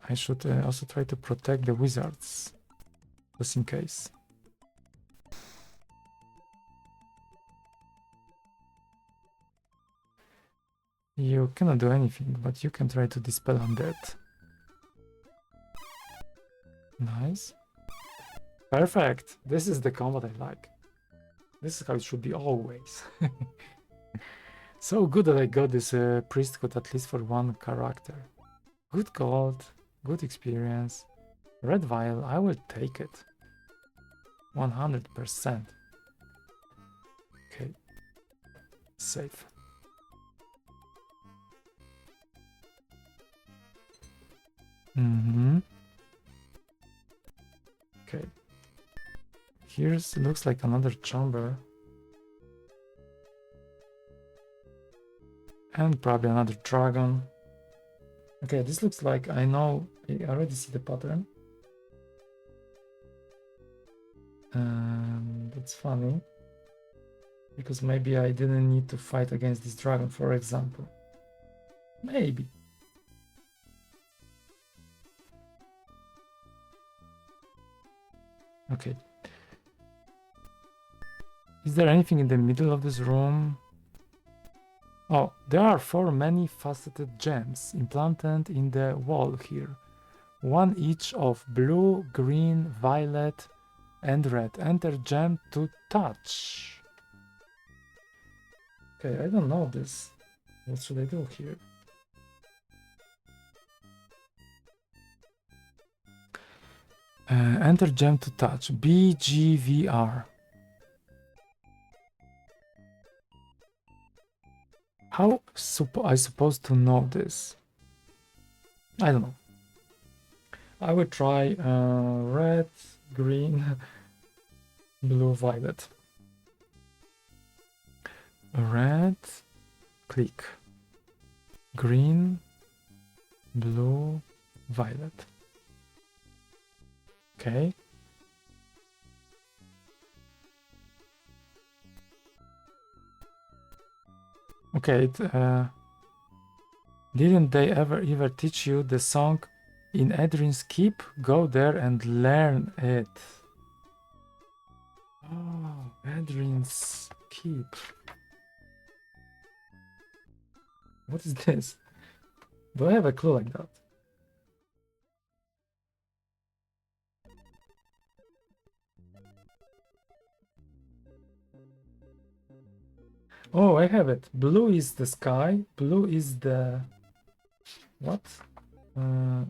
I should also try to protect the wizards. Just in case. You cannot do anything, but you can try to dispel undead. Nice. Perfect. This is the combat I like. This is how it should be always. So good that I got this priesthood at least for one character. Good gold, good experience. Red vial, I will take it. 100%. Okay. Safe. Okay. Here's looks like another chamber. And probably another dragon. Okay, this looks like I know, I already see the pattern. And it's funny. Because maybe I didn't need to fight against this dragon, for example. Maybe. Okay. Is there anything in the middle of this room? Oh, there are 4 many-faceted gems implanted in the wall here. One each of blue, green, violet, and red. Enter gem to touch. Okay, I don't know this. What should I do here? Enter gem to touch. BGVR. How I supposed to know this? I don't know. I will try red, green, blue, violet. Red, click. Green, blue, violet. Okay. Okay, didn't they ever teach you the song in Edrin's Keep? Go there and learn it. Oh, Edrin's Keep. What is this? Do I have a clue like that? Oh, I have it. Blue is the sky. Blue is the... What? I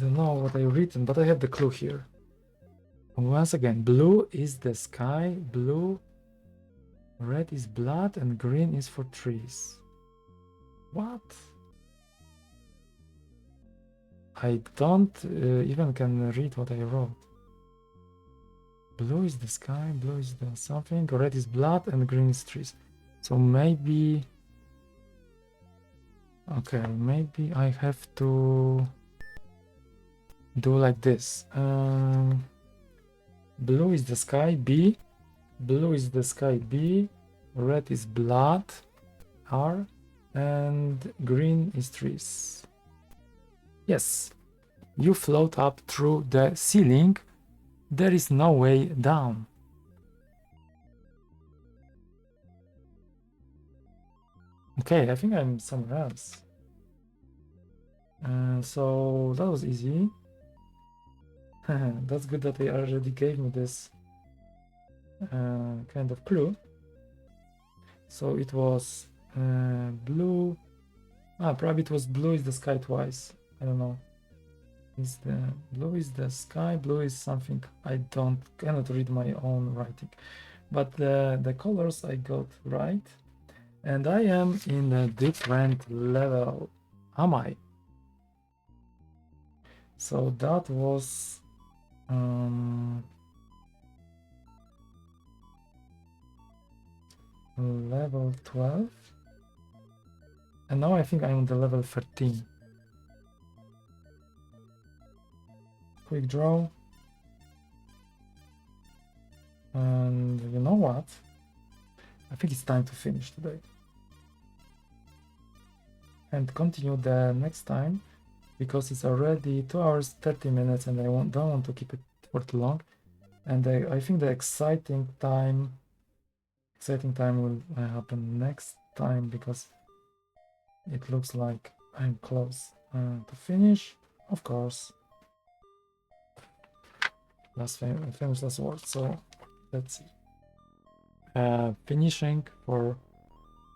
don't know what I've written, but I have the clue here. Once again, blue is the sky. Blue... Red is blood and green is for trees. What? I don't even can read what I wrote. Blue is the sky, blue is the something, red is blood and green is trees. So maybe... Okay, maybe I have to do like this. Blue is the sky, B. Blue is the sky, B. Red is blood, R. And green is trees. Yes, you float up through the ceiling. There is no way down. Okay, I think I'm somewhere else. So that was easy. That's good that they already gave me this kind of clue. So it was blue. Probably it was blue is the sky twice. I don't know. Is the blue is the sky, blue is something I cannot read my own writing, but the colors I got right, and I am in a different level. Am I? So that was level 12, and now I think I'm on the level 13. Quick draw. And you know what? I think it's time to finish today. And continue the next time, because it's already 2 hours 30 minutes and I don't want to keep it for too long. And I think the exciting time will happen next time, because it looks like I'm close to finish, of course. Famous last word. So let's see. Finishing for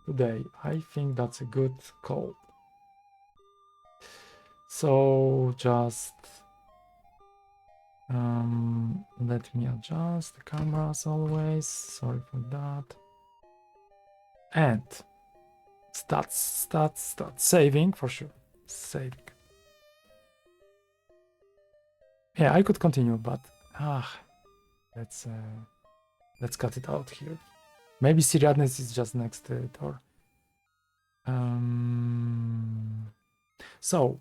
today. I think that's a good call. So just let me adjust the camera as always. Sorry for that. And start saving for sure. Saving. Yeah, I could continue, but let's cut it out here. Maybe Siriadnes is just next to it, or so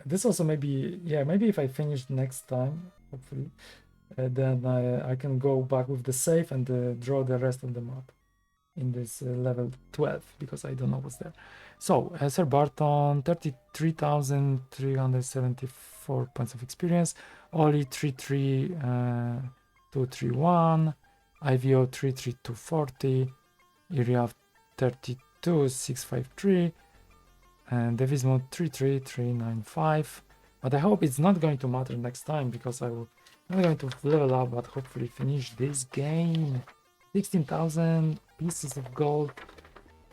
this also maybe if I finish next time, hopefully, then I can go back with the save and draw the rest of the map in this level 12, because I don't know what's there. So Sir Barton, 33,374 points of experience. Oli 33231, IVO 33240, Iriav 32653, and Devismo 33395. But I hope it's not going to matter next time, because I'm not going to level up, but hopefully finish this game. 16,000 pieces of gold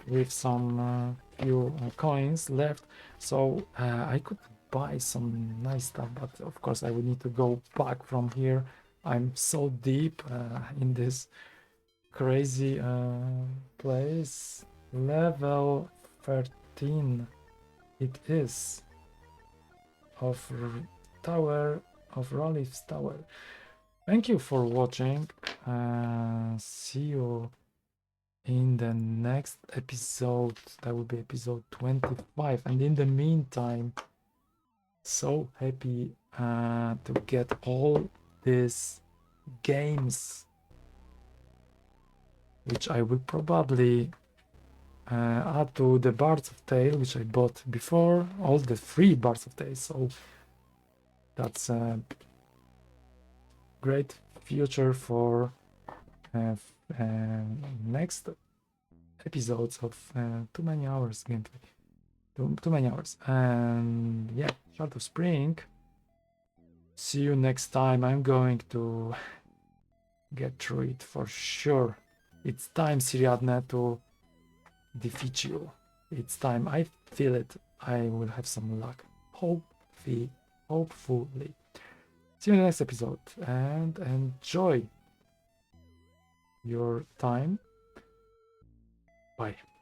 with some few coins left, so I could buy some nice stuff, but of course I would need to go back from here. I'm so deep in this crazy place. Level 13 it is of Tower of Ralith Tower. Thank you for watching. See you in the next episode. That will be episode 25. And in the meantime, so happy to get all these games, which I will probably add to the Bards of Tale, which I bought before, all the free Bards of Tale. So that's a great future for next episodes of too many hours gameplay. Too many hours. And yeah, Shard of Spring. See you next time. I'm going to get through it for sure. It's time, Siriadne, to defeat you. It's time. I feel it. I will have some luck. Hopefully. See you in the next episode and enjoy your time. Bye.